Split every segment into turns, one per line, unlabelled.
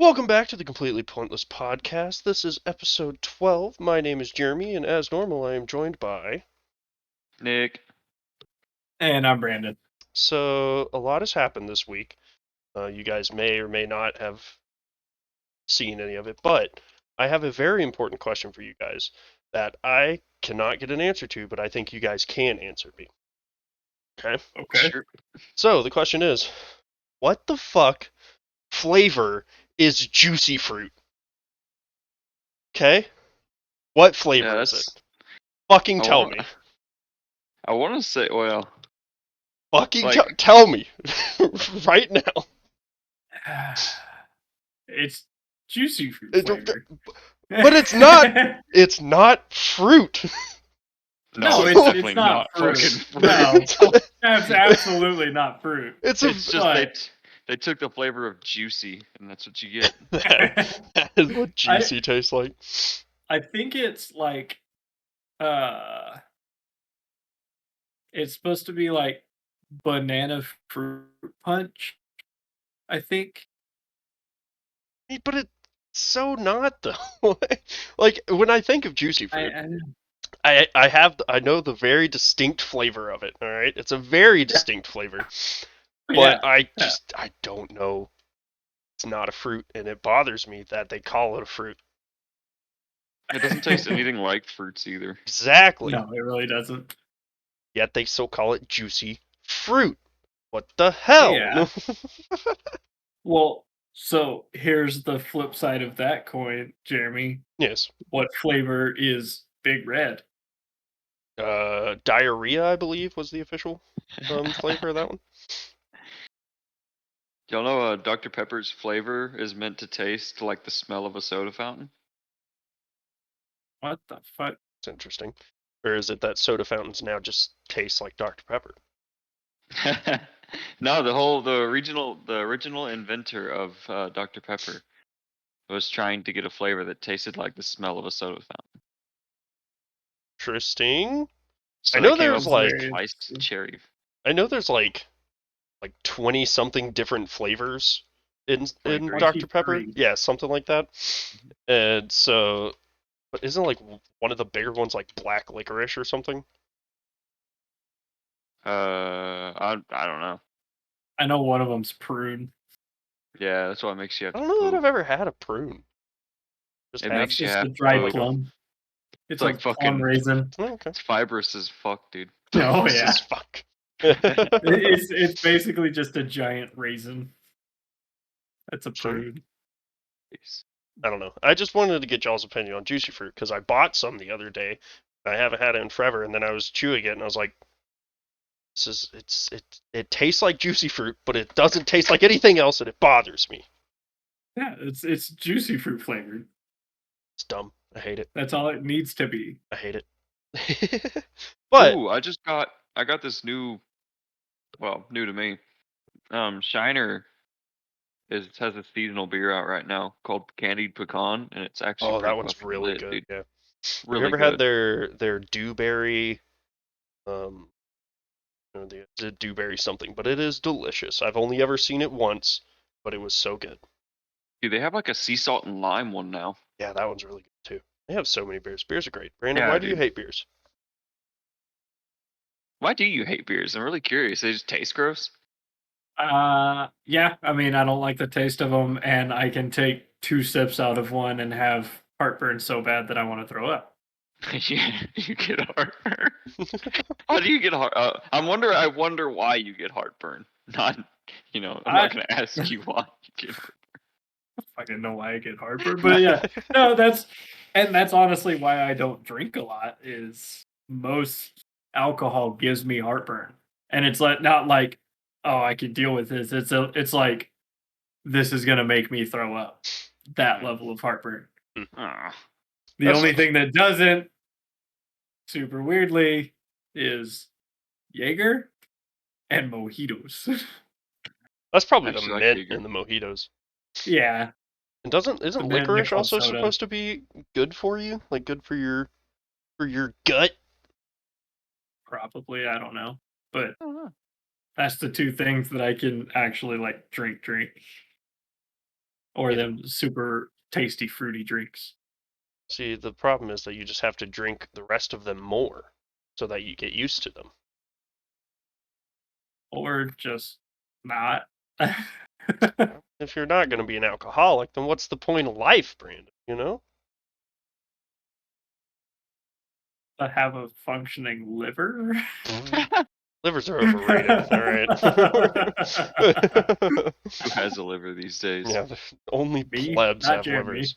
Welcome back to the Completely Pointless Podcast. This is episode 12. My name is Jeremy, and as normal, I am joined by.
Nick.
And I'm Brandon.
So, a lot has happened this week. You guys may or may not have seen any of it, but I have a very important question for you guys that I cannot get an answer to, but I think you guys can answer me. Okay?
Okay.
Sure.
So, the question is, what the fuck flavor is juicy fruit? Okay? What flavor is it? Fucking tell me.
I want to say, well,
Fucking
like-
tell me right now.
It's juicy fruit
It-
flavor.
but it's not. It's not fruit.
no,
it's
definitely
not fruit.
fucking fruit.
No, that's absolutely not fruit.
It's
It's just
but-
they took the flavor of juicy, and that's what you get.
that is what juicy tastes like.
I think it's like, it's supposed to be like banana fruit punch. I think.
But it's so not though. Like when I think of juicy fruit, I know the very distinct flavor of it. All right, it's a very distinct flavor. But I don't know. It's not a fruit, and it bothers me that they call it a fruit.
It doesn't taste anything like fruits either.
Exactly.
No, it really doesn't.
Yet they still call it juicy fruit. What the hell?
Yeah. Well, so here's the flip side of that coin, Jeremy.
Yes.
What flavor is Big Red?
Diarrhea, I believe, was the official flavor of that one.
Y'all know Dr. Pepper's flavor is meant to taste like the smell of a soda fountain?
What the fuck?
It's interesting. Or is it that soda fountains now just taste like Dr. Pepper?
No, the original inventor of Dr. Pepper was trying to get a flavor that tasted like the smell of a soda fountain.
Interesting.
So
I know
they came
there's
up with
like
iced cherry.
I know there's like 20 something different flavors in
Flavors.
Dr. Pepper.
23.
Yeah, something like that. And so, but isn't like one of the bigger ones like black licorice or something?
I don't know.
I know one of them's prune.
Yeah, that's what makes you have
I
to
don't know that
poop.
I've ever had a prune. Just
It
have
makes you
It's
have
a
to
dried
poop.
plum. It's
like
like
fucking-
plum raisin.
Oh, okay.
It's fibrous as fuck, dude.
Oh
This
yeah,
is fuck.
it's basically just a giant raisin. That's a
Sure.
prune.
I don't know. I just wanted to get y'all's opinion on juicy fruit because I bought some the other day. I haven't had it in forever, and then I was chewing it, and I was like, it tastes like juicy fruit, but it doesn't taste like anything else, and it bothers me.
Yeah, it's juicy fruit flavored.
It's dumb. I hate it.
That's all it needs to be.
I hate it. But
Ooh, I got this new to me. Shiner has a seasonal beer out right now called Candied Pecan, and it's actually
that
pretty
one's
fucking
really
lit,
good.
dude.
Yeah.
Really
Have you ever
good.
had their dewberry? The dewberry something, but it is delicious. I've only ever seen it once, but it was so good.
Dude, they have like a sea salt and lime one now.
Yeah, that one's really good too. They have so many beers. Beers are great. Brandon,
Yeah,
why do you
dude.
hate beers?
Why do you hate beers? I'm really curious. They just taste gross.
Yeah. I mean, I don't like the taste of them, and I can take 2 sips out of one and have heartburn so bad that I want to throw up.
Yeah, you get heartburn. How do you get heart? I wonder why you get heartburn. Not, I'm not gonna ask you why you get heartburn.
I didn't know why I get heartburn, but yeah, no, that's honestly why I don't drink a lot. Is most alcohol gives me heartburn, and it's like not like, oh, I can deal with this. It's like this is gonna make me throw up. That level of heartburn.
Ah.
The
That
only
sucks.
thing that doesn't, super weirdly, is Jaeger and mojitos.
That's probably the
Actually like
mint
Jaeger.
in the mojitos.
Yeah,
And isn't
The mint
licorice
club
also
soda.
supposed to be good for you? Like good for your gut?
probably. I don't know, but
I don't know.
that's the 2 things that I can actually like drink. or them super tasty fruity drinks.
See, the problem is that you just have to drink the rest of them more so that you get used to them.
Or just not.
If you're not going to be an alcoholic, then what's the point of life, Brandon? You know?
To have a functioning liver.
Livers are overrated. All right.
Who has a liver these days?
Yeah, only
Me,
plebs
not
have
Jeremy.
livers.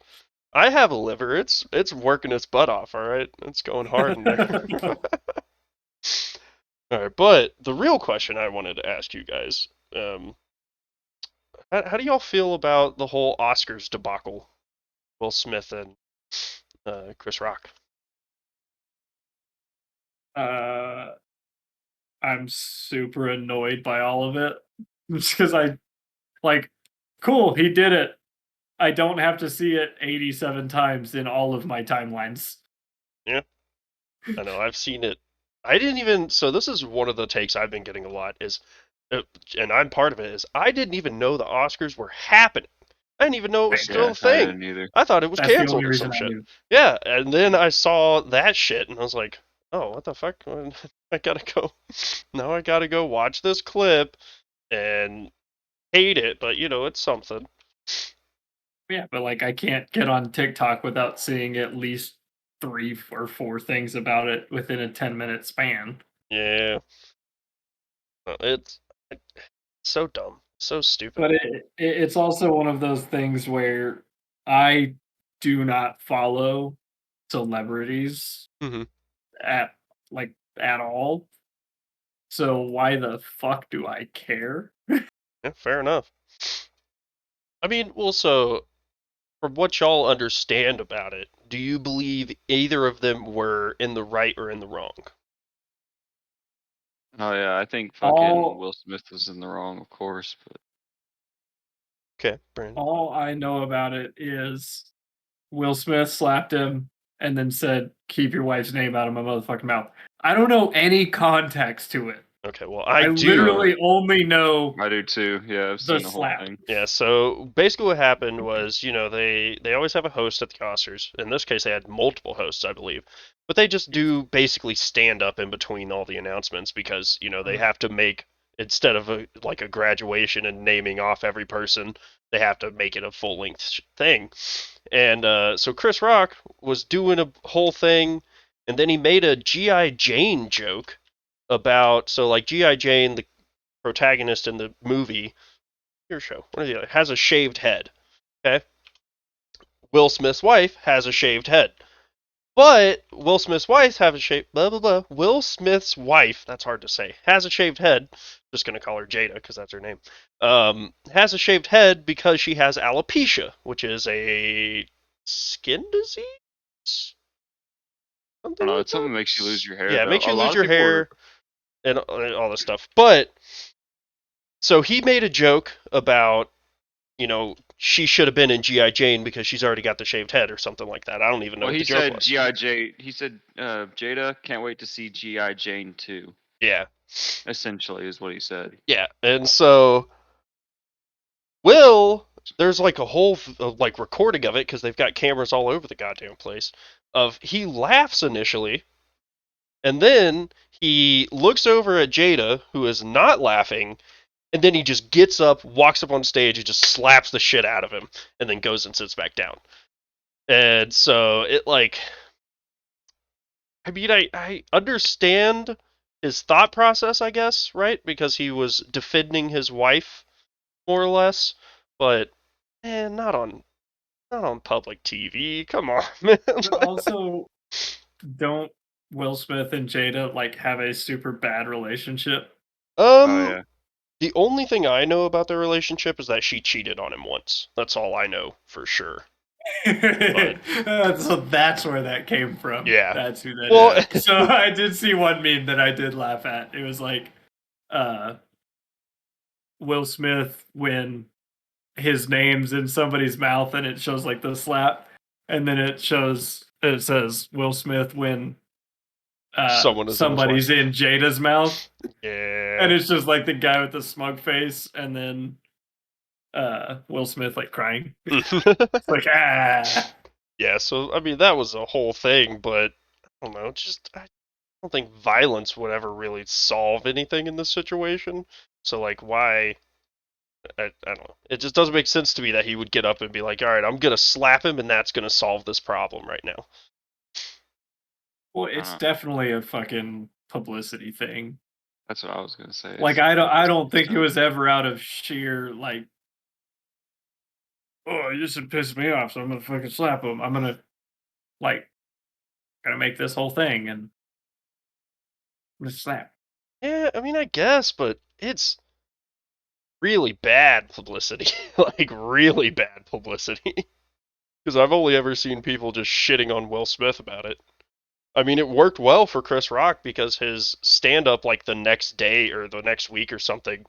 I have a liver. It's working its butt off. All right, it's going hard in there. All right, but the real question I wanted to ask you guys, how do y'all feel about the whole Oscars debacle? Will Smith and Chris Rock.
I'm super annoyed by all of it. Just because I like, cool, he did it. I don't have to see it 87 times in all of my timelines.
Yeah, I know. I've seen it. I didn't even. So this is one of the takes I've been getting a lot is, and I'm part of it. Is I didn't even know the Oscars were happening. I didn't even know it was still
Yeah,
a
I
thing.
didn't either.
I thought it was
That's the only
canceled or
reason
some
I
shit.
knew.
Yeah, and then I saw that shit and I was like, oh, what the fuck? I gotta go. Now I gotta go watch this clip and hate it, but you know, it's something.
Yeah, but like I can't get on TikTok without seeing at least 3 or 4 things about it within a 10-minute span.
Yeah. It's so dumb. So stupid.
But it's also one of those things where I do not follow celebrities
Mm-hmm.
at like at all. So why the fuck do I care?
Yeah, fair enough. I mean, also, from what y'all understand about it, do you believe either of them were in the right or in the wrong?
Oh yeah, I think fucking
All
Will Smith was in the wrong, of course. But
Okay, Brandon.
all I know about it is Will Smith slapped him and then said, "Keep your wife's name out of my motherfucking mouth." I don't know any context to it.
Okay, well,
I
I do.
literally only know
I do too. Yeah, I've
the
seen the whole
slap.
thing.
Yeah, so basically what happened was, you know, they always have a host at the Oscars. In this case, they had multiple hosts, I believe. But they just do basically stand up in between all the announcements because, you know, they have to make instead of like a graduation and naming off every person, they have to make it a full-length thing. And so Chris Rock was doing a whole thing and then he made a GI Jane joke about so like GI Jane the protagonist in the movie your show. What are the other? Has a shaved head. Okay. Will Smith's wife has a shaved head. But Will Smith's wife have a shaved blah blah blah. Will Smith's wife, that's hard to say, has a shaved head. Just gonna call her Jada because that's her name. Has a shaved head because she has alopecia, which is a skin disease,
I
something
don't know.
like
It's something
that.
that makes you lose your hair
Yeah, it
though.
makes
A
you
lot
lose
of
your
people were.
hair and all this stuff. But so he made a joke about you know, she should have been in G.I. Jane because she's already got the shaved head or something like that. I don't even know
Well,
what
he
the joke
said
was.
GI J. He said Jada can't wait to see GI Jane 2.
Yeah.
Essentially, is what he said.
Yeah. And so, Will, there's like a whole like recording of it because they've got cameras all over the goddamn place. Of he laughs initially, and then he looks over at Jada, who is not laughing, and then he just gets up, walks up on stage, and just slaps the shit out of him, and then goes and sits back down. And so it like I mean, I understand his thought process, I guess, right? Because he was defending his wife, more or less. But man, not on public TV. Come on, man.
But also, don't Will Smith and Jada like have a super bad relationship?
Oh
um,
yeah.
the only thing I know about their relationship is that she cheated on him once. That's all I know for sure. But
So that's where that came from.
yeah,
That's who that
well,
is. So I did see one meme that I did laugh at. It was like uh, Will Smith when his name's in somebody's mouth and it shows like the slap, and then it says Will Smith when
someone is in his
somebody's
wife.
in Jada's mouth,
Yeah,
and it's just like the guy with the smug face, and then Will Smith like crying. It's like
Yeah, so I mean that was a whole thing, but I don't know, just I don't think violence would ever really solve anything in this situation. So like why I don't know. It just doesn't make sense to me that he would get up and be like, "All right, I'm gonna slap him, and that's gonna solve this problem right now."
well, it's definitely a fucking publicity thing.
That's what I was gonna say.
Like
It's a
I
publicity
don't think it
stunt.
was ever out of sheer like, oh, you just pissed me off, so I'm gonna fucking slap him. I'm gonna like gonna make this whole thing and just slap.
Yeah, I mean I guess, but it's really bad publicity, like really bad publicity. Because I've only ever seen people just shitting on Will Smith about it. I mean, it worked well for Chris Rock because his stand up, like the next day or the next week or something,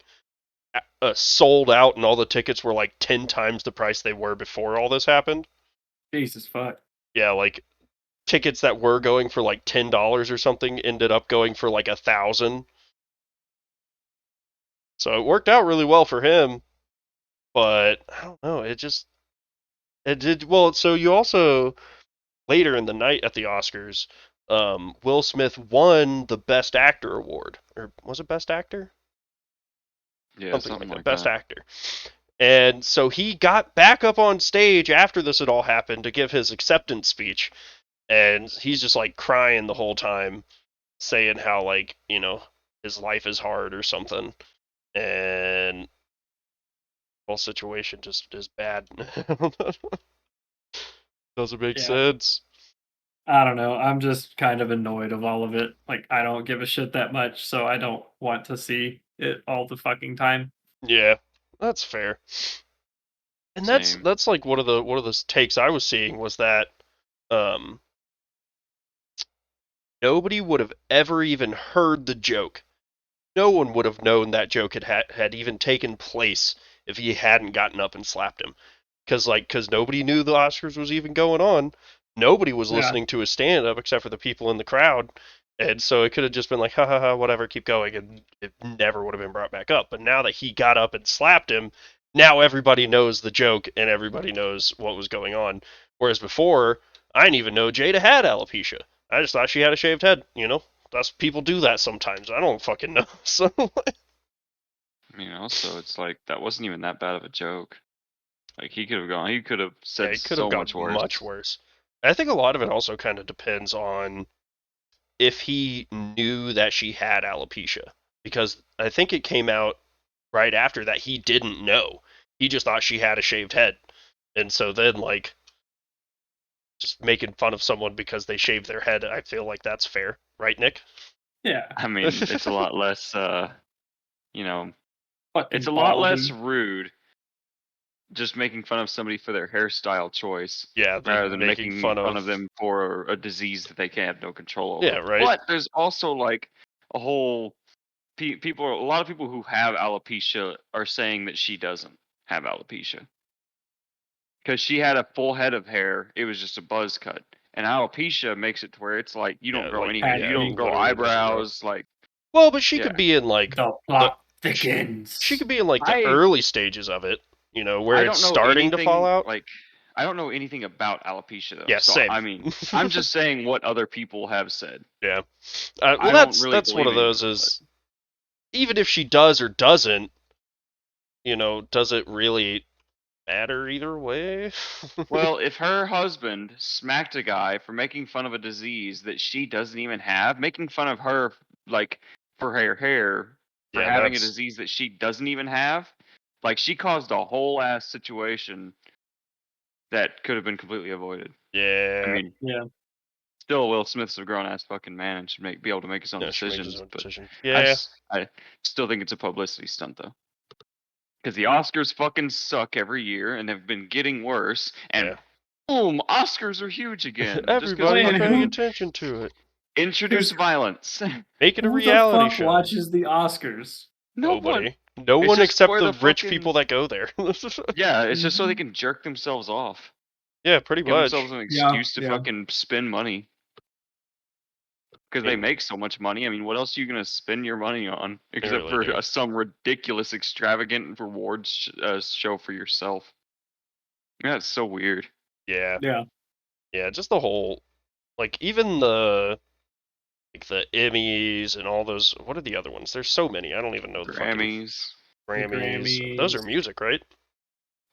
sold out and all the tickets were like 10 times the price they were before all this happened.
Jesus fuck.
Yeah, like tickets that were going for like $10 or something ended up going for like 1,000. So it worked out really well for him, but I don't know. It did well. So you also later in the night at the Oscars, Will Smith won the Best Actor award, or was it Best Actor?
Yeah,
Something
something
like that,
like
Best
that.
Actor. And so he got back up on stage after this had all happened to give his acceptance speech, and he's just like crying the whole time, saying how like his life is hard or something, and the whole situation just is bad. Doesn't make
Yeah.
sense.
I don't know. I'm just kind of annoyed of all of it. Like I don't give a shit that much, so I don't want to see it all the fucking time.
Yeah, that's fair. And that's
Same.
that's like one of the takes I was seeing was that um, nobody would have ever even heard the joke. No one would have known that joke had even taken place if he hadn't gotten up and slapped him. Because nobody knew the Oscars was even going on. Nobody was
Yeah.
listening to his stand up except for the people in the crowd. And so it could have just been like, ha ha ha, whatever, keep going, and it never would have been brought back up. But now that he got up and slapped him, now everybody knows the joke and everybody knows what was going on. Whereas before, I didn't even know Jada had alopecia. I just thought she had a shaved head. That's people do that sometimes. I don't fucking know. So
Also, it's like that wasn't even that bad of a joke. Like he could have gone. He could have
yeah,
said
it could have
so
gone
much worse.
much worse. I think a lot of it also kind of depends on if he knew that she had alopecia, because I think it came out right after that he didn't know. He just thought she had a shaved head, and so then like just making fun of someone because they shaved their head, I feel like that's fair, right, Nick?
Yeah.
I mean, it's a lot less. You know, it's
Fucking
a lot less
baldy.
rude just making fun of somebody for their hairstyle choice
Yeah,
rather
than
than
making
making
fun
fun
of.
of them for a disease that they can't have no control
Yeah,
over.
right.
But there's also like a whole a lot of people who have alopecia are saying that she doesn't have alopecia because she had a full head of hair. It was just a buzz cut, and alopecia makes it to where it's like you don't
Yeah,
grow
like
any hair, you
yeah,
don't
Acne.
grow
literally doesn't grow.
eyebrows. Like
Well, but she
yeah,
could be in like
The
the
plot
she
thickens.
could be in like the
I
early stages of it, where
I
it's
don't know
starting to fall
anything
out.
like I don't know anything about alopecia though.
Yeah,
So
same.
I mean, I'm just saying what other people have said.
Yeah. Well,
I don't really
that's one
believe
of
any of
those
it, but
is even if she does or doesn't, does it really matter either way?
well, if her husband smacked a guy for making fun of a disease that she doesn't even have, making fun of her like for her hair for
Yeah,
having a
that's
disease that she doesn't even have, like she caused a whole ass situation that could have been completely avoided. I
yeah.
mean,
Yeah.
still, Will Smith's a grown ass fucking man and should be able to make his own
Yeah, she makes his
decisions.
own
But
decision. Yeah,
I still think it's a publicity stunt though, because the Oscars fucking suck every year and have been getting worse. And
yeah.
boom, Oscars are huge again. Just because
Everybody's
Man,
paying
fucking
attention to it.
introduce
Because
violence.
Make it a
who the
reality
fuck
show.
watches the Oscars?
No one.
Nobody. No
It's
one
just
except
where
the
the
rich people
fucking
that go there.
yeah. It's just so they
Mhm.
can jerk themselves off,
Yeah, pretty
give themselves
much.
an
Yeah,
excuse to
yeah.
fucking spend money. because they make so much money. I mean, what else are you gonna spend your money on except
really
for
do.
some ridiculous, extravagant rewards show for yourself? Yeah, it's so weird.
Yeah,
Yeah.
yeah. Just the whole, like, even the Emmys and all those. What are the other ones? There's so many. I don't even know the fucking
Grammys,
The
Grammys. Those are
Grammys.
music, right?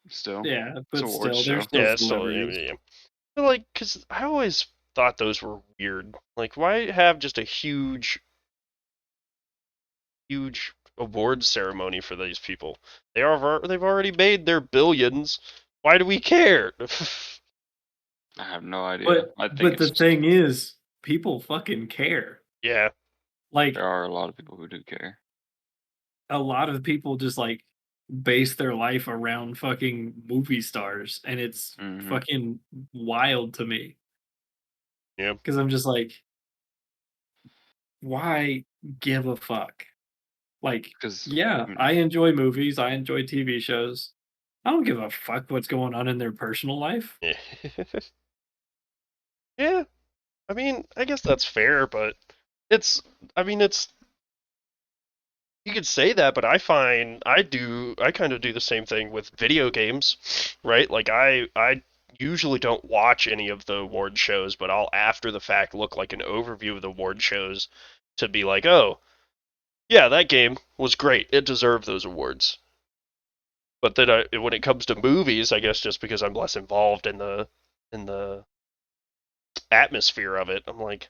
still,
Yeah,
it's
but
a awards
still, they're
show.
still
Yeah, it's still
celebrities.
yeah. But like, cause I always thought those were weird. Like, why have just a huge awards ceremony for these people? They've already made their billions. Why do we care?
I have no idea.
But
I think
but
it's
the
just
thing is, people fucking care.
Yeah,
Like
there are a lot of people who do care.
a lot of people just like base their life around fucking movie stars, and it's
Mm-hmm.
fucking wild to me
yeah.
because I'm just like, why give a fuck? Like,
Because
yeah, I enjoy movies, I enjoy TV shows. I don't give a fuck what's going on in their personal life.
Yeah. Yeah. I mean, I guess that's fair, but it's. I mean, it's. You could say that, but I kind of do the same thing with video games, right? Like I usually don't watch any of the award shows, but I'll after the fact look like an overview of the award shows to be like, oh, yeah, that game was great. It deserved those awards. But then when it comes to movies, I guess just because I'm less involved in the atmosphere of it, I'm like,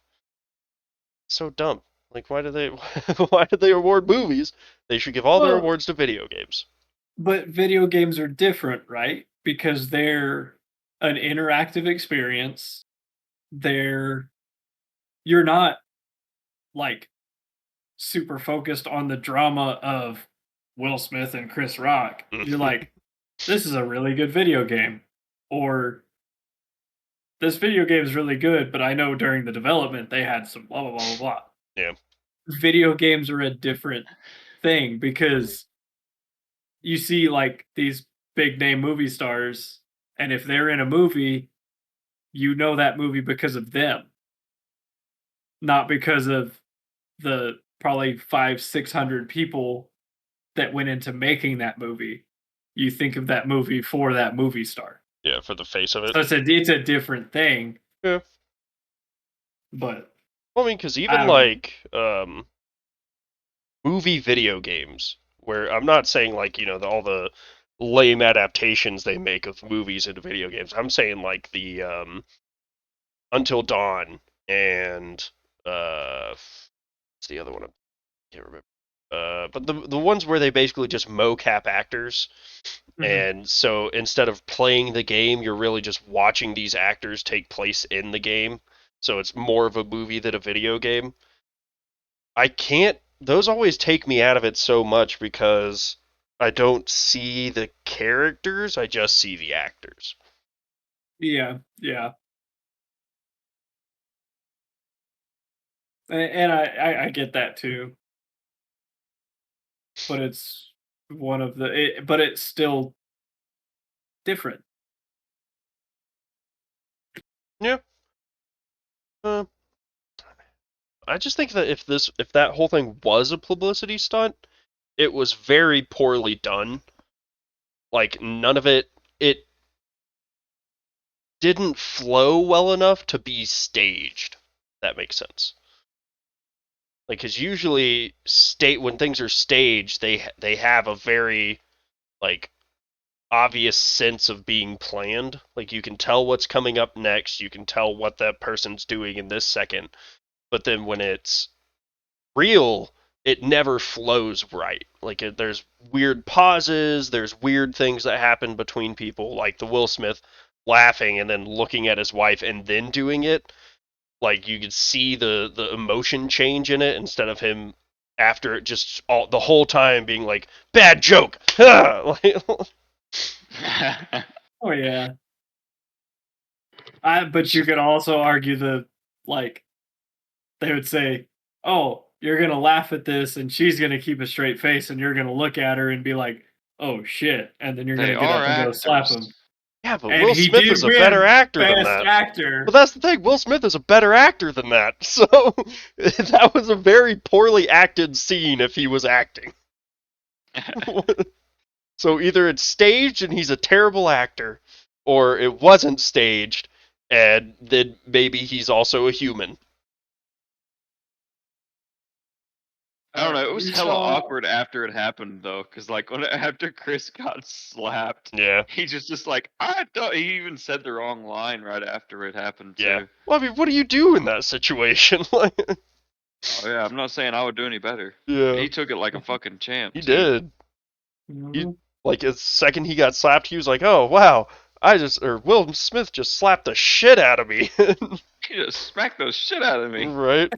so dumb. Like, why do they why do they award movies? They should give all their
Well,
awards to video games.
but video games are different, right? Because they're an interactive experience. They're you're not like super focused on the drama of Will Smith and Chris Rock. You're like, this is a really good video game. Or this video game is really good, but I know during the development they had some blah blah blah blah blah.
Yeah.
Video games are a different thing because you see like these big name movie stars, and if they're in a movie, you know that movie because of them, not because of the probably 500-600 people that went into making that movie. You think of that movie for that movie star.
Yeah, for the face of it.
So it's a different thing,
Yeah.
but
Well, I mean, because even
I don't know.
like movie video games, where I'm not saying like all the lame adaptations they make of movies into video games. I'm saying like the Until Dawn and what's the other one? I can't remember. But the ones where they basically just mocap actors,
Mhm.
and so instead of playing the game, you're really just watching these actors take place in the game. So it's more of a movie than a video game. I can't. Those always take me out of it so much because I don't see the characters. I just see the actors.
Yeah, yeah. And I get that too, but it's one of but it's still different.
Yeah. Uh, I just think that if that whole thing was a publicity stunt, it was very poorly done. Like none of it didn't flow well enough to be staged. That makes sense. Like, cause usually state when things are staged, they have a very like obvious sense of being planned. Like you can tell what's coming up next, you can tell what that person's doing in this second. But then when it's real, it never flows right. Like there's weird pauses, there's weird things that happen between people, like the Will Smith laughing and then looking at his wife and then doing it. Like you could see the emotion change in it instead of him after it just all the whole time being like bad joke. Like,
Oh yeah. But you could also argue like they would say, "Oh, you're gonna laugh at this," and she's gonna keep a straight face, and you're gonna look at her and be like, "Oh shit," and then you're
they
gonna get
are
up and go slap
actors.
him.
Yeah, but
And
Will
he
Smith
did
is a better
win
actor than
Best
that. But
Actor.
that's the thing, Will Smith is a better actor than that. So that was a very poorly acted scene if he was acting. So either it's staged and he's a terrible actor, or it wasn't staged and then maybe he's also a human.
I don't know. It was
We
hella
saw.
awkward after it happened though, because like after Chris got slapped,
Yeah,
he just like I don't. He even said the wrong line right after it happened
yeah.
too.
Well, I mean, what do you do in that situation? Like,
Oh yeah, I'm not saying I would do any better. And
yeah,
he took it like a fucking champ
he
too.
did. He
Mhm.
like the second he got slapped, he was like, "Oh wow, Will Smith just slapped the shit out of me."
He just smacked the shit out of me.
Right?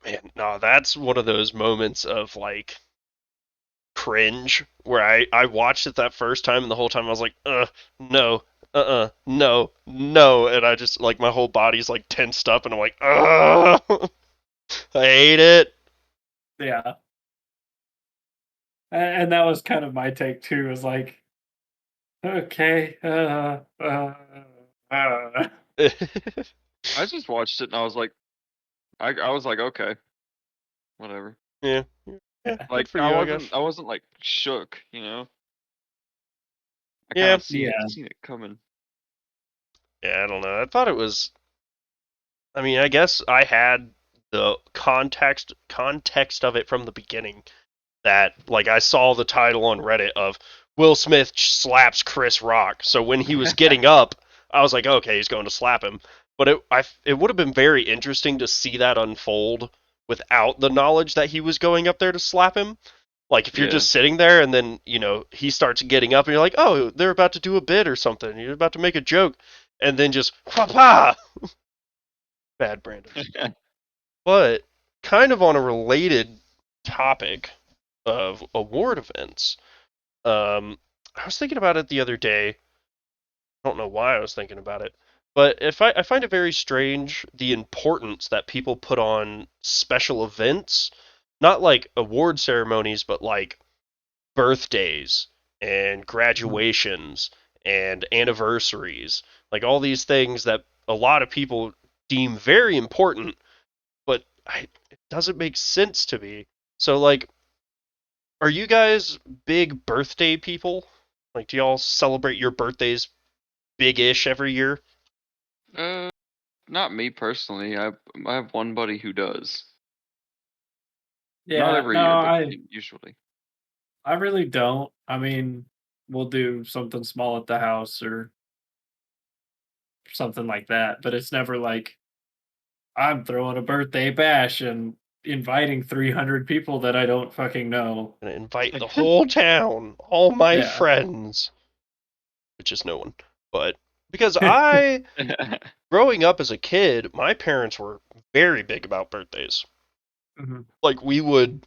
Man, no, that's one of those moments of like cringe where I watched it that first time and the whole time I was like, no, no, no, and I just like my whole body's like tensed up and I'm like, I hate it.
Yeah. And that was kind of my take too. Is like, okay,
I just watched it and I was like, I was like, okay, whatever.
Yeah, yeah,
yeah,
good
Like
for you, I guess.
I wasn't like shook, you know. I kind
Yeah,
of
yeah,
seen it coming.
yeah, I don't know. I thought it was. I mean, I guess I had the context of it from the beginning. That like I saw the title on Reddit of Will Smith slaps Chris Rock. So when he was getting up, I was like, okay, he's going to slap him. But it would have been very interesting to see that unfold without the knowledge that he was going up there to slap him. Like if you're
Yeah.
just sitting there and then he starts getting up and you're like, oh, they're about to do a bit or something. You're about to make a joke, and then just pa bad Brandon. But kind of on a related topic of award events. I was thinking about it the other day. I don't know why I was thinking about it, but if I find it very strange the importance that people put on special events, not like award ceremonies, but like birthdays and
mhm,
graduations and anniversaries, like all these things that a lot of people deem very important, but it doesn't make sense to me. So like, are you guys big birthday people? Like, do y'all celebrate your birthdays big-ish every year?
uh, Not me personally. I have one buddy who does. Not
yeah.
every
No,
year, but
I
usually.
I really don't. I mean, we'll do something small at the house or something like that, but it's never like I'm throwing a birthday bash and inviting 300 people that I don't fucking know.
Gonna invite the whole town, all my
Yeah.
friends, which is no one. But because I, growing up as a kid, my parents were very big about birthdays.
Mhm.
Like we would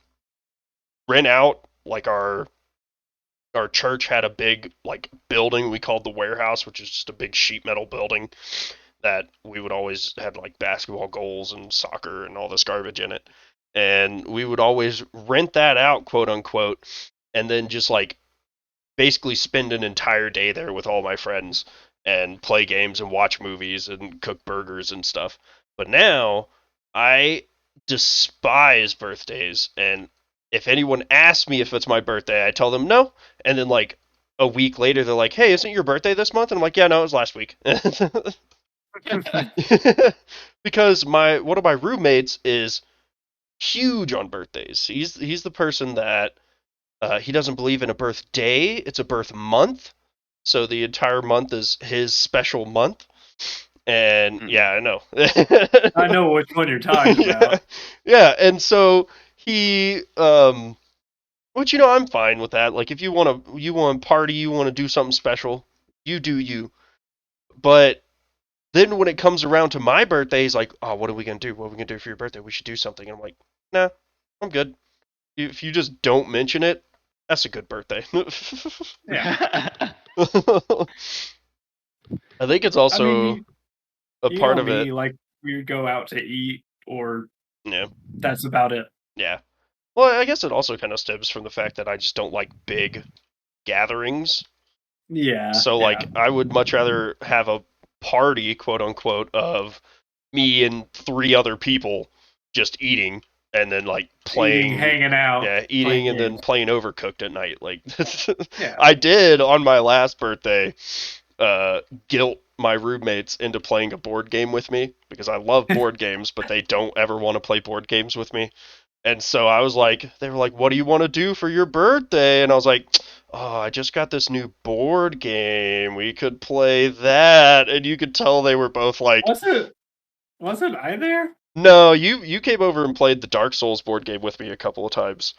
rent out like our church had a big like building we called the warehouse, which is just a big sheet metal building that we would always have like basketball goals and soccer and all this garbage in it. And we would always rent that out, quote unquote, and then just like basically spend an entire day there with all my friends and play games and watch movies and cook burgers and stuff. But now I despise birthdays, and if anyone asks me if it's my birthday, I tell them no, and then like a week later they're like, "Hey, isn't your birthday this month?" And I'm like, "Yeah, no, it was last week." Because my one of my roommates is huge on birthdays. He's the person that he doesn't believe in a birthday; it's a birth month. So the entire month is his special month. And
Mm.
yeah, I know.
I know which one you're talking
Yeah,
about.
yeah. And so he, which I'm fine with that. Like if you want to party, you want to do something special, you do you. But then when it comes around to my birthday, he's like, "Oh, what are we gonna do? What are we gonna do for your birthday? We should do something." And I'm like, "Nah, I'm good. If you just don't mention it, that's a good birthday."
Yeah.
I think it's
I mean,
also a
you know
part of it.
me, like we would go out to eat or
Yeah,
that's about it.
yeah. Well, I guess it also kind of stems from the fact that I just don't like big gatherings.
Yeah.
So
Yeah.
like I would much rather have a party, quote unquote, of me and three other people just eating and then like
Eating,
playing,
hanging out,
yeah,
playing
eating and then
games.
playing Overcooked at night. Like
Yeah.
I did on my last birthday guilt my roommates into playing a board game with me because I love board games, but they don't ever want to play board games with me. And so I was like, they were like, "What do you want to do for your birthday?" And I was like, "Oh, I just got this new board game. We could play that." And you could tell they were both like,
Wasn't I there?
"No, you came over and played the Dark Souls board game with me a couple of times,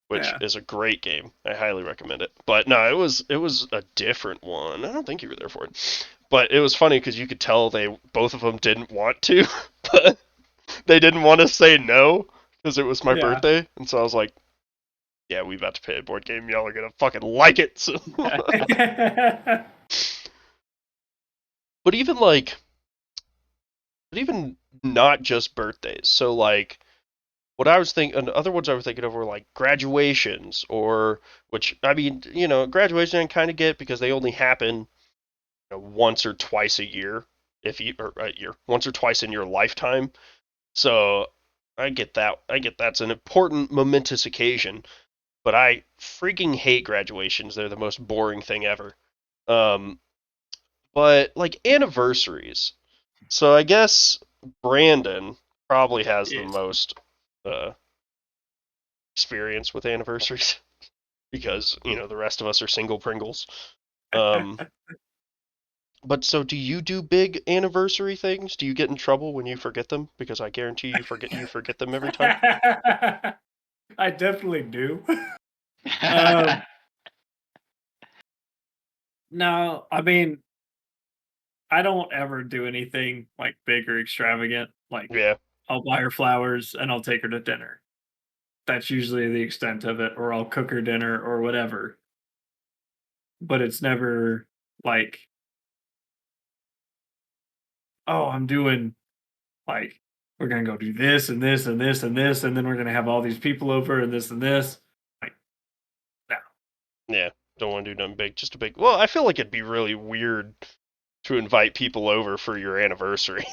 which
Yeah.
is a great game. I highly recommend it." But no, it was a different one. I don't think you were there for it. But it was funny because you could tell they both of them didn't want to, but they didn't want to say no because it was my
Yeah.
birthday, and so I was like, "Yeah, we about to play a board game. Y'all are gonna fucking like it." So. but even like, but even not just birthdays. So like, what I was thinking, other ones I was thinking of were like graduations, or which I mean, graduation I kind of get because they only happen once or twice a year, if you or a year, once or twice in your lifetime. So I get that. I get that's an important, momentous occasion. But I freaking hate graduations. They're the most boring thing ever. Um, but like anniversaries. So I guess Brandon probably has the
Yes.
most uh, experience with anniversaries because the rest of us are single Pringles. Um, but so do you do big anniversary things? Do you get in trouble when you forget them? Because I guarantee you forget them every time.
I definitely do. Um, no, I mean, I don't ever do anything like big or extravagant. Like,
Yeah,
I'll buy her flowers and I'll take her to dinner. That's usually the extent of it, or I'll cook her dinner or whatever. But it's never like, oh, I'm doing like, we're gonna go do this and this and this and this, and then we're gonna have all these people over and this and this. Like, no.
yeah. Don't want to do nothing big. Just a big. Well, I feel like it'd be really weird to invite people over for your anniversary.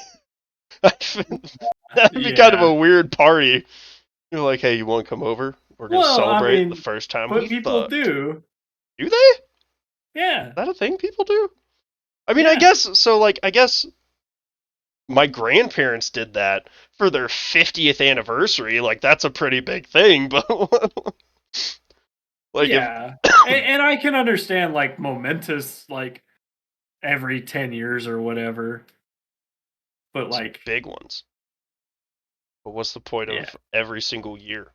That'd be kind of
Yeah.
a weird party. You're like, hey, you want to come over? We're gonna
Well, I
celebrate the
mean,
first time we
but people
fucked.
do.
Do they? Is
Yeah.
that a thing people do? I mean, I
Yeah.
guess so. Like, I guess my grandparents did that for their 50th anniversary. Like, that's a pretty big thing. But like, if
Yeah. And I can understand like momentous like every 10 years or whatever. But
some
like,
big ones, but what's the point
yeah.
of every single year?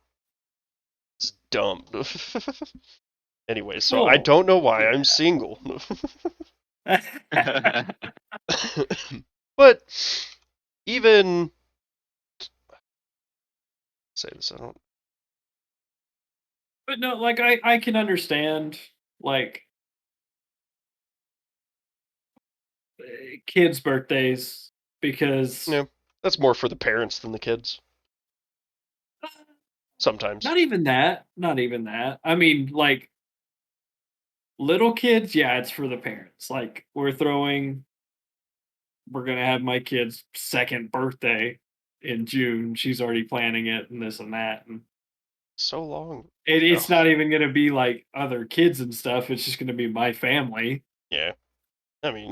It's dumb. Anyway, so I
Well,
don't know why I'm
yeah.
single. But even say this, I don't.
But no, like I can understand like kids' birthdays because
No, that's more for the parents than the kids. Sometimes.
not even that, not even that. I mean, like little kids, yeah, it's for the parents. Like we're gonna have my kid's second birthday in June. She's already planning it and this and that, and
So long.
it's
Oh,
not even gonna be like other kids and stuff. It's just gonna be my family.
yeah. I mean,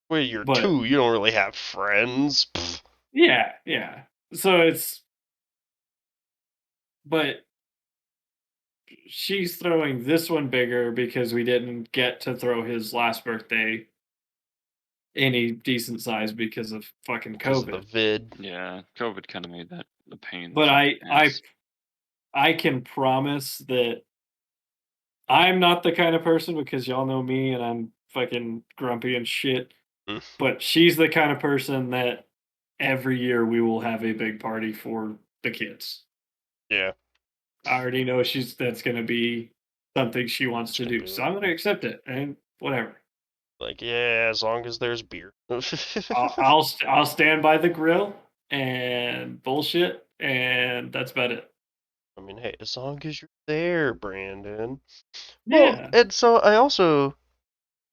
when you're
But
two, you don't really have friends. Pfft.
yeah, yeah. So but she's throwing this one bigger because we didn't get to throw his last birthday any decent size because of fucking
Because of the
COVID.
vid.
Yeah, COVID kind of made that a pain in the
But
fucking ass.
I can promise that I'm not the kind of person because y'all know me and I'm fucking grumpy and shit.
Mm,
But she's the kind of person that every year we will have a big party for the kids.
yeah.
I already know that's gonna be something she wants
It's
to
gonna
do.
be
So I'm gonna accept it and whatever.
like, yeah, as long as there's beer.
I'll stand by the grill and bullshit, and that's about it.
I mean, hey, as long as you're there, Brandon. Well,
Yeah.
and so I also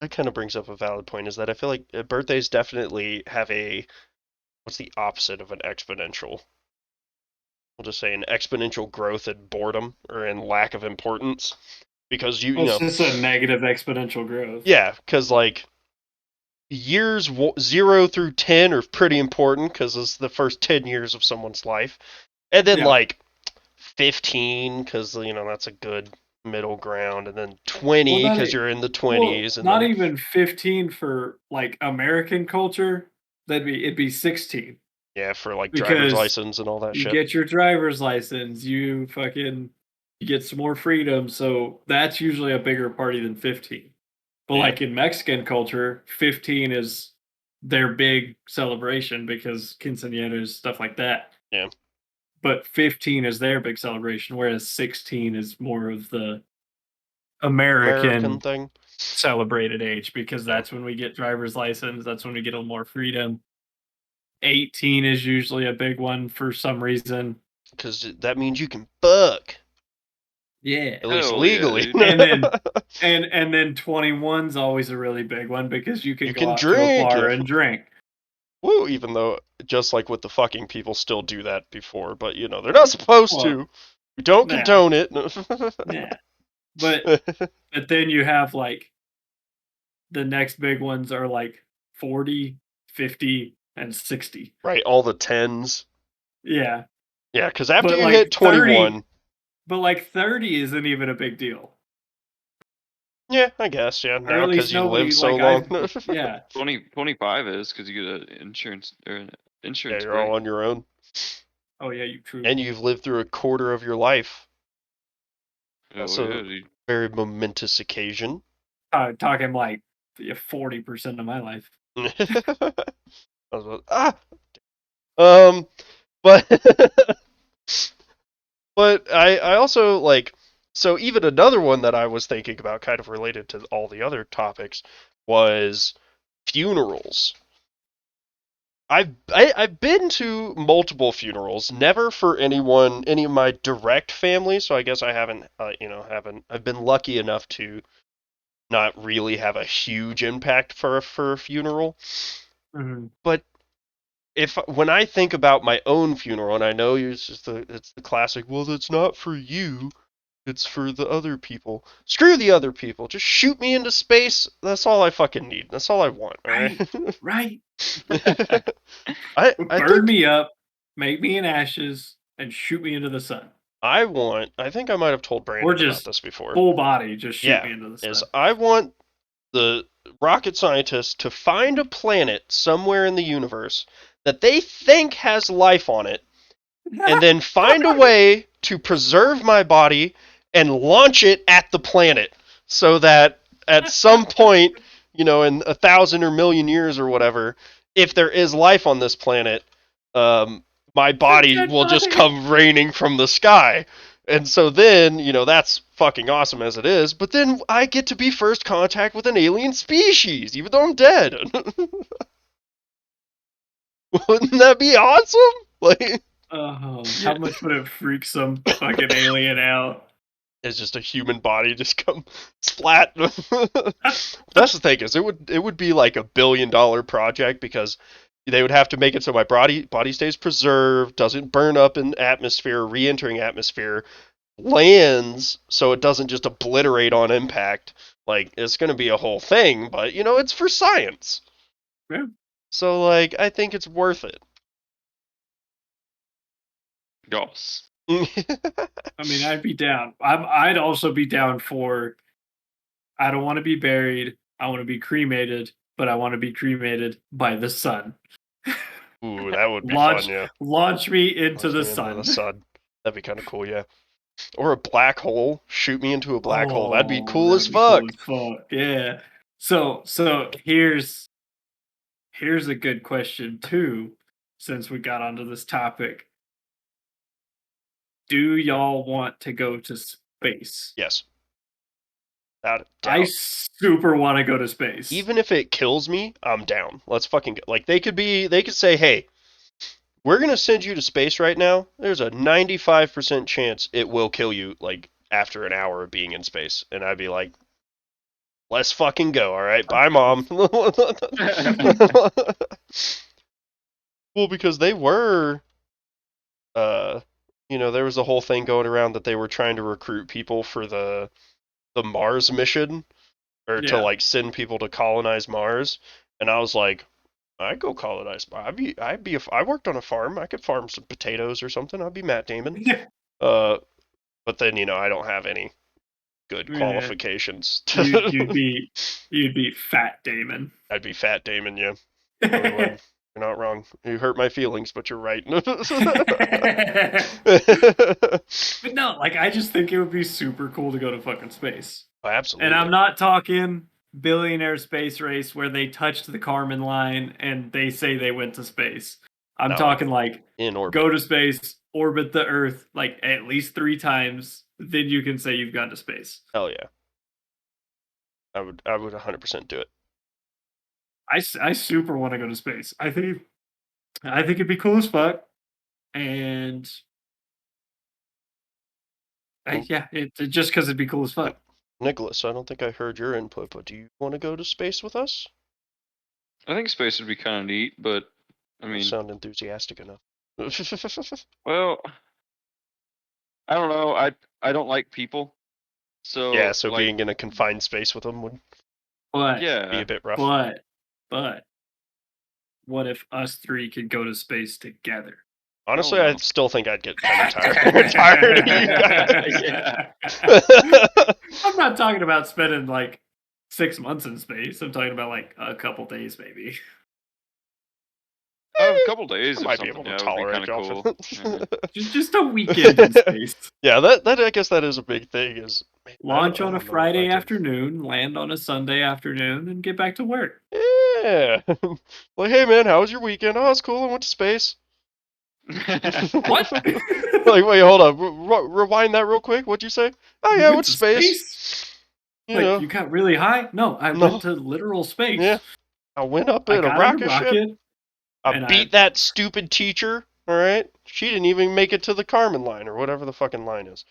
that kind of brings up a valid point. Is that I feel like birthdays definitely have a what's the opposite of an exponential? We'll just say an exponential growth in boredom or in lack of importance because you
Well, it's
know
just a negative exponential growth.
yeah because like years 0 through 10 are pretty important because it's the first 10 years of someone's life, and then
Yeah.
like 15 because that's a good middle ground, and then 20 because you're in the 20s, and
not
then
even 15 for like American culture. It'd be 16
yeah for like driver's
because
license and all that
you
shit.
get your driver's license, you get some more freedom. So that's usually a bigger party than 15. But
Yeah,
like in Mexican culture, 15 is their big celebration because quinceañeras, stuff like that.
yeah,
But 15 is their big celebration, whereas 16 is more of the American
American thing.
celebrated age because
Yeah,
that's when we get driver's license. That's when we get a little more freedom. 18 is usually a big one for some reason.
because that means you can fuck,
Yeah.
at least
Hell yeah,
legally.
dude.
And then 21's always a really big one because you can
You
go
can
out to a
drink,
bar
yeah.
and drink.
Woo, even though just like with the fucking people still do that before, but they're not supposed
Well,
to. We don't
yeah,
condone it.
yeah. But but then you have like the next big ones are like 40, 50, and 60.
Right, all the tens.
Yeah.
Yeah, because after
But
you
like
hit
30
21,
but like 30 isn't even a big deal.
yeah, I guess, yeah,
Or
now
at
because
least
you live
nobody
so
like
long.
yeah.
25 is because you get an insurance or an
Yeah,
insurance
you're all
break.
on your own.
Oh yeah, you true.
And you've lived through a quarter of your life. That's
Oh
a
yeah, dude.
very momentous occasion.
Talking like 40% of my life.
I was like, um, but but I also like so even another one that I was thinking about, kind of related to all the other topics, was funerals. I've been to multiple funerals, never for any of my direct family. So I guess I haven't I've been lucky enough to not really have a huge impact for a funeral.
Mhm.
But if when I think about my own funeral, and I know it's the classic, well, that's not for you, it's for the other people. Screw the other people. Just shoot me into space. That's all I fucking need. That's all I want. All right.
Right. Right.
I
Burn
think
me up, make me in ashes, and shoot me into the sun.
I think I might have told
Or
Brandon about
just
this before.
full body, just shoot
Yeah,
me into the
is
sun.
I want the rocket scientists to find a planet somewhere in the universe that they think has life on it, and then find a way to preserve my body and launch it at the planet so that at some point, in 1,000 or million years or whatever, if there is life on this planet, my
Your
body
dead
will just
body.
come raining from the sky. And so then, that's fucking awesome as it is, but then I get to be first contact with an alien species, even though I'm dead. Wouldn't that be awesome? Like,
How much would it freak some fucking alien out?
it's just a human body just come splat. That's the thing is it would be like $1 billion project because they would have to make it so my body stays preserved, doesn't burn up in atmosphere, re-entering atmosphere, lands so it doesn't just obliterate on impact. Like it's going to be a whole thing, but it's for science.
Yeah.
So like I think it's worth it.
Yes.
I mean, I'd be down. I'd also be down for. I don't want to be buried. I want to be cremated, but I want to be cremated by the sun.
Ooh, that would be fun,
launch,
yeah.
launch me into
Launch
the
me into the
sun.
sun. That'd be kind of cool, yeah. Or a black hole. Shoot me into a black hole. That'd be
Oh,
cool
that
as
would be cool
fuck.
as fuck. Yeah. So here's a good question too, since we got onto this topic. Do y'all want to go to space?
Yes. Without a
I
doubt.
super want to go to space.
Even if it kills me, I'm down. Let's fucking go. Like they could say, "Hey, we're going to send you to space right now. There's a 95% chance it will kill you like after an hour of being in space." And I'd be like, let's fucking go. All right, bye, mom. Well, because they were, uh, there was a whole thing going around that they were trying to recruit people for the Mars mission, or to like send people to colonize Mars, and I was like, I'd go colonize Mars. If I worked on a farm, I could farm some potatoes or something. I'd be Matt Damon. Uh, but then I don't have any good qualifications.
You'd be Fat Damon.
I'd be Fat Damon, yeah. Really would. You're not wrong. You hurt my feelings, but you're right.
But no, like I just think it would be super cool to go to fucking space.
Oh, absolutely.
And I'm not talking billionaire space race where they touched the Kármán line and they say they went to space. I'm talking like
in orbit.
Go to space, orbit the Earth like at least 3 times, then you can say you've gone to space.
Hell yeah. I would 100% do it.
I super want to go to space. I think it'd be cool as fuck. And just because it'd be cool as fuck.
Nicholas, I don't think I heard your input, but do you want to go to space with us?
I think space would be kind of neat, but I mean,
you sound enthusiastic enough.
Well, I don't know. I don't like people, so
yeah. So like, being in a confined space with them would be a bit rough.
But what if us 3 could go to space together?
Honestly, I still think I'd get kind of tired of you guys.
I'm not talking about spending like 6 months in space. I'm talking about like a couple days, maybe.
A couple days.
I might be able to tolerate
cool.
Just a weekend in space.
Yeah, that I guess that is a big thing. Is
launch on a Friday afternoon, land on a Sunday afternoon, and get back to work.
Yeah. Like, hey man, how was your weekend? Oh, it's cool. I went to space.
What?
Like, wait, hold up. Rewind that real quick. What'd you say? Oh yeah, I went to space.
You got really high? No, I went to literal space.
Yeah. I went up in a rocket ship. I beat that stupid teacher. All right. She didn't even make it to the Kármán line or whatever the fucking line is.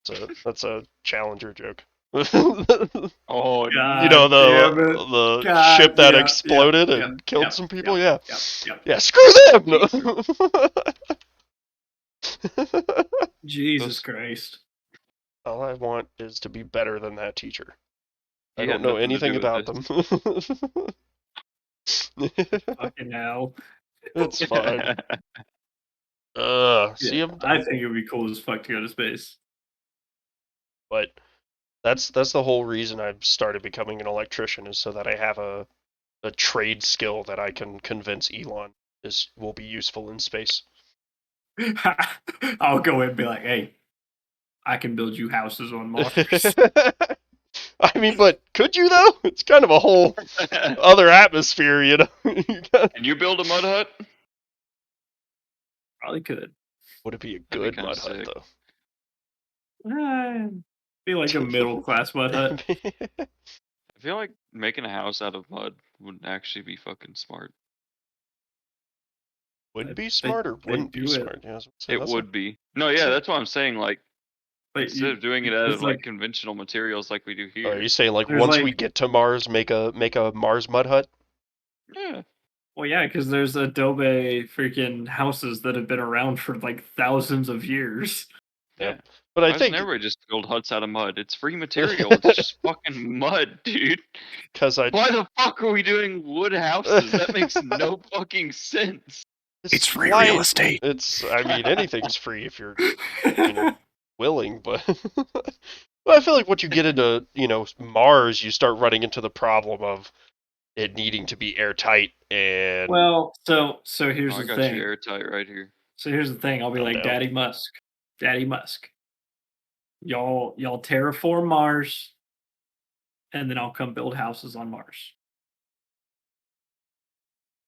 So that's a Challenger joke.
Oh,
God,
the ship that exploded and killed some people. Yeah. Screw them.
Jesus Christ.
All I want is to be better than that teacher. I don't know anything about them.
Fucking hell.
It's fine. See,
I think it would be cool as fuck to go to space.
But that's the whole reason I've started becoming an electrician, is so that I have a trade skill that I can convince Elon will be useful in space.
I'll go in and be like, hey, I can build you houses on Mars.
I mean, but could you though? It's kind of a whole other atmosphere, you know.
Can you build a mud hut?
Probably could.
Would it be a good mud hut though?
Be like a middle class mud hut.
I feel like making a house out of mud would actually be fucking smart.
Would be smart or wouldn't be smart? Yeah,
it would be. No, yeah, that's what I'm saying. Like, instead of doing it out of like conventional materials like we do here.
Are you saying like once we get to Mars, make a Mars mud hut?
Yeah.
Well, yeah, because there's Adobe freaking houses that have been around for like thousands of years.
Yeah.
But I think
everybody just build huts out of mud. It's free material. It's just fucking mud, dude. Why the fuck are we doing wood houses? That makes no fucking sense.
It's free real estate.
I mean, anything's free if you're willing, but I feel like once you get into Mars, you start running into the problem of it needing to be airtight and.
Well, so here's the thing. I got
you airtight right here.
So here's the thing. I'll be like, Daddy Musk, y'all terraform Mars, and then I'll come build houses on Mars.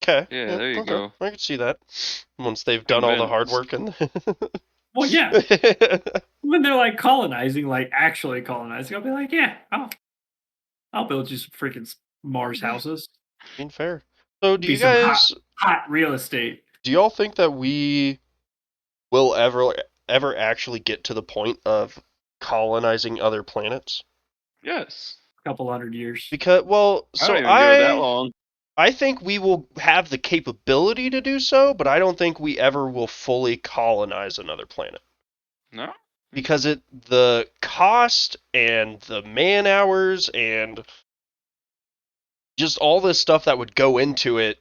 Okay.
Yeah, there you go.
I can see that. Once they've done all the hard work and.
Well, yeah. When they're like colonizing, like actually colonizing, I'll be like, yeah, I'll build you some freaking Mars houses.
Being fair. So, do you guys
hot real estate?
Do y'all think that we will ever actually get to the point of colonizing other planets?
Yes.
couple hundred years.
Because, well,
I don't
so
even give it that long.
I think we will have the capability to do so, but I don't think we ever will fully colonize another planet.
No?
Because the cost and the man hours and just all this stuff that would go into it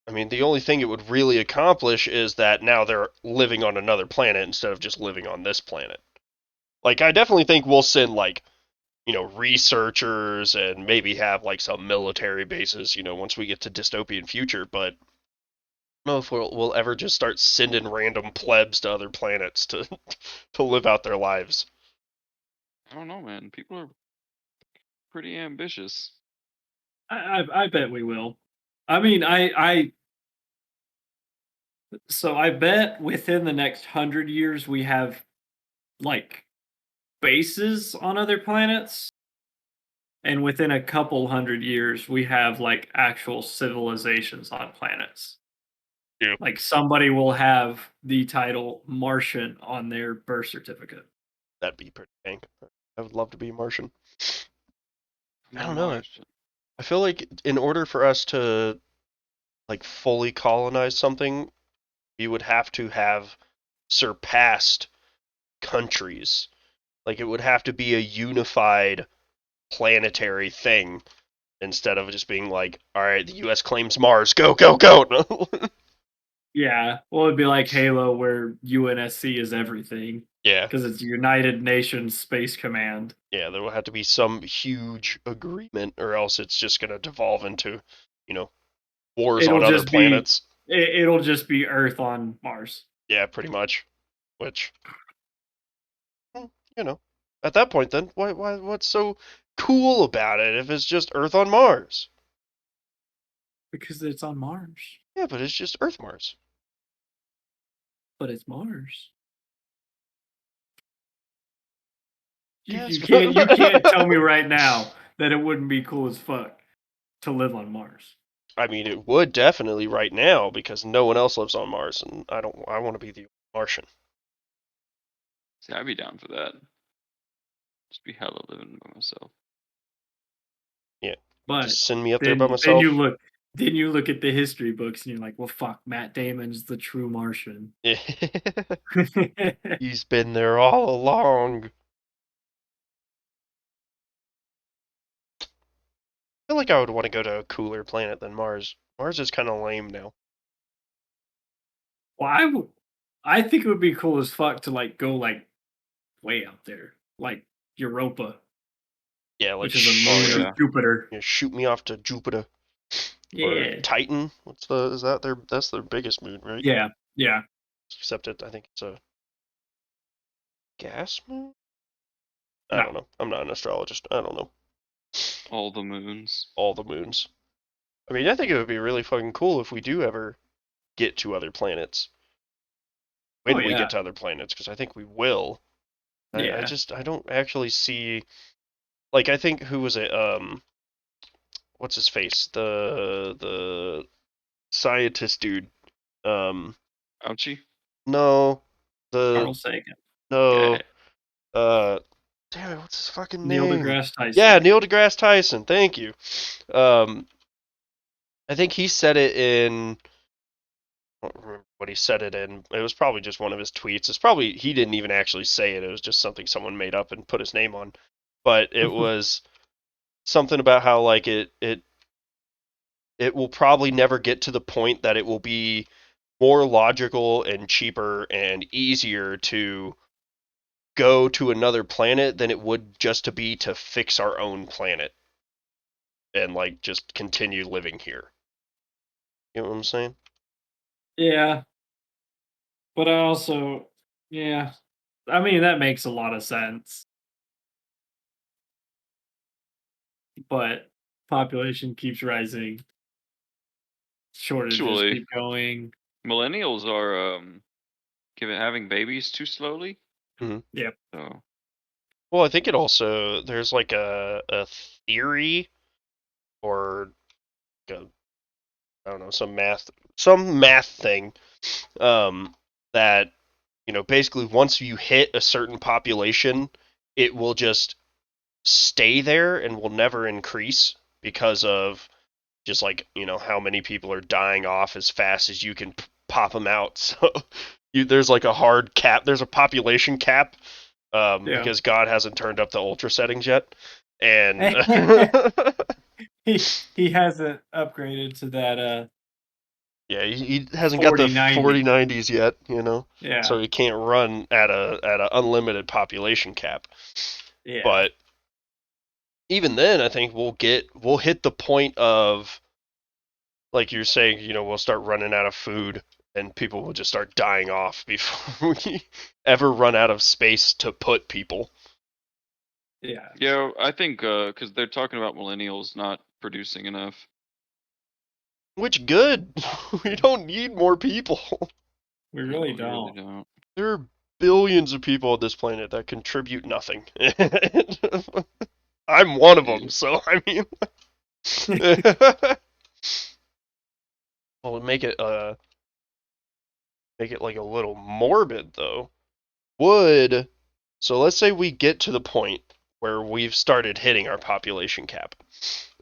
I mean, the only thing it would really accomplish is that now they're living on another planet instead of just living on this planet. Like, I definitely think we'll send, like, researchers and maybe have, like, some military bases, once we get to dystopian future, but I don't know if we'll ever just start sending random plebs to other planets to to live out their lives.
I don't know, man. People are pretty ambitious.
I bet we will. I mean, so I bet within the next 100 years we have like bases on other planets, and within a couple 100 years we have like actual civilizations on planets.
Yeah,
Like somebody will have the title Martian on their birth certificate.
that'd be pretty dang. I would love to be a Martian.
I'm
I
on
don't know.
Mars.
I feel like in order for us to like fully colonize something, we would have to have surpassed countries. Like it would have to be a unified planetary thing instead of just being like, all right, the U.S. claims Mars, go, go, go.
Yeah, well, it'd be like Halo, where UNSC is everything
Yeah,
because it's United Nations Space Command.
yeah, there will have to be some huge agreement, or else it's just gonna devolve into, you know, wars on
It'll
other
just be
planets.
it'll just be Earth on Mars.
Yeah, pretty much. Which, hmm, you know, at that point, then what's so cool about it if it's just Earth on Mars?
Because it's on Mars.
Yeah, but it's just Earth Mars.
But it's Mars.
Yes.
You can't tell me right now that it wouldn't be cool as fuck to live on Mars.
I mean, it would definitely right now because no one else lives on Mars, and I want to be the Martian.
See, I'd be down for that. Just be hella living by myself.
Yeah,
But
just send me up there by
then
myself.
you look at the history books and you're like, well, fuck, Matt Damon's the true Martian.
Yeah. He's been there all along. I feel like I would want to go to a cooler planet than Mars. Mars is kind of lame now.
Well, I think it would be cool as fuck to like go like way out there, like Europa,
Yeah, like
which is a moon of
yeah.
Jupiter.
shoot me off to Jupiter or
Yeah,
Titan. That's their biggest moon, right?
yeah, yeah.
Except I think it's a gas moon. I
No,
don't know. I'm not an astrologist. I don't know
All the moons.
all the moons. I mean, I think it would be really fucking cool if we do ever get to other planets.
oh
When we
yeah,
get to other planets, because I think we will.
yeah.
I don't actually see, like, I think who was it? What's his face? The scientist dude. Um,
Ouchie.
no, the
Carl Sagan,
Yeah.
no. Uh, damn it, what's his fucking
Neil
name?
deGrasse
Yeah,
Tyson.
Neil deGrasse Tyson. Thank you. Um, I think he said it in. I don't remember what he said it in. It was probably just one of his tweets. It's probably he didn't even actually say it. It was just something someone made up and put his name on. But it was something about how like it will probably never get to the point that it will be more logical and cheaper and easier to go to another planet than it would just to be to fix our own planet and like just continue living here. You know what I'm saying?
Yeah, but I also, yeah, I mean that makes a lot of sense. But population keeps rising, shortages
Actually,
keep going.
millennials are having babies too slowly.
Mm-hmm.
Yep.
So
Well, I think it also there's like a theory or like I don't know some math thing that basically once you hit a certain population, it will just stay there and will never increase because of just like, how many people are dying off as fast as you can pop them out. So there's like a hard cap. There's a population cap because God hasn't turned up the ultra settings yet. And
he hasn't upgraded to that.
Yeah, he hasn't got the 4090s yet,
Yeah.
So he can't run at a unlimited population cap.
Yeah.
But even then, I think we'll hit the point of, like you're saying, we'll start running out of food and people will just start dying off before we ever run out of space to put people.
Yeah.
Yeah, I think because they're talking about millennials not producing enough.
Which good. We don't need more people.
We really don't.
There are billions of people on this planet that contribute nothing. I'm one of them, so I mean. Well, make it like a little morbid though. So let's say we get to the point where we've started hitting our population cap,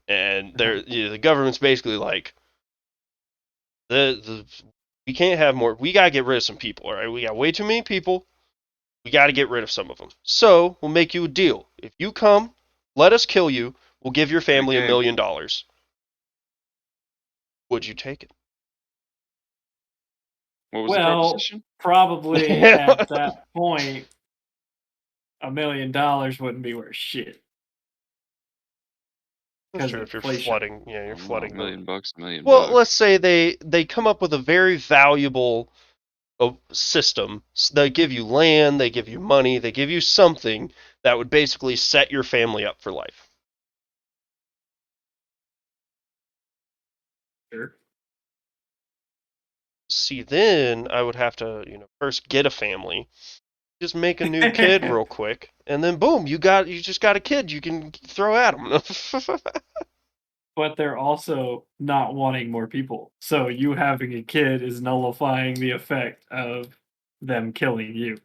and the government's basically like, we can't have more. We gotta get rid of some people. All right, we got way too many people. We gotta get rid of some of them. So we'll make you a deal. If you come, let us kill you. We'll give your family $1 million. Would you take it?
What was the proposition?
Probably at that point, $1 million wouldn't be worth shit.
That's true. If you're flooding, you're flooding
$1 million, $1 million.
Well, let's say they come up with a very valuable system. They give you land, they give you money, they give you something that would basically set your family up for life.
Sure.
See, then I would have to, first get a family, just make a new kid real quick, and then boom, you just got a kid you can throw at them.
But they're also not wanting more people. So you having a kid is nullifying the effect of them killing you.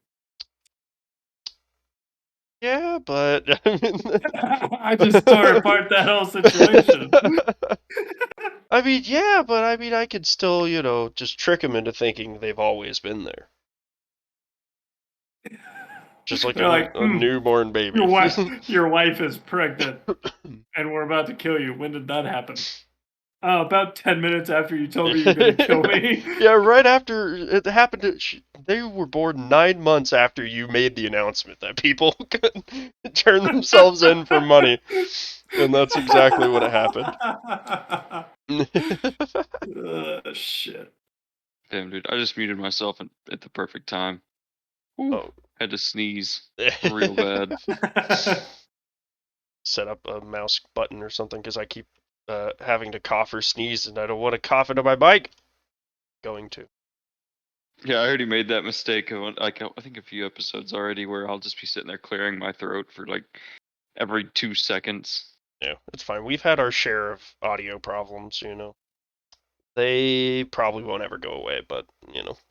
Yeah, but
I just tore apart that whole situation.
I mean, yeah, but I could still, just trick them into thinking they've always been there. Just like a newborn baby.
Your wife is pregnant, and we're about to kill you. When did that happen? About 10 minutes after you told me you were going to kill me.
Yeah, right after it happened. They were born 9 months after you made the announcement that people could turn themselves in for money, and that's exactly what happened.
Shit.
Damn, dude, I just muted myself at the perfect time. Ooh, had to sneeze real bad.
Set up a mouse button or something because I keep having to cough or sneeze, and I don't want to cough into my mic. Going to.
Yeah, I already made that mistake. I think a few episodes already where I'll just be sitting there clearing my throat for like every 2 seconds.
Yeah, it's fine. We've had our share of audio problems, They probably won't ever go away, but,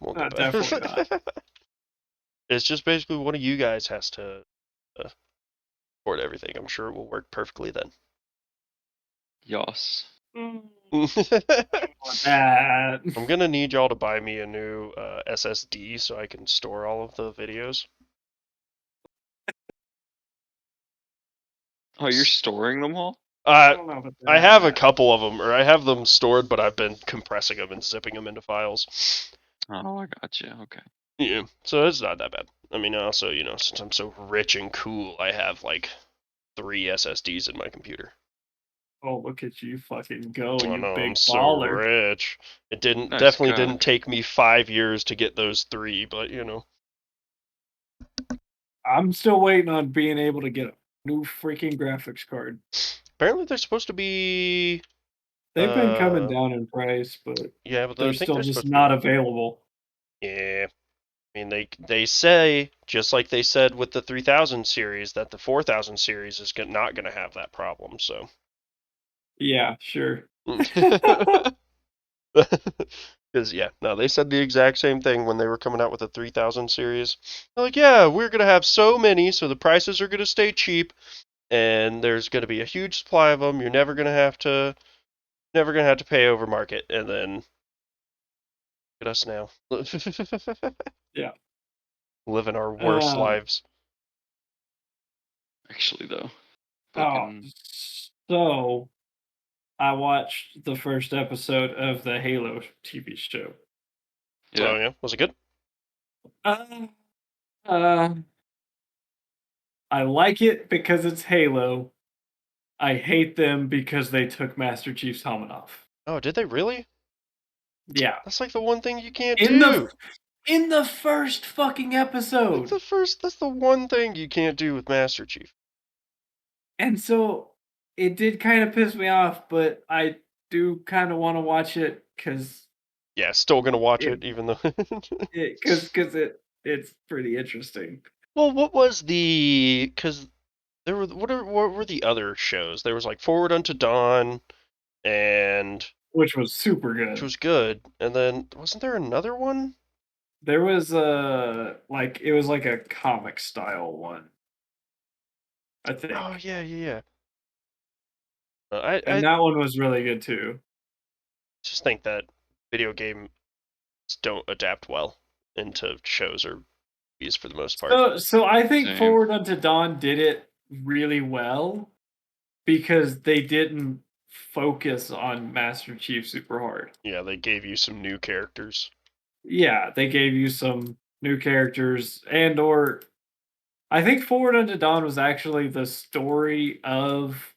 we'll get better.
Definitely not.
It's just basically one of you guys has to record everything. I'm sure it will work perfectly then.
Yas.
I'm gonna need y'all to buy me a new SSD so I can store all of the videos.
Oh, you're storing them all?
I have a couple of them, or I have them stored, but I've been compressing them and zipping them into files.
Oh, I gotcha. Okay.
Yeah, so it's not that bad. I mean, also, since I'm so rich and cool, I have like 3 SSDs in my computer.
Oh, look at you fucking go, you big
I'm
baller.
So rich. It definitely didn't take me 5 years to get those 3, but
I'm still waiting on being able to get a new freaking graphics card.
Apparently they're supposed to be...
They've been coming down in price, but
yeah, but
they're still just not available.
Yeah. I mean, they say, just like they said with the 3000 series, that the 4000 series is not going to have that problem, so...
Yeah, sure.
Because, they said the exact same thing when they were coming out with the 3000 series. They're like, yeah, we're going to have so many, so the prices are going to stay cheap. and there's going to be a huge supply of them. You're never going to have to pay over market, and then look at us now.
Yeah.
Living our worst lives.
Actually, though.
Fucking... so I watched the first episode of the Halo TV show.
Yeah.
Oh yeah, was it good?
I like it because it's Halo. I hate them because they took Master Chief's helmet off.
Oh, did they really?
Yeah.
That's like the one thing you can't
in
do.
In the first fucking episode.
That's the one thing you can't do with Master Chief.
And so it did kind of piss me off, but I do kind of want to watch it because
yeah, still gonna watch it even though
because it's pretty interesting.
Well, what was the because there were what were the other shows? There was like Forward Unto Dawn, and
which was super good.
Which was good, and then wasn't there another one?
There was it was like a comic style one, I think.
Oh yeah.
And that one was really good too.
Just think that video games don't adapt well into shows or movies for the most part.
So I think Forward Unto Dawn did it really well because they didn't focus on Master Chief super hard.
Yeah, they gave you some new characters.
Yeah, they gave you some new characters, and or I think Forward Unto Dawn was actually the story of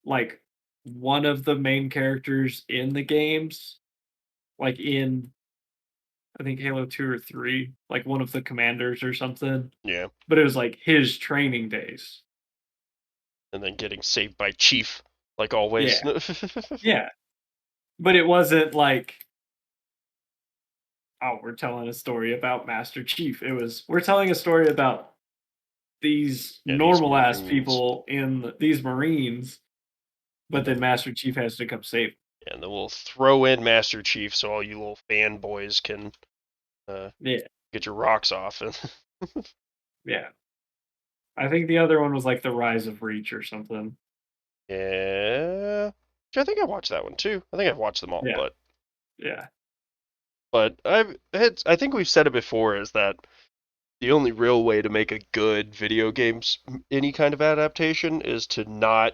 like one of the main characters in the games, like in I think Halo 2 or 3, like one of the commanders or something.
Yeah.
But it was like his training days.
And then getting saved by Chief, like always.
Yeah. Yeah. But it wasn't like, oh, we're telling a story about Master Chief. It was, we're telling a story about these normal ass people in these Marines, but then Master Chief has to come save them.
And then we'll throw in Master Chief so all you little fanboys can get your rocks off.
Yeah. I think the other one was like The Rise of Reach or something.
Yeah. I think I watched that one too. I think I've watched them all, but
yeah.
But I think we've said it before, is that the only real way to make a good video games any kind of adaptation is to not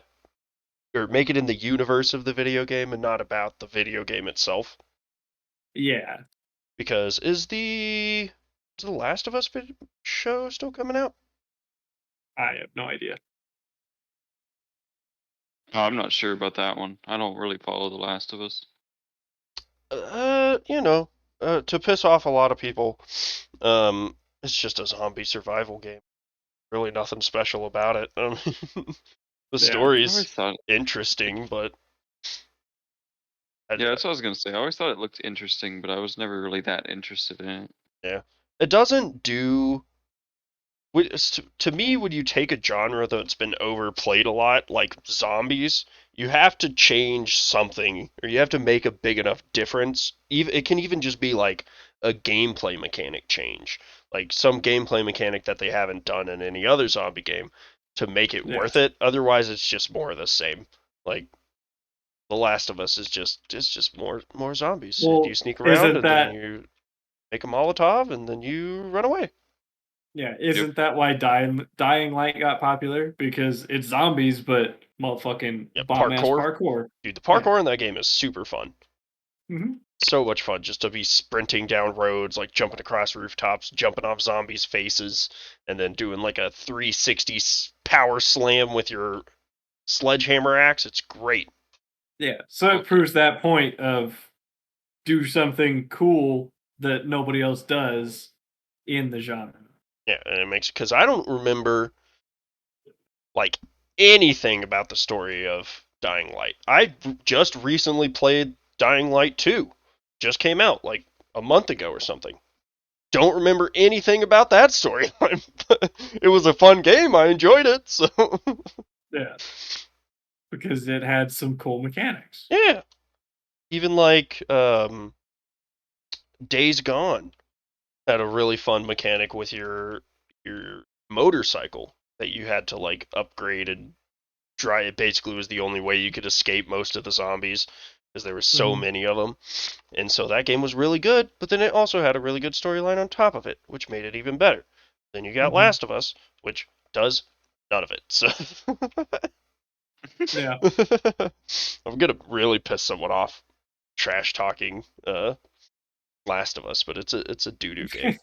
or make it in the universe of the video game and not about the video game itself.
Yeah.
Because is the Last of Us show still coming out?
I have no idea.
Oh, I'm not sure about that one. I don't really follow The Last of Us.
To piss off a lot of people, it's just a zombie survival game. Really nothing special about it. The story's interesting, but
yeah, that's what I was gonna say. I always thought it looked interesting, but I was never really that interested in it.
Yeah, it doesn't do. To me, when you take a genre that's been overplayed a lot, like zombies, you have to change something, or you have to make a big enough difference. It can even just be like a gameplay mechanic change, like some gameplay mechanic that they haven't done in any other zombie game, to make it worth it. Otherwise, it's just more of the same. Like The Last of Us is just more zombies.
Well,
you sneak around and then you make a Molotov and then you run away.
Yeah, isn't that why Dying Light got popular? Because it's zombies, but motherfucking bomb-ass parkour.
Dude, the parkour in that game is super fun.
Mm-hmm.
So much fun just to be sprinting down roads, like jumping across rooftops, jumping off zombies' faces, and then doing like a 360 power slam with your sledgehammer axe. It's great.
Yeah, so it proves that point of do something cool that nobody else does in the genre.
Yeah, and it makes, because I don't remember like anything about the story of Dying Light. I just recently played Dying Light 2. Just came out like a month ago or something. Don't remember anything about that storyline. It was a fun game. I enjoyed it. So
yeah, because it had some cool mechanics.
Yeah, even like Days Gone had a really fun mechanic with your motorcycle that you had to like upgrade and try. It basically was the only way you could escape most of the zombies because there were so many of them. And so that game was really good, but then it also had a really good storyline on top of it, which made it even better. Then you got Last of Us, which does none of it. So
Yeah.
I'm gonna really piss someone off trash talking Last of Us, but it's a doo doo game.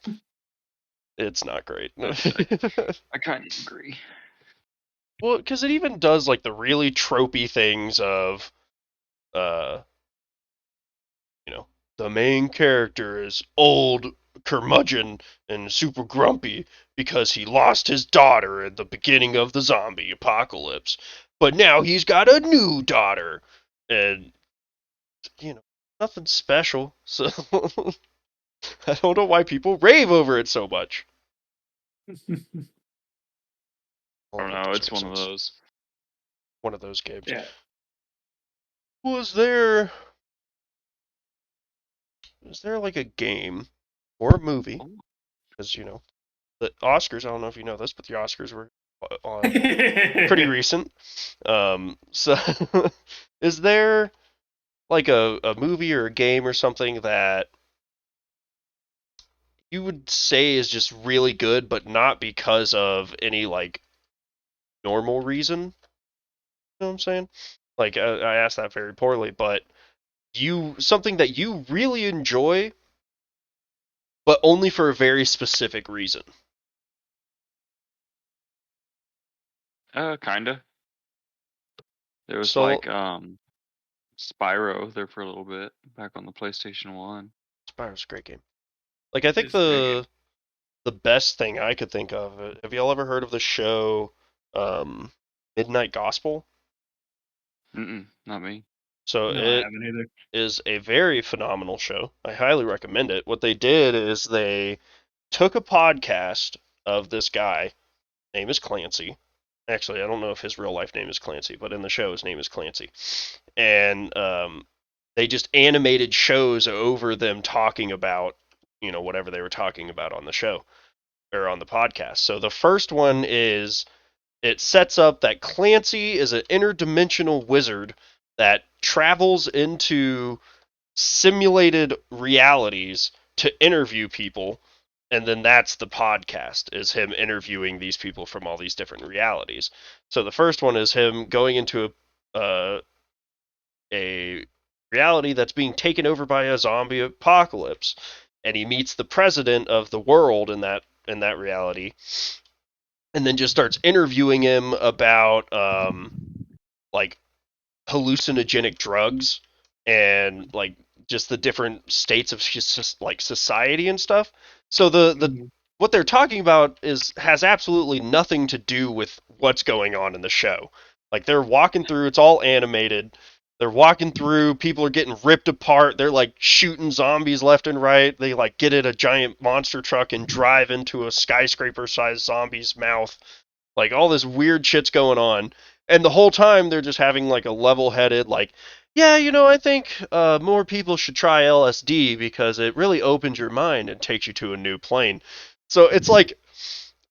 It's not great.
I kind of agree.
Well, because it even does like the really tropey things of, uh, you know, the main character is old curmudgeon and super grumpy because he lost his daughter at the beginning of the zombie apocalypse, but now he's got a new daughter, and nothing special. So I don't know why people rave over it so much.
I don't know. It's one of those.
One of those games.
Yeah.
Was there like a game or a movie? Because the Oscars. I don't know if you know this, but the Oscars were pretty recent. So is there like a movie or a game or something that you would say is just really good, but not because of any like normal reason? You know what I'm saying? Like I asked that very poorly, but something that you really enjoy, but only for a very specific reason.
Kinda. There was
So
like Spyro there for a little bit back on the PlayStation 1.
Spyro's a great game. Like I think
It's a good game.
the best thing I could think of. Have y'all ever heard of the show Midnight Gospel?
Not me.
So
No, I
it
haven't either.
is a very phenomenal show. I highly recommend it. What they did is they took a podcast of this guy, name is Clancy. Actually, I don't know if his real life name is Clancy, but in the show his name is Clancy. And they just animated shows over them talking about, whatever they were talking about on the show or on the podcast. So the first one is it sets up that Clancy is an interdimensional wizard that travels into simulated realities to interview people, and then that's the podcast, is him interviewing these people from all these different realities. So the first one is him going into a reality that's being taken over by a zombie apocalypse, and he meets the president of the world in that reality, and then just starts interviewing him about like hallucinogenic drugs and like just the different states of just like society and stuff. So the what they're talking about has absolutely nothing to do with what's going on in the show. Like they're walking through, it's all animated. They're walking through, people are getting ripped apart. They're like shooting zombies left and right. They like get in a giant monster truck and drive into a skyscraper-sized zombie's mouth. Like all this weird shit's going on, and the whole time they're just having like a level-headed, like, yeah, I think more people should try LSD because it really opens your mind and takes you to a new plane. So it's like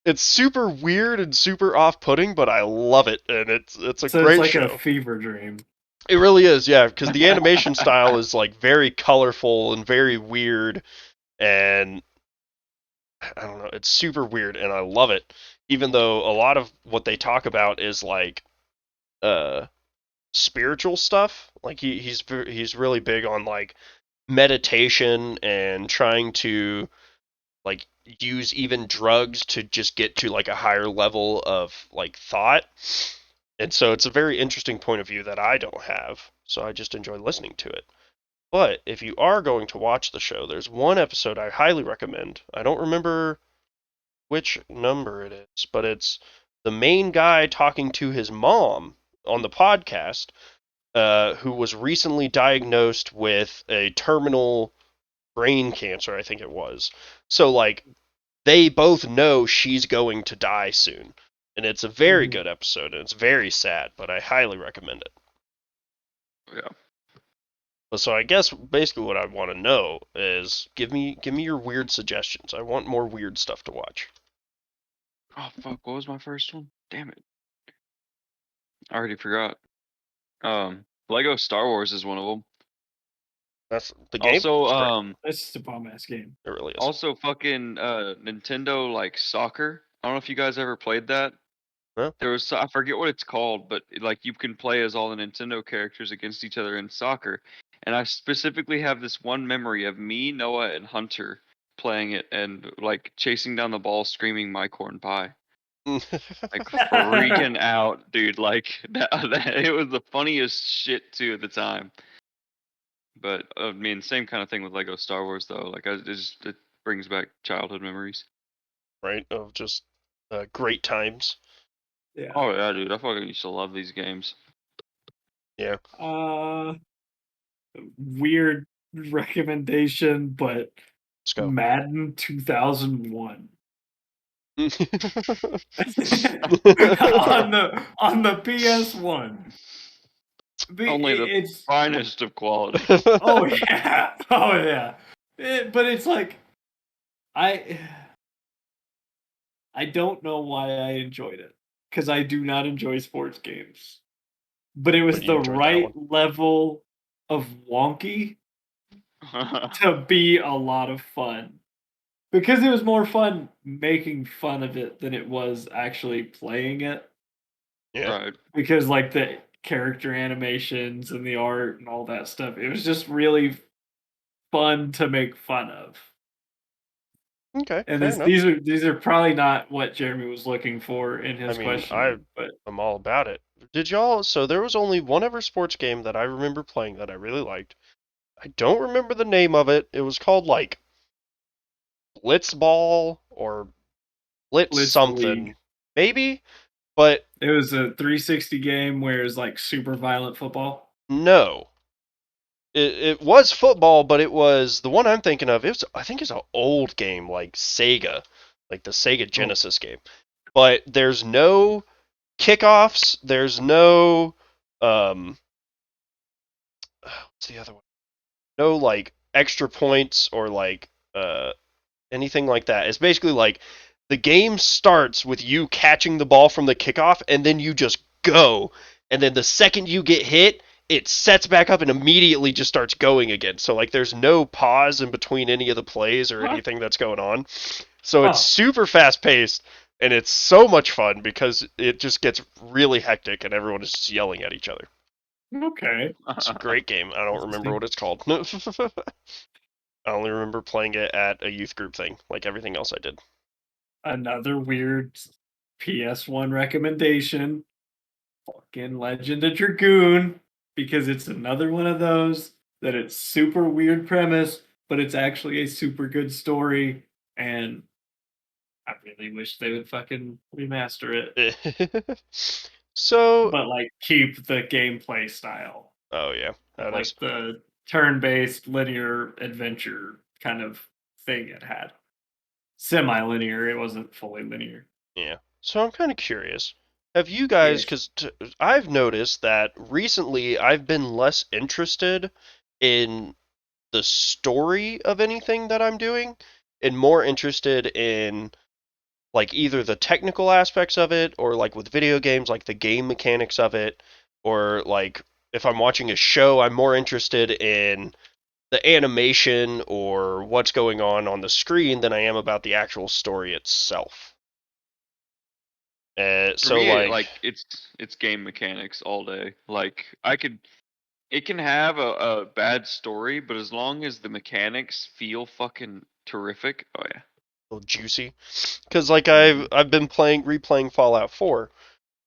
it's super weird and super off-putting, but I love it, and it's a
So it's
great
like a
show.
fever dream.
It really is, yeah, because the animation style is like very colorful and very weird, and I don't know, it's super weird, and I love it. Even though a lot of what they talk about is like uh spiritual stuff. Like he's really big on like meditation and trying to like use even drugs to just get to like a higher level of like thought. And so it's a very interesting point of view that I don't have. So I just enjoy listening to it. But if you are going to watch the show, there's one episode I highly recommend. I don't remember which number it is, but it's the main guy talking to his mom on the podcast, who was recently diagnosed with a terminal brain cancer, I think it was. So, like, they both know she's going to die soon. And it's a very good episode, and it's very sad, but I highly recommend it.
Yeah.
So I guess basically what I want to know is give me your weird suggestions. I want more weird stuff to watch.
Oh fuck! What was my first one? Damn it! I already forgot. Lego Star Wars is one of them.
That's the game.
Also,
That's just a bomb ass game.
It really is.
also fucking Nintendo like soccer. I don't know if you guys ever played that.
Huh?
There was I forget what it's called, but like you can play as all the Nintendo characters against each other in soccer. And I specifically have this one memory of me, Noah, and Hunter playing it and like chasing down the ball, screaming "My corn pie," like freaking out, dude. Like it was the funniest shit too at the time. But I mean, same kind of thing with Lego Star Wars though. Like it brings back childhood memories.
Right, of just great times.
Yeah.
Oh yeah, dude. I fucking used to love these games.
Yeah.
Weird recommendation, but
Let's go.
Madden 2001 on the PS1.
Only the
It's
finest of quality.
oh yeah, oh yeah. But it's like I I don't know why I enjoyed it because I do not enjoy sports games. But it was
But you
the
enjoyed that
right
one.
level of wonky to be a lot of fun. Because it was more fun making fun of it than it was actually playing it.
Yeah.
Right.
Because like the character animations and the art and all that stuff, it was just really fun to make fun of.
Okay.
And
Fair enough.
these are probably not what Jeremy was looking for in
I
his
mean, I'm
questioning, but
all about it. Did y'all? So there was only one ever sports game that I remember playing that I really liked. I don't remember the name of it. It was called like Blitzball or Blitz
Blitz the League.
something, maybe. But
It was a 360 game where it's like super violent football.
no, it was football, but it was the one I'm thinking of. It was, I think it's an old game like Sega, like the Sega
Oh,
Genesis game. But there's no kickoffs. There's no what's the other one? No like extra points or like anything like that. It's basically like the game starts with you catching the ball from the kickoff and then you just go. And then the second you get hit, it sets back up and immediately just starts going again. So like there's no pause in between any of the plays or
Huh?
anything that's going on. So it's
oh,
super fast paced and it's so much fun because it just gets really hectic and everyone is just yelling at each other.
okay.
It's a great game. I don't remember
Interesting.
what it's called. I only remember playing it at a youth group thing, like everything else I did.
Another weird PS1 recommendation. Fucking Legend of Dragoon. Because it's another one of those that it's super weird premise, but it's actually a super good story. And I really wish they would fucking remaster it.
So,
But like keep the gameplay style
oh yeah,
of
that is
like the turn-based linear adventure kind of thing it had. Semi-linear, it wasn't fully linear.
yeah. So I'm kind of curious. Have you
Yeah.
guys? Because I've noticed that recently I've been less interested in the story of anything that I'm doing, and more interested in like either the technical aspects of it or like with video games like the game mechanics of it or like if I'm watching a show I'm more interested in the animation or what's going on the screen than I am about the actual story itself.
For
So
me,
like
like it's game mechanics all day. Like it can have a bad story, but as long as the mechanics feel fucking terrific, oh yeah.
a little juicy cuz like
Mhm.
I've been playing replaying Fallout 4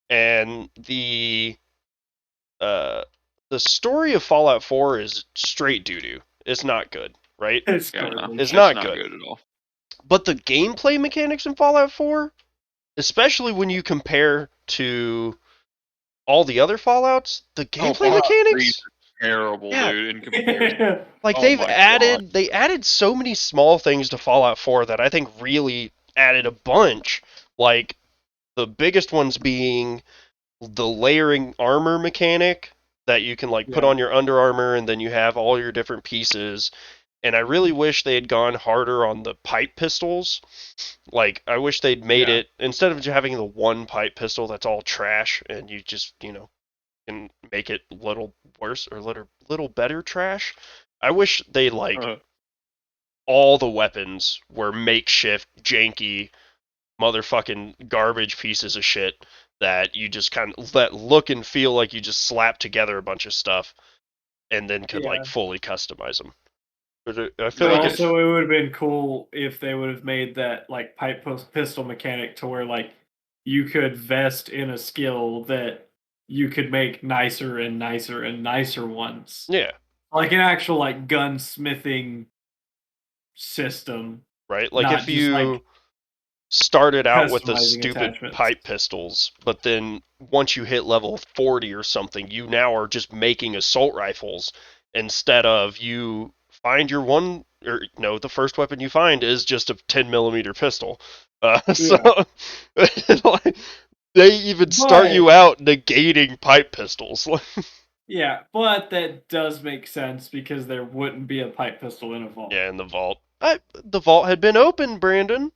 and uh the story of Fallout 4 is straight doo-doo. It's not good, right?
It's
Yeah, no,
garbage.
It's
it's
not
not
good.
good at all.
But the gameplay mechanics in Fallout 4, especially when you compare to all the other Fallouts, the
Oh,
gameplay
Fallout 3 is
mechanics,
terrible,
yeah,
dude, in comparison.
like
Oh my god.
they added so many small things to Fallout 4 that I think really added a bunch. Like the biggest ones being the layering armor mechanic that you can like put
Yeah.
on your Under Armor and then you have all your different pieces and I really wish they had gone harder on the pipe pistols. Like, I wish they'd made it, instead of just having the one pipe pistol that's all trash, and you just, can make it little worse or little better trash. I wish they, like, all the weapons were makeshift, janky, motherfucking garbage pieces of shit that you just kind of let look and feel like you just slapped together a bunch of stuff and then could, like,
Yeah.
fully customize them. But I feel
But
like
also, it would have been cool if they would have made that like pistol mechanic to where like you could vest in a skill that you could make nicer and nicer and nicer ones,
yeah,
like an actual like gunsmithing system,
right. Like
not
if
just like
you started out with the
customizing
stupid
attachments.
pipe pistols, but then once you hit level 40 or something, you now are just making assault rifles instead of you find your one, or no, the first weapon you find is just a 10 millimeter pistol. So
Yeah,
like, they even start
but
you out negating pipe pistols.
yeah, but that does make sense because there wouldn't be a pipe pistol in a vault.
Yeah, in the vault. The vault had been open, Brandon.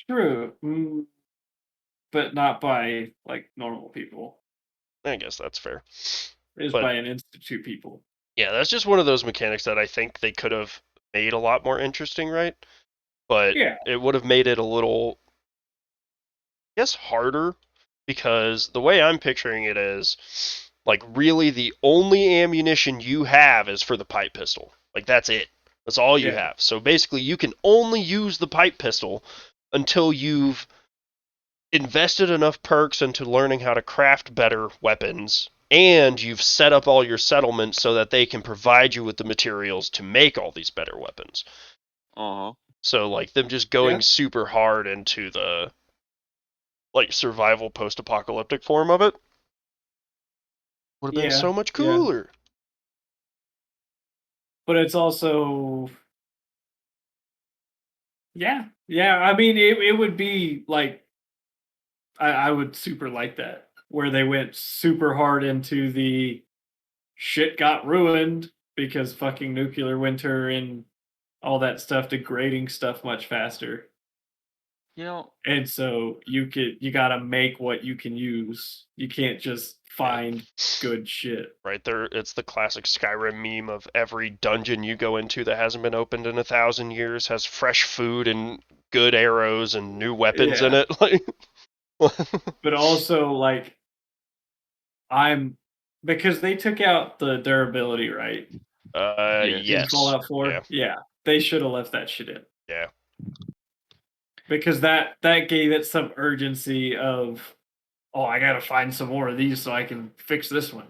True, but not by like normal people.
I guess that's fair.
It is
But
by an institute people.
yeah, that's just one of those mechanics that I think they could have made a lot more interesting, right? But
Yeah,
it would have made it a little, I guess, harder because the way I'm picturing it is like really the only ammunition you have is for the pipe pistol. Like that's it. That's all you
yeah,
have. So basically you can only use the pipe pistol until you've invested enough perks into learning how to craft better weapons and you've set up all your settlements so that they can provide you with the materials to make all these better weapons.
Uh huh.
So like them just going
yeah,
super hard into the like survival post-apocalyptic form of it would have been
yeah,
so much
yeah.
cooler.
But it's also, yeah, yeah. I mean, it would be like I would super like that where they went super hard into the shit got ruined because fucking nuclear winter and all that stuff degrading stuff much faster.
You know,
And so you gotta make what you can use. You can't just
Yeah.
find good shit.
Right there, it's the classic Skyrim meme of every dungeon you go into that hasn't been opened in 1,000 years has fresh food and good arrows and new weapons in
Yeah.
it. Like,
But also like I'm because they took out the durability, right?
yes.
In
yes,
Fallout
yeah,
4? Yeah. They should have left that shit in.
yeah,
Because that gave it some urgency of, oh, I gotta find some more of these so I can fix this one.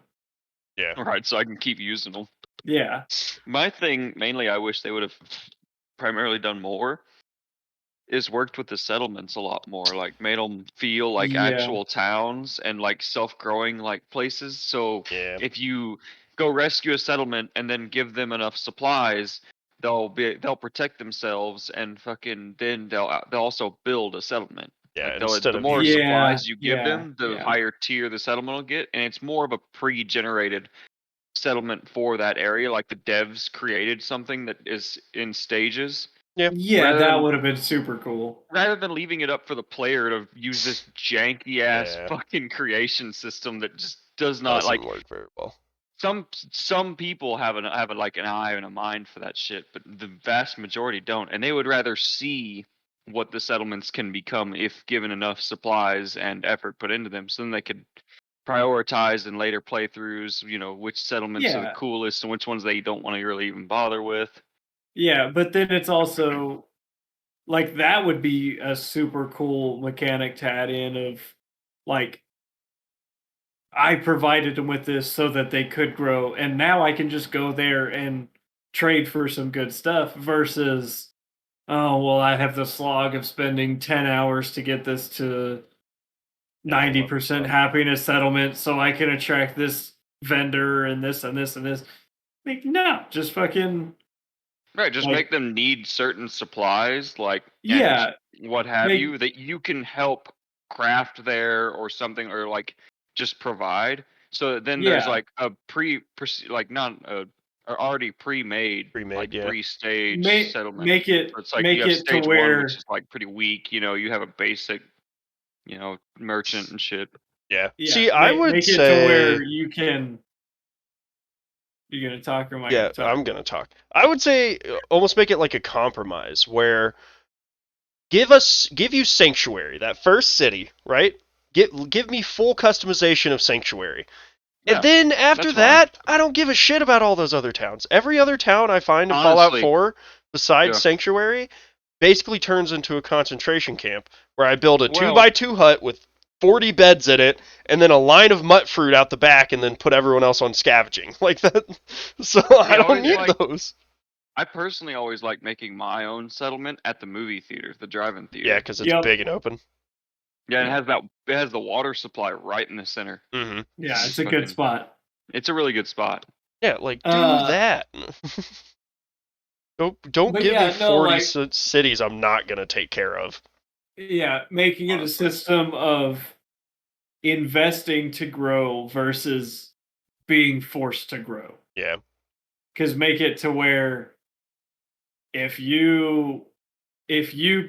yeah,
All right, so I can keep using them.
Yeah.
My thing, mainly, I wish they would have primarily done more is worked with the settlements a lot more, like made them feel like
Yeah.
actual towns and like self-growing like places. So
yeah,
if you go rescue a settlement and then give them enough supplies, they'll protect themselves and fucking then they'll also build a settlement.
yeah.
Like
Instead
the
of
more
you,
Yeah.
supplies you give
Yeah.
them, the
Yeah.
higher tier the settlement will get, and it's more of a pre-generated settlement for that area. Like the devs created something that is in stages
yeah,
Yeah,
rather
that
than
would have been super cool.
leaving it up for the player to use this janky ass
yeah,
fucking creation system that just does not
doesn't
like
work very well.
some people have like an eye and a mind for that shit, but the vast majority don't, and they would rather see what the settlements can become if given enough supplies and effort put into them, so then they could prioritize in later playthroughs, which settlements are the
Yeah.
coolest and which ones they don't want to really even bother with.
Yeah, but then it's also like that would be a super cool mechanic to add in of like I provided them with this so that they could grow and now I can just go there and trade for some good stuff versus oh well I have the slog of spending 10 hours to get this to
Yeah, I love
90%
that.
happiness settlement so I can attract this vendor and this and this and this. Like no, just fucking
Right, just
like
make them need certain supplies, like, and
yeah,
what have
make
you, that you can help craft there or something, or like just provide. So then there's
yeah,
like a like not a are already pre-made, like
yeah.
3-stage settlement.
Make it
So it's like you have
to
stage 1,
where
which is like pretty weak. You have a basic, merchant and shit.
Yeah. See, I would
make it to where
say.
you can. You gonna talk or am I
Yeah,
gonna talk?
I'm gonna talk. I would say almost make it like a compromise where give you Sanctuary, that first city, right? Give me full customization of Sanctuary. And
Yeah,
then after
that's fine.
that, I don't give a shit about all those other towns. Every other town I find in Fallout
Honestly,
4 besides
yeah.
Sanctuary basically turns into a concentration camp where I build a 2
Well,
by 2 hut with 40 beds in it and then a line of mutt fruit out the back and then put everyone else on scavenging. Like that. So I
see,
don't need those.
I personally always like making my own settlement at the movie theater, the drive-in
Yeah,
theater.
because it's
Yep.
big and open.
Yeah, and
Yep.
it has the water supply right in the center.
Mm-hmm.
Yeah, it's
Just
a good
fucking,
spot.
it's a really good spot.
Yeah, like do that. Don't
But
give me
yeah, no,
40
like
cities I'm not gonna take care of.
yeah, making it a
Honestly,
system of investing to grow versus being forced to grow.
Yeah.
Because make it to where if you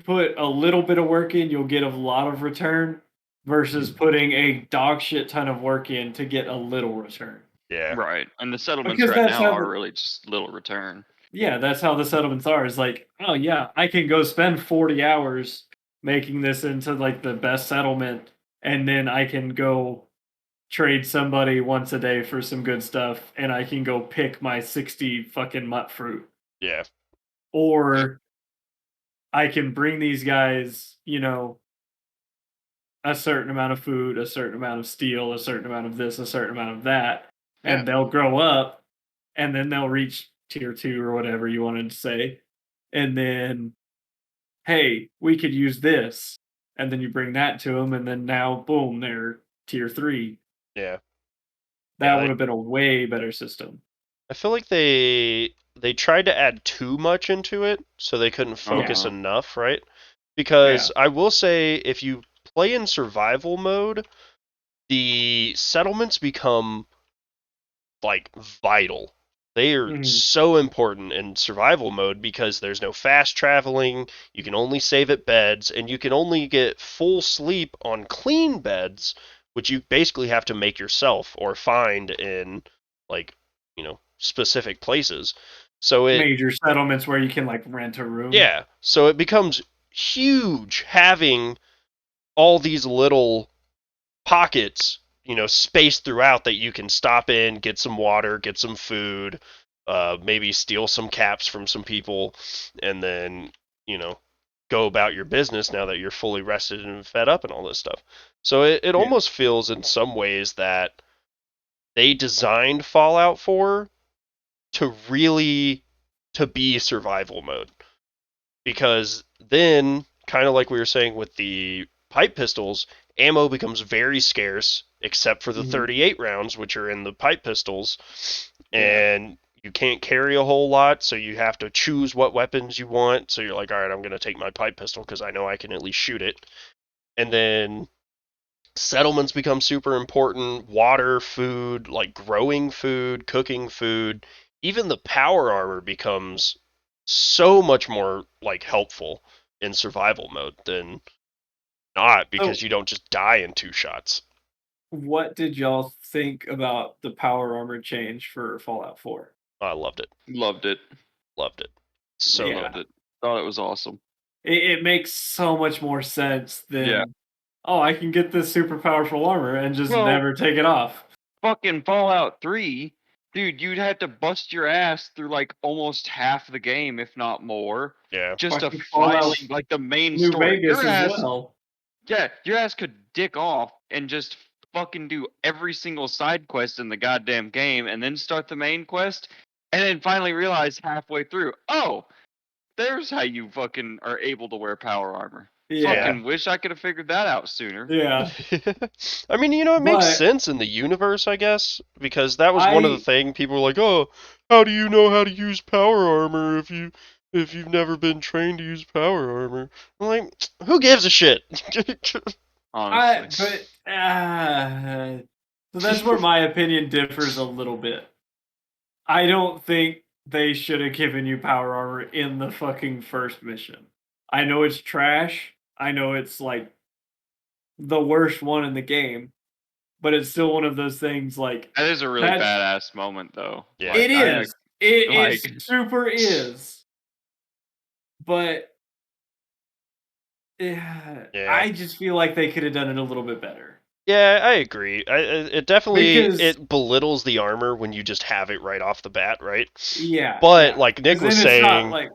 put a little bit of work in, you'll get a lot of return versus putting a dog shit ton of work in to get a little return.
Yeah.
right. And the settlements
Because
right
that's
now
how
are really just little return.
that's how the settlements are. Is like, oh yeah, I can go spend 40 hours making this into like the best settlement, and then I can go trade somebody once a day for some good stuff, and I can go pick my 60 fucking mutt fruit.
Yeah.
Or I can bring these guys, a certain amount of food, a certain amount of steel, a certain amount of this, a certain amount of that,
Yeah.
and they'll grow up and then they'll reach tier 2 or whatever you wanted to say. And then, hey, we could use this. And then you bring that to them, and then now, boom, they're tier 3.
Yeah.
That
Yeah.
would have been a way better system.
I feel like they tried to add too much into it, so they couldn't focus
Uh-huh.
enough, right?
Yeah.
Because I will say, if you play in survival mode, the settlements become like vital. They are
Mhm.
so important in survival mode because there's no fast traveling, you can only save at beds, and you can only get full sleep on clean beds, which you basically have to make yourself or find in like, specific places. So
Major settlements where you can like rent a room.
yeah, so it becomes huge having all these little pockets, spaced throughout that you can stop in, get some water, get some food, maybe steal some caps from some people, and then, go about your business now that you're fully rested and fed up and all this stuff. So it
Yeah.
almost feels in some ways that they designed Fallout 4 to really to be survival mode. Because then, kind of like we were saying with the pipe pistols, ammo becomes very scarce, except for the
Mhm.
38 rounds, which are in the pipe pistols,
Yeah.
and you can't carry a whole lot, so you have to choose what weapons you want. So you're like, all right, I'm going to take my pipe pistol because I know I can at least shoot it. And then settlements become super important, water, food, like growing food, cooking food. Even the power armor becomes so much more like helpful in survival mode than not, because
So,
you don't just die in 2 shots.
what did y'all think about the power armor change for Fallout 4?
I loved it.
Loved it.
Loved it. So
Yeah.
good.
Loved it. Thought it was awesome.
It makes so much more sense
Yeah.
than, oh, I can get this super powerful armor and just
Well,
never take it off.
fucking Fallout 3, dude, you'd have to bust your ass through like almost half the game, if not more,
Yeah.
just to
Fucking Fallout
finally like the main
New
story.
Vegas as well.
Yeah, your ass could dick off and just fucking do every single side quest in the goddamn game and then start the main quest and then finally realize halfway through, oh, there's how you fucking are able to wear power armor.
Yeah.
Fucking wish I could have figured that out sooner.
Yeah.
I mean, it makes
But
sense in the universe, I guess, because that was one of the
I
things people were like, "Oh, how do you know how to use power armor if you've never been trained to use power armor?" I'm like, who gives a shit?
Honestly.
but so that's where my opinion differs a little bit. I don't think they should have given you power armor in the fucking first mission. I know it's trash. I know it's like the worst one in the game, but it's still one of those things like
That is a really
that.
badass moment, though.
Yeah.
Like,
It is. It
like,
is super is. But
Yeah.
I just feel like they could have done it a little bit better.
Yeah, I agree. It definitely
Because
it belittles the armor when you just have it right off the bat, right?
yeah,
But
yeah.
like Nick
Because
was
then it's not
saying,
like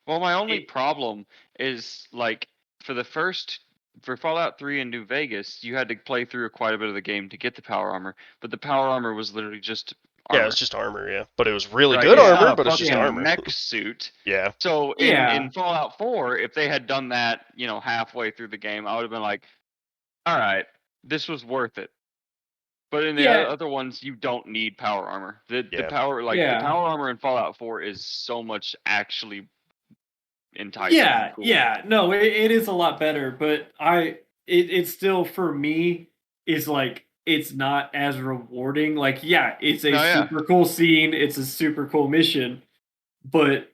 well, my only
it,
problem is like for Fallout 3 and New Vegas, you had to play through quite a bit of the game to get the power armor, but the power armor was literally just
yeah, it's
armor.
just armor, yeah. But it was really
Right?
good
It's
yeah,
not
armor,
a
but it's just
yeah,
fucking
armor.
mech suit.
Yeah.
So
yeah,
in Fallout 4, if they had done that, halfway through the game, I would have been like, all right, this was worth it. But in the
yeah,
other ones, you don't need power armor. The
Yeah.
power the
yeah.
power armor in Fallout 4 is so much actually enticing and
Yeah,
cool.
yeah. No, it is a lot better, but it still for me is like it's not as rewarding. Like, yeah, it's a
No, yeah,
super cool scene, it's a super cool mission, but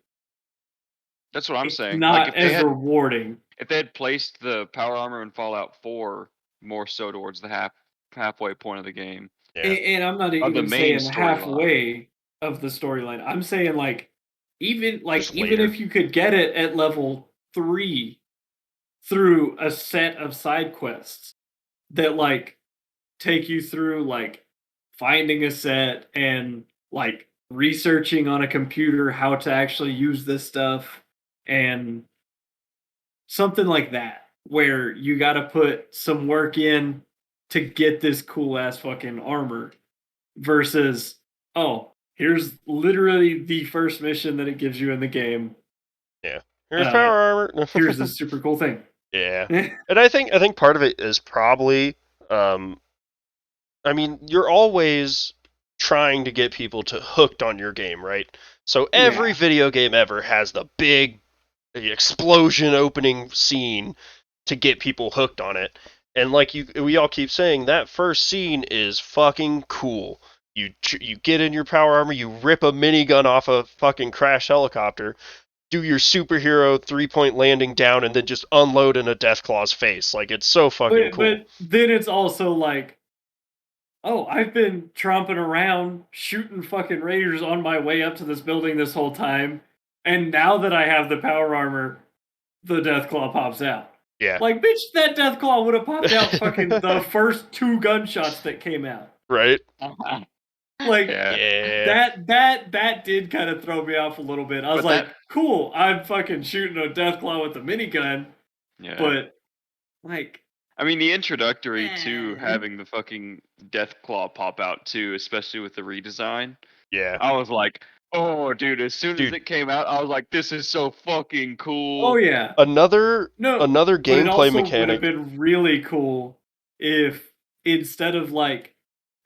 that's what I'm
it's
saying. Like
not as rewarding.
if they had placed the power armor in Fallout 4 more so towards the halfway point of the game
Yeah.
And I'm not
of the
even
main
saying
storyline.
halfway of the storyline. I'm saying
Just
even
later.
if you could get it at level 3 through a set of side quests that like take you through like finding a set and like researching on a computer how to actually use this stuff and something like that where you got to put some work in to get this cool ass fucking armor versus oh here's literally the first mission that it gives you in the game.
Yeah. Here's power armor.
Here's this super cool thing.
Yeah. And I think part of it is probably I mean, you're always trying to get people to hooked on your game, right? So every
Yeah,
video game ever has the big explosion opening scene to get people hooked on it. And like we all keep saying, that first scene is fucking cool. You get in your power armor, you rip a minigun off a fucking crash helicopter, do your superhero 3-point landing down, and then just unload in a Deathclaw's face. Like, it's so fucking cool.
but then it's also like oh I've been tromping around shooting fucking raiders on my way up to this building this whole time, and now that I have the power armor, the death claw pops out.
Yeah.
Like bitch, that death claw would have popped out fucking the first 2 gunshots that came out.
Right?
Like
Yeah.
that did kind of throw me off a little bit. I was
But
like, cool, I'm fucking shooting a deathclaw with a minigun,
yeah.
but like
I mean, the introductory to having the fucking death claw pop out too, especially with the redesign.
Yeah.
I was like, oh, dude! As soon as
Dude,
it came out, I was like, this is so fucking cool.
oh yeah.
another
No, but it
gameplay
also would have
mechanic.
been really cool if instead of like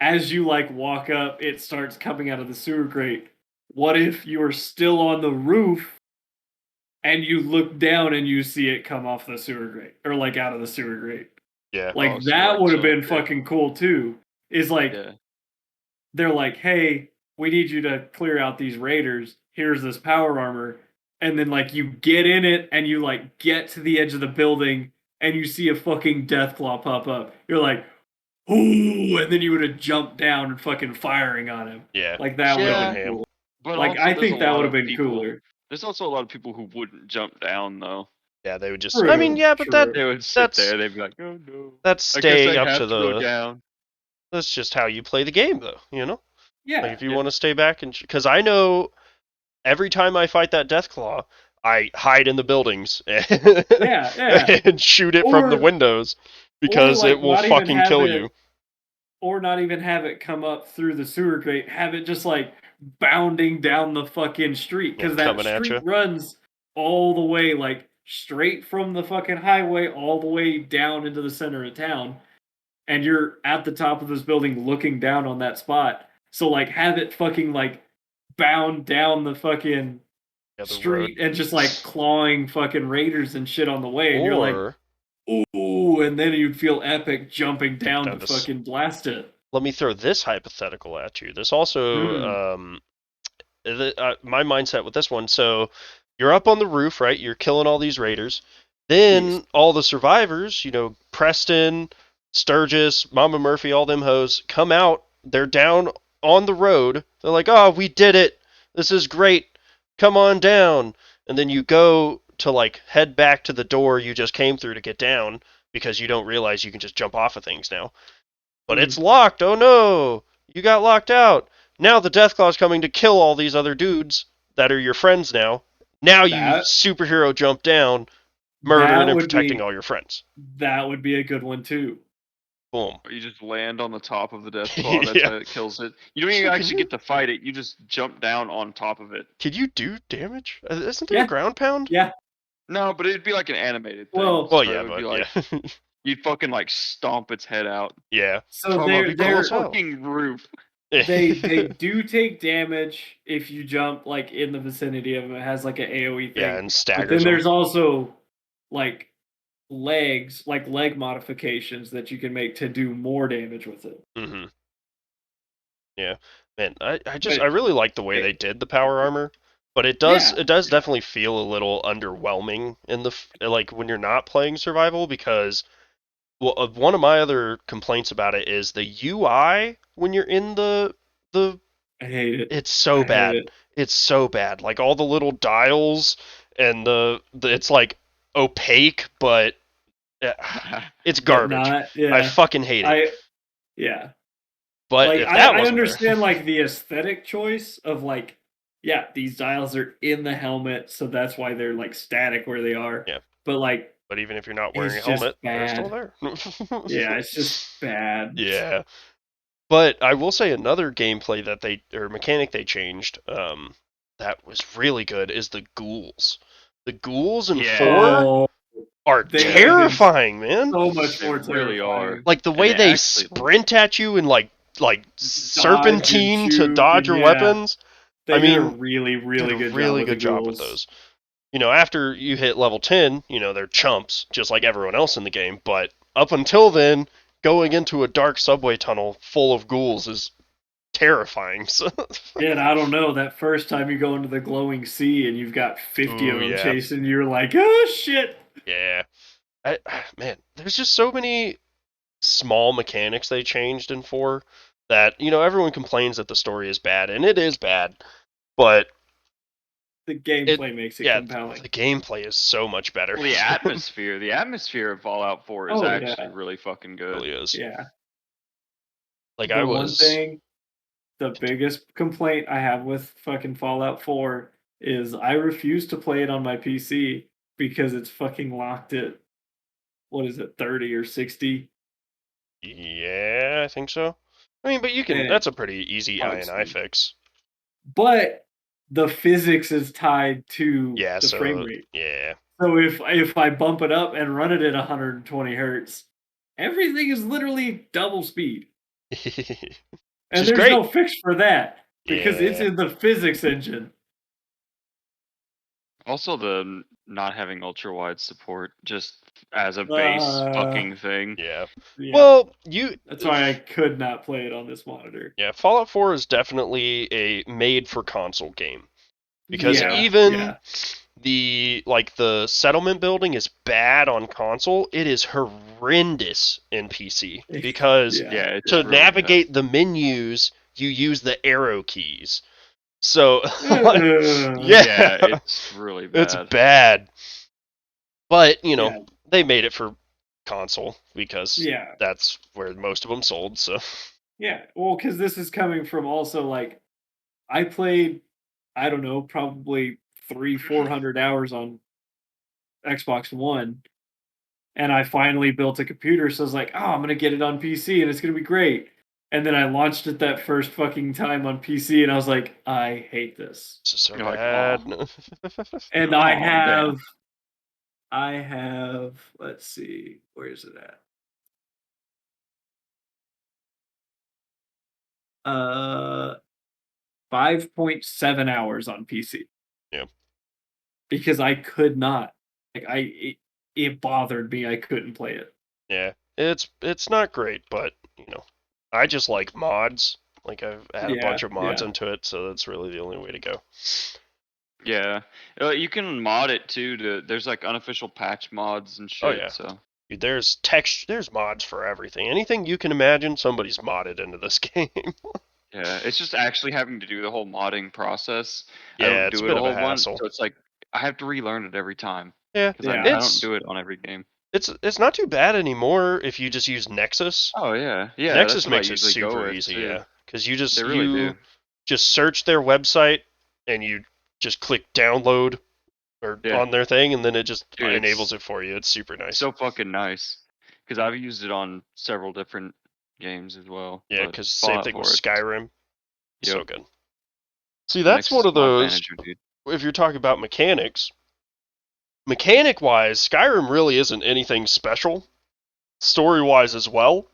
as you like walk up, it starts coming out of the sewer grate. What if you are still on the roof and you look down and you see it come off the sewer grate or like out of the sewer grate?
Yeah.
Like
Oh,
that
smart.
would have
So,
been
yeah.
fucking cool too. Is like
Yeah.
they're like, hey, we need you to clear out these raiders. Here's this power armor. And then like you get in it and you like get to the edge of the building and you see a fucking deathclaw pop up. You're like, ooh, and then you would have jumped down and fucking firing on him.
Yeah.
Like that would have
Yeah.
been cool.
But
Like
also,
I
there's a
think that
lot
would have
of
been
people.
cooler.
There's also a lot of people who wouldn't jump down though.
Yeah, they would just I mean,
True,
yeah, but
true.
They would sit
that's
there. They'd be like, oh no.
that's
I guess I
staying up
have
to
to go
the
down.
that's just how you play the game though, you know? Like
Yeah.
if you
Yeah.
want to stay back and cuz I know every time I fight that Deathclaw, I hide in the buildings and,
Yeah, yeah.
and shoot it from the
Or
windows
or
because it
like
will
not even
fucking
have
kill
it
you.
or not even have it come up through the sewer grate, have it just like bounding down the fucking street
Yeah,
because that
coming at
street
you.
runs all the way like straight from the fucking highway all the way down into the center of town, and you're at the top of this building looking down on that spot. So like have it fucking like bound down the fucking
Yeah, the road.
street and just like clawing fucking raiders and shit on the way, and you're like,
Or
ooh, and then you'd feel epic jumping down
down
to
to
fucking blast it.
let me throw this hypothetical at you. This
Hmm.
also my mindset with this one. So you're up on the roof, right? You're killing all these raiders.
Yes.
Then all the survivors, Preston, Sturgis, Mama Murphy, all them hoes come out. They're down on the road. They're like, "Oh, we did it. This is great. Come on down." And then you go to like head back to the door you just came through to get down because you don't realize you can just jump off of things now. But it's locked. Oh no! You got locked out. Now the Deathclaw's coming to kill all these other dudes that are your friends now. Now you
That
superhero jump down, murdering and protecting all your friends.
That would be a good one too.
Boom.
Or you just land on the top of the death claw. That's
Yeah.
how it kills it. You don't even actually get to fight it. You just jump down on top of it.
Could you do damage? Isn't there a
Yeah.
ground pound?
Yeah.
No, but it'd be like an animated thing.
Well,
so
yeah,
it would be
but
like
yeah.
you'd fucking like stomp its head out
Yeah.
so
from a
they're
fucking roof.
they do take damage if you jump like in the vicinity of them. It has like an AoE thing.
Yeah, and
But
staggers
then
them.
there's also like leg modifications that you can make to do more damage with it.
Mm-hmm. Yeah, man, I
But
really like the way they did the power armor, but it does definitely feel a little underwhelming in like when you're not playing survival because one of my other complaints about it is the UI when you're in the
I hate it.
it's so bad. It's so bad. Like all the little dials and the it's like opaque, but it's garbage. I fucking hate it. But
Like
if that
I
wasn't
understand
there,
like the aesthetic choice of like, yeah, these dials are in the helmet, so that's why they're like static where they are.
Yeah.
But like,
but even if you're not wearing a
it's just
helmet, they're still
bad.
there.
Yeah, it's just bad.
Yeah. But I will say another gameplay that mechanic they changed, that was really good is the ghouls. The ghouls in 4 are terrifying, man.
So much
They
more
really
terrifying.
are.
Like the way they sprint at you and like serpentine to dodge your weapons.
They did a really, really
did a
good
really
job
good job with those. After you hit level 10, they're chumps, just like everyone else in the game. But up until then, going into a dark subway tunnel full of ghouls is terrifying. So.
Yeah, and I don't know, that first time you go into the glowing sea and you've got 50 of them chasing, you're like, oh shit.
Yeah. Man, there's just so many small mechanics they changed in 4 that, everyone complains that the story is bad, and it is bad, but
the gameplay makes it compelling.
The gameplay is so much better.
Well, the atmosphere of Fallout 4 is actually really fucking good.
It really is.
Yeah.
Like
The biggest complaint I have with fucking Fallout 4 is I refuse to play it on my PC because it's fucking locked at, what is it, 30 or 60?
Yeah, I think so. I mean, but you can, that's a pretty easy INI fix.
But the physics is tied to the frame rate.
Yeah.
So if I bump it up and run it at 120 hertz, everything is literally double speed. And there's no fix for that because it's in the physics engine.
Also, the not having ultra wide support just as a base fucking thing.
Yeah. Well,
that's why I could not play it on this monitor.
Yeah, Fallout 4 is definitely a made for console game. Because even the settlement building is bad on console, it is horrendous in PC. Because to navigate the menus, you use the arrow keys. So
it's really bad.
It's bad. But, they made it for console because that's where most of them sold, so
yeah, well, because this is coming from also like I played, I don't know, probably 300-400 hours on Xbox One, and I finally built a computer, so I was like, oh, I'm gonna get it on PC and it's gonna be great. And then I launched it that first fucking time on PC, and I was like, I hate this.
This is so bad.
And I have, let's see, where is it at? 5.7 hours on PC.
Yeah.
Because I could not. It bothered me. I couldn't play it.
Yeah. It's not great, but I just like mods. Like I've added a bunch of mods
yeah.
into it, so that's really the only way to go.
Yeah, you can mod it too. There's like unofficial patch mods and
Oh
shit.
yeah.
So
Dude, there's mods for everything. Anything you can imagine, somebody's modded into this game.
yeah, it's just actually having to do the whole modding process. I
Yeah,
don't
it's a
do it
bit
a
of a
whole bunch,
hassle.
so it's like I have to relearn it every time
Yeah,
because I
Yeah.
don't
it's
do it on every game.
it's not too bad anymore if you just use Nexus.
Oh yeah, yeah, that's
Nexus
what I
makes it
usually go
super
with
easy,
too.
yeah. Because
They really do.
you just search their website and you just click download or
Yeah,
on their thing, and then it just
dude,
enables it for you. It's super nice.
so fucking nice because I've used it on several different games as well.
Yeah,
But
because same
Fallout
thing with
4,
Skyrim. So
yep,
good. See, that's one
Nexus
of
Mod
those.
Manager, dude.
If you're talking about mechanics, mechanic-wise, Skyrim really isn't anything special. Story-wise as well,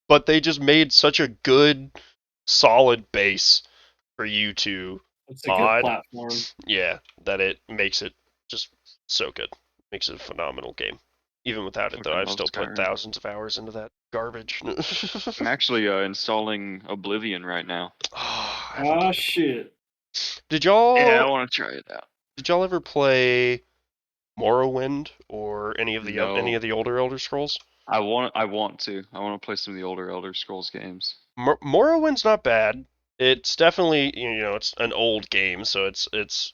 but they just made such a good, solid base for you to
It's a good
mod.
platform.
Yeah, that it makes it just so good. Makes it a phenomenal game. Even without it, though,
Fucking
I've
love
still put
Skyrim.
thousands of hours into that garbage.
I'm actually installing Oblivion right now.
Oh, I haven't
Oh
played.
shit.
Did
Yeah, I
y'all
want to try it out.
did y'all ever play Morrowind or any
No,
of the older Elder Scrolls?
I want to. I want to play some of the older Elder Scrolls games.
Morrowind's not bad. It's definitely it's an old game, so it's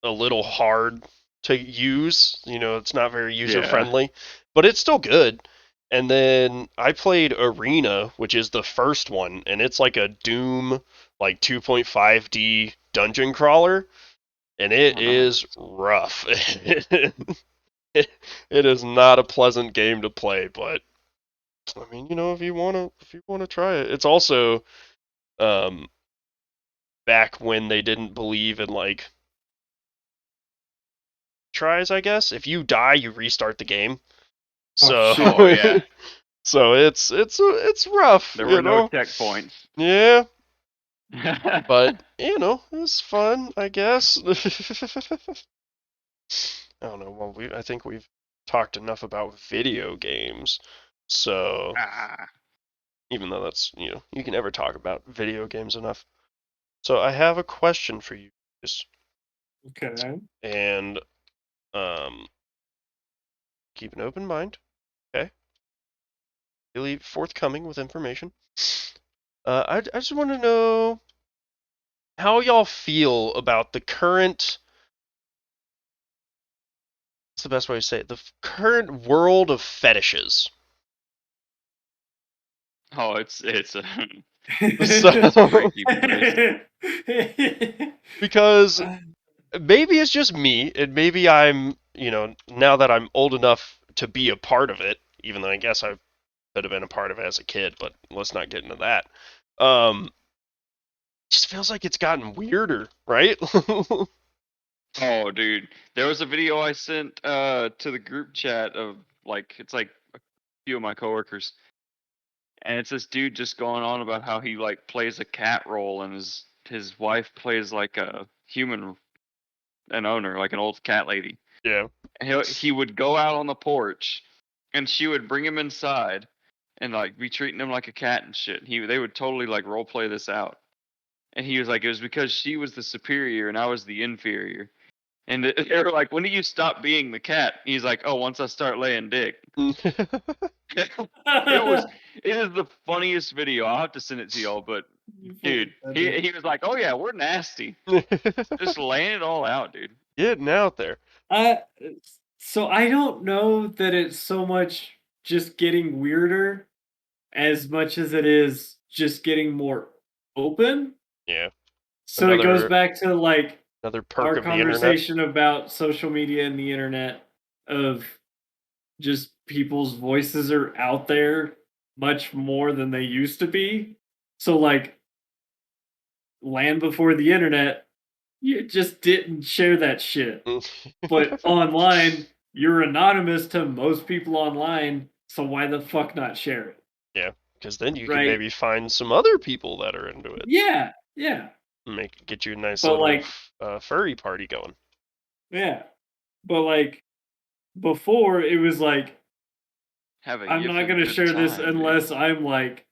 a little hard to use. It's not very user
Yeah.
friendly, but it's still good. And then I played Arena, which is the first one, and it's like a Doom like 2.5D dungeon crawler, and it
Oh, nice.
is rough. It is not a pleasant game to play, but I mean, if you wanna try it, it's also um, back when they didn't believe in like tries, I guess. If you die, you restart the game.
Oh
So,
shit.
Oh yeah.
so it's
There
rough.
were no checkpoints.
Yeah, but it's fun, I guess. I don't know. Well, I think we've talked enough about video games. So,
Ah.
even though that's you can never talk about video games enough. So, I have a question for you,
Okay.
and um, keep an open mind. Okay, really forthcoming with information. I just want to know how y'all feel about the current. What's the best way to say it? The current world of fetishes.
Oh, it's a it's a
So,
tricky place.
because maybe it's just me, and maybe I'm, now that I'm old enough to be a part of it, even though I guess I could have been a part of it as a kid, but let's not get into that. Just feels like it's gotten weirder, right?
Oh, dude, there was a video I sent to the group chat of it's like a few of my coworkers, and it's this dude just going on about how he like plays a cat role, and his wife plays like a human, an owner, like an old cat lady.
Yeah.
And he would go out on the porch, and she would bring him inside, and like be treating him like a cat and shit. They would totally like role play this out, and he was like, it was because she was the superior and I was the inferior. And they were like, when do you stop being the cat? He's like, oh, once I start laying dick. It is the funniest video. I'll have to send it to y'all, but
You
dude,
fucking peasant.
he was like, oh yeah, we're nasty. Just laying it all out, dude.
Getting out there.
Uh, so I don't know that it's so much just getting weirder as much as it is just getting more open.
Yeah.
So it goes
Another
back to like
another perk
our
of the internet.
conversation about social media and the internet of just people's voices are out there much more than they used to be. So like land before the internet, you just didn't share that shit. But online, you're anonymous to most people online, so why the fuck not share it?
Yeah, because then you could
Right?
maybe find some other people that are into it.
Yeah, yeah.
Get you a nice
But
little
like,
furry party going.
yeah. But like before it was like
Have a
I'm not
yiffin'
gonna
good
share this
time, dude.
unless I'm like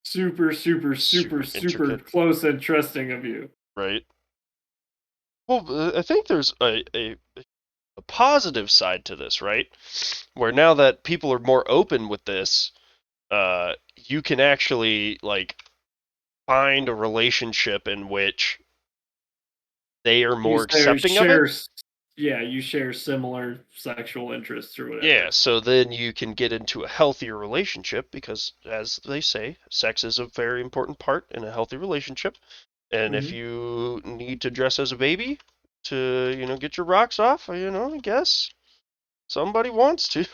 super, super, super,
super
super
intricate,
close and trusting of you.
right? Well, I think there's a positive side to this, right? Where now that people are more open with this, you can actually like find a relationship in which they are
You
more accepting of it.
yeah, you share similar sexual interests or
Yeah,
whatever.
so then you can get into a healthier relationship because, as they say, sex is a very important part in a healthy relationship. And if
Mm-hmm.
you need to dress as a baby to, get your rocks off, I guess somebody wants to.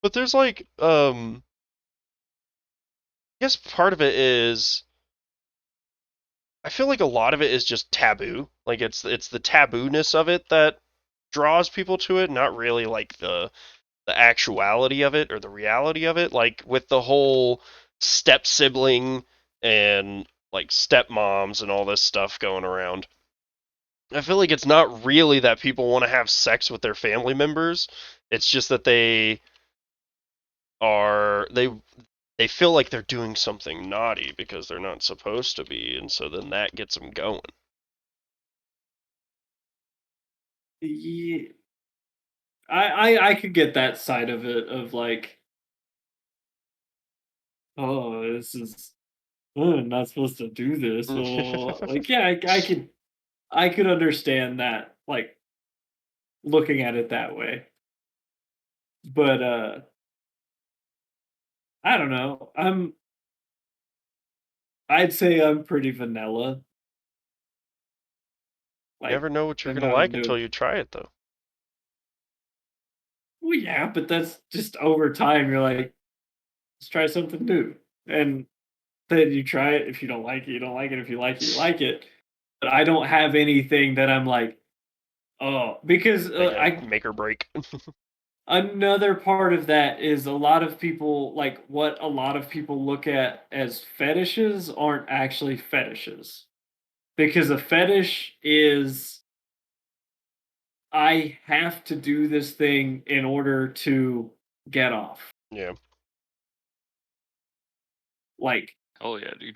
But there's like, I guess part of it is, I feel like a lot of it is just taboo. Like it's the taboo-ness of it that draws people to it, not really like the actuality of it or the reality of it. Like with the whole step sibling and like stepmoms and all this stuff going around. I feel like it's not really that people want to have sex with their family members. It's just that are they feel like they're doing something naughty because they're not supposed to be, and so then that gets them going.
Yeah, I could get that side of it of like, oh, this is I'm not supposed to do this. Oh, like yeah, I could understand that, like looking at it that way. But I don't know. I'd say I'm pretty vanilla.
You never
Like
know what you're
I'm
gonna
not
like until
into
you try it, though.
well, yeah, but that's just over time. You're like, let's try something new, and then you try it. If you don't like it, you don't like it. If you like it, you like it. But I don't have anything that I'm like, oh, because
Like a
I
make or break.
another part of that is a lot of people like what a lot of people look at as fetishes aren't actually fetishes because a fetish is I have to do this thing in order to get off.
Yeah.
Like
Oh yeah, dude.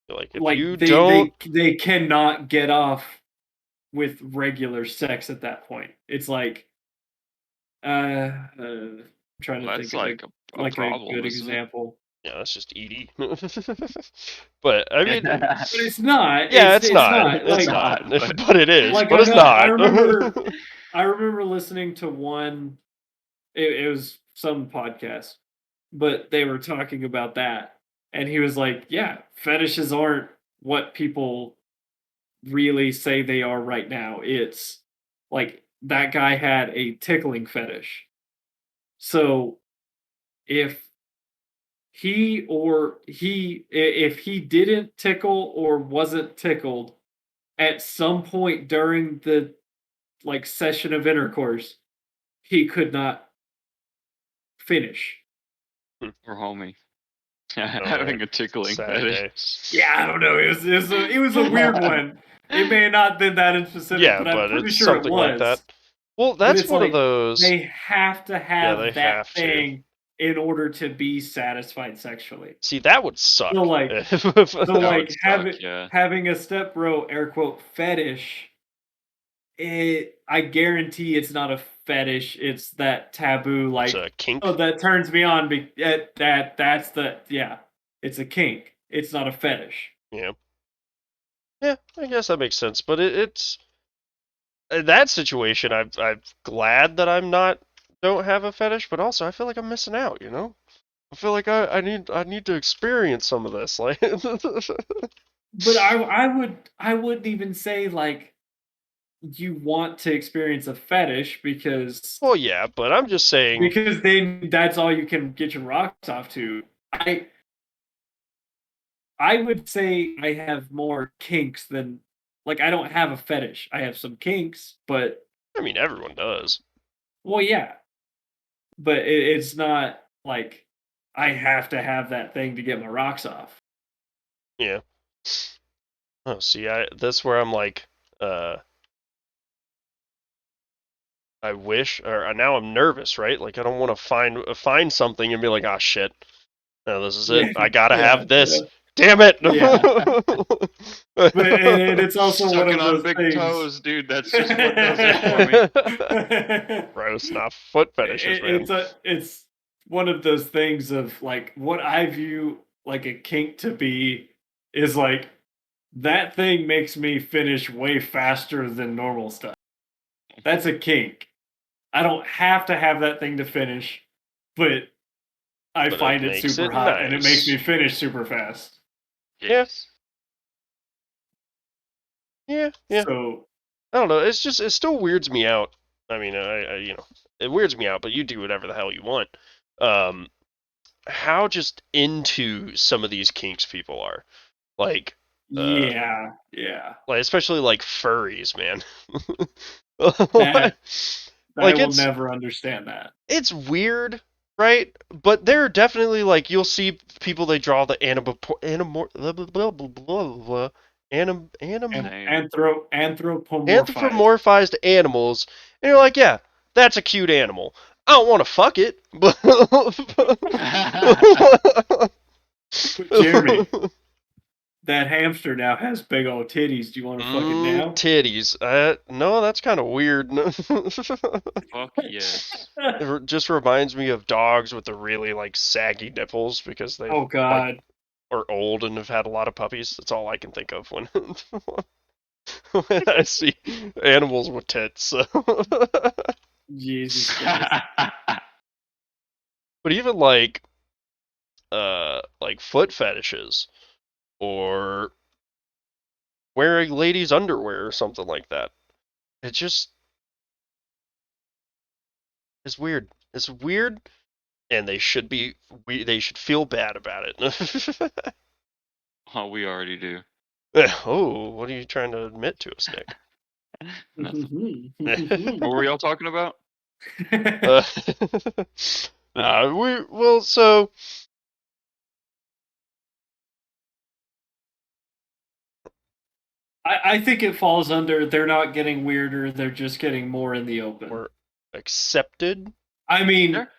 Like if
like
you don't,
they cannot get off with regular sex at that point. It's like I'm trying
Well,
to
that's
think of
like a
like a
problem,
good
isn't it?
example.
yeah, that's just Edie. But I mean,
But it's not.
yeah, it's
It's
not.
not
It's
It's
like
not.
not, but
But it is.
like
But it's not.
I remember listening to one it was some podcast, but they were talking about that and he was like, "Yeah, fetishes aren't what people really say they are right now. It's like that guy had a tickling fetish. So if if he didn't tickle or wasn't tickled at some point during the like session of intercourse, he could not finish.
we're homie.
Oh man,
Having a tickling
sad
fetish.
day.
Yeah, I don't know. It was a weird one. It may not have been that in specific,
Yeah,
but I'm
but
pretty
it's
sure it
something like that.
was.
Well,
But
that's
it's
one of
like
those.
they have to
Yeah, they
have that
have to.
thing in order to be satisfied sexually.
See, that would
So
suck.
like so
That would
like
suck, yeah.
having a step bro air quote fetish, I guarantee it's not a fetish. It's that taboo
It's
like
a kink.
oh that turns me on. That's the yeah. It's a kink. It's not a fetish.
Yeah. Yeah, I guess that makes sense. But it's in that situation. I'm glad that don't have a fetish, but also I feel like I'm missing out. I feel like I need to experience some of this. Like,
But I wouldn't even say like you want to experience a fetish
well, yeah, but I'm just saying.
because then that's all you can get your rocks off to. I would say I have more kinks than like I don't have a fetish. I have some kinks, but
I mean, everyone does.
well, yeah, but it's not like I have to have that thing to get my rocks off.
Yeah. Oh, see, that's where I'm like, uh, I wish, or now I'm nervous, right? Like I don't want to find something and be like, ah, shit. No, this is it.
Yeah,
I gotta
yeah,
have this. Damn it!
yeah. But and it's also one
Sucking
of
on
those
big
things.
toes, dude. That's just what does it for me.
Gross, not foot fetishes, man.
It's one of those things of like what I view like a kink to be is like that thing makes me finish way faster than normal stuff. That's a kink. I don't have to have that thing to finish, but I
But it
find it
makes
super
it
hot and it makes me
nice.
finish super fast.
Yeah,
Yes.
yeah.
So
I don't know. It still weirds me out. I mean, it weirds me out. But you do whatever the hell you want. Um, how just into some of these kinks people are, like, uh,
yeah, yeah.
like especially like furries, man.
That I
Like
will never understand that.
it's weird, right? But there are definitely like you'll see people they draw the
And
Same.
anthropomorphized.
anthropomorphized animals, and you're like, yeah, that's a cute animal. I don't want to fuck it, but
But Jeremy, that hamster now has big old titties. Do you want to fuck it now?
titties. No, that's kind of weird.
Fuck yes.
It just reminds me of dogs with the really like saggy nipples because they've
Oh
like
God,
are old and have had a lot of puppies. That's all I can think of when when I see animals with tits. So.
Jesus Christ!
But even like foot fetishes or wearing ladies' underwear or something like that. It just is weird. It's weird, and they should feel bad about it.
Oh, we already do.
Oh, what are you trying to admit to us, Nick?
Nothing. What were y'all talking about?
uh, so
I think it falls under they're not getting weirder; they're just getting more in the open.
we're accepted.
I mean,
They're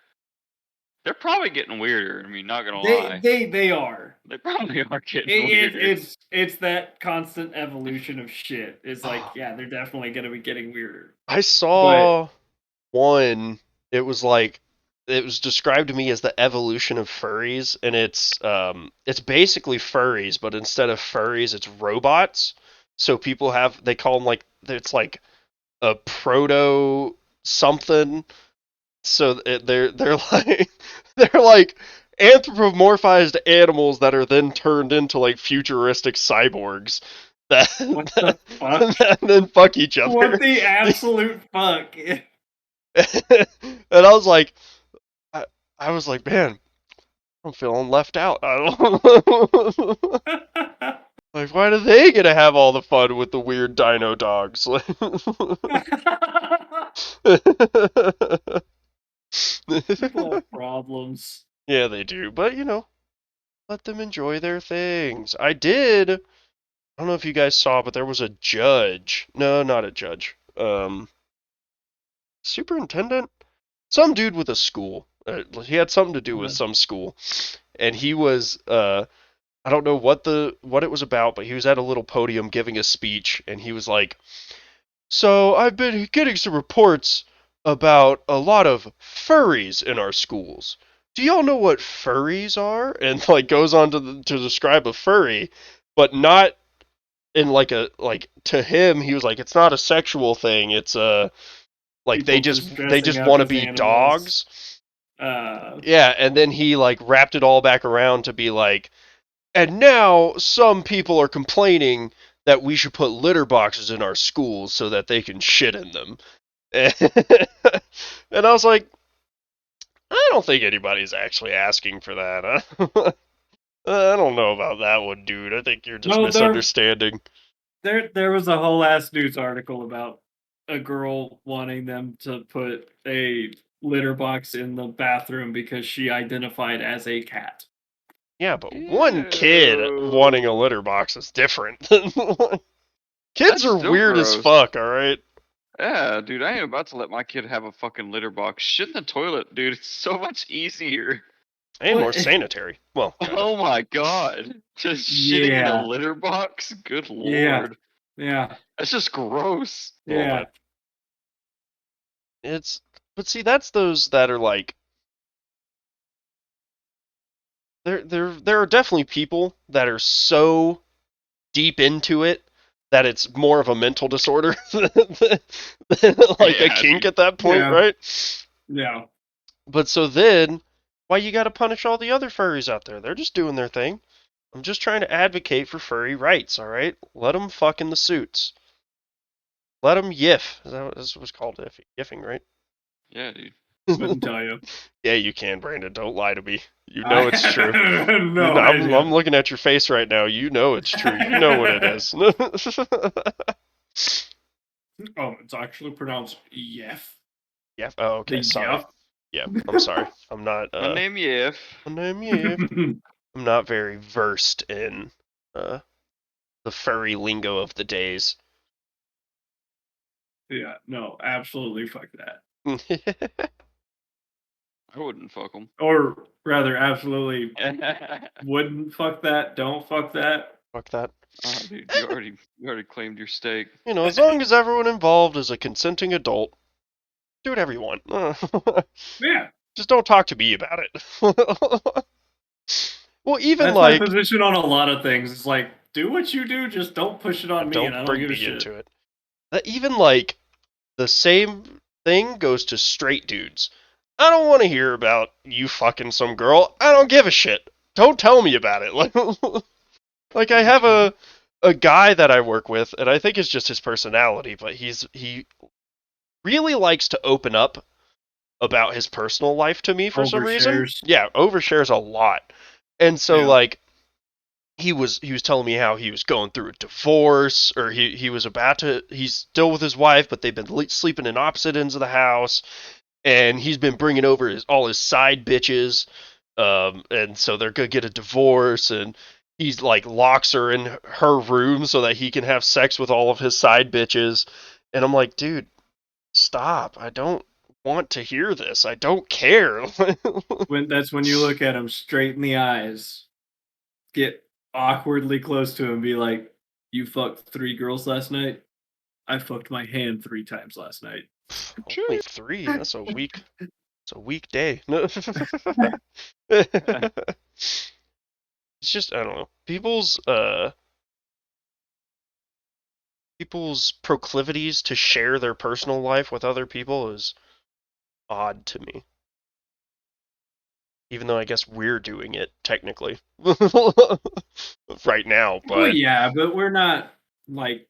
they're probably getting weirder. I mean, not gonna
they
lie.
they they are.
They probably are getting
It,
weirder.
it's that constant evolution of shit. It's like, yeah, they're definitely gonna be getting weirder.
I
But
saw one. It was like it was described to me as the evolution of furries, and it's basically furries, but instead of furries, it's robots. So people have they call them like it's like a proto something. So they're like they're like anthropomorphized animals that are then turned into like futuristic cyborgs that
what the fuck?
that then fuck each
What
other.
the absolute fuck?
And I was like, I, I was like, man, I'm feeling left out. I don't like, why do they get to have all the fun with the weird dino dogs?
People have problems.
Yeah, they do, but let them enjoy their things. I did. I don't know if you guys saw, but there was a judge. No, not a judge. Superintendent, some dude with a school. He had something to do with some school, and he was I don't know what it was about, but he was at a little podium giving a speech, and he was like, "So I've been getting some reports about a lot of furries in our schools. Do y'all know what furries are?" And like goes on to describe a furry, but not in like to him he was like it's not a sexual thing. It's a like
People
they
dressing
just
up
want to
as
be
animals.
dogs.
Uh,
Yeah, and then he like wrapped it all back around to be like, and now some people are complaining that we should put litter boxes in our schools so that they can shit in them. And I was like, I don't think anybody's actually asking for that. I don't know about that one, dude. I think you're just
no,
misunderstanding.
there was a whole ass news article about a girl wanting them to put a litter box in the bathroom because she identified as a cat.
Yeah, but one kid wanting a
Ew.
litter box is different. Kids
That's
are
still
weird as
gross.
fuck, alright?
Yeah, dude, I ain't about to let my kid have a fucking litter box. Shit in the toilet, dude. It's so much easier.
And more sanitary. Well, kind of.
Oh my god. Just shitting in a
Yeah.
litter box? Good
Yeah.
lord.
Yeah.
That's just gross.
A little
Yeah.
bit. But see, that's those that are like, there are definitely people that are so deep into it that it's more of a mental disorder than like a
Yeah,
kink
dude.
at that point,
Yeah.
right?
Yeah.
But so then, why you gotta punish all the other furries out there? They're just doing their thing. I'm just trying to advocate for furry rights, all right? Let them fuck in the suits. Let them yiff. That's what's called yiffing, right?
Yeah, dude.
Couldn't tell you.
Yeah, you can, Brandon. Don't lie to me. You
I
know it's true.
have
You
no
know, I'm
idea.
looking at your face right now. You know it's true. You know what it is.
Oh, it's actually pronounced Yef.
Yeah. Oh, okay.
The
Sorry.
Yef.
Yeah. I'm sorry. I'm not.
My name Yif.
My name. Yeah. I'm not very versed in the furry lingo of the days.
Yeah, no, absolutely fuck that.
I wouldn't fuck him.
Or rather, absolutely wouldn't fuck that. Don't fuck that.
Fuck that.
Oh, dude, you already claimed your steak.
You know, as long as everyone involved is a consenting adult, do whatever you want.
Yeah,
Just don't talk to me about it. Well, even
that's my
like,
position on a lot of things. It's like, do what you do, just don't push it on me, and
don't
I don't
bring
give a
me
shit.
into it. Even like the same thing goes to straight dudes. I don't want to hear about you fucking some girl. I don't give a shit. Don't tell me about it. Like I have a guy that I work with, and I think it's just his personality, but he really likes to open up about his personal life to me for some reason.
Overshares.
Yeah, overshares a lot. And so
Yeah.
like he was telling me how he was going through a divorce, or he was about to, he's still with his wife, but they've been sleeping in opposite ends of the house, and he's been bringing over all his side bitches, and so they're gonna get a divorce, and he's like locks her in her room so that he can have sex with all of his side bitches, and I'm like, dude, stop! I don't want to hear this. I don't care.
That's when you look at him straight in the eyes, get awkwardly close to him, and be like, "You fucked 3 girls last night. I fucked my hand 3 times last night."
Only three? That's a weak. It's a weak day. It's just, I don't know. People's proclivities to share their personal life with other people is odd to me. Even though I guess we're doing it technically right now,
Well,
but
yeah, but we're not like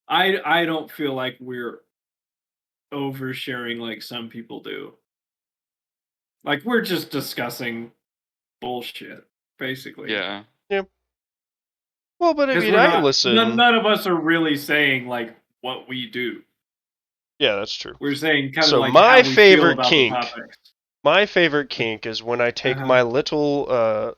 I don't feel like we're oversharing like some people do. Like we're just discussing bullshit, basically.
Yeah.
yeah. Well, but I
Because
mean,
we're
I
not
listen.
none of us are really saying like what we do.
Yeah, that's true.
We're saying kind of
So
like how we feel about the topics.
my favorite kink is when I take
Uh-huh.
my little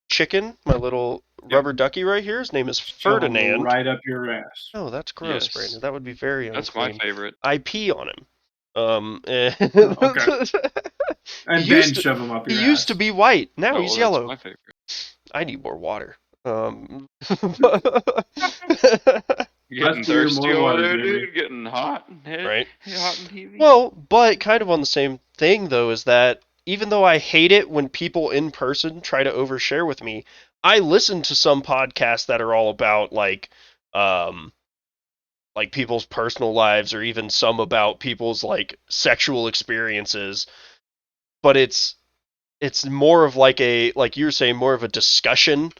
chicken, my little
Yep.
rubber ducky right here. His name is
Shove them
Ferdinand.
right up your ass.
Oh, that's gross,
Yes.
Brandon. That would be very
That's my
unclean.
favorite.
I pee on him. And
Oh, okay.
he
And then
used to
shove them up
he
your
used to
ass.
be white. Now he's
Oh, that's
yellow.
my favorite.
I need more water.
Getting
Less beer,
thirsty
more
over
water,
there,
Jimmy.
dude. Getting hot and
right?
hot and heavy.
Well, but kind of on the same thing though is that even though I hate it when people in person try to overshare with me, I listen to some podcasts that are all about like people's personal lives, or even some about people's like sexual experiences, but it's more of like a, like you were saying, more of a discussion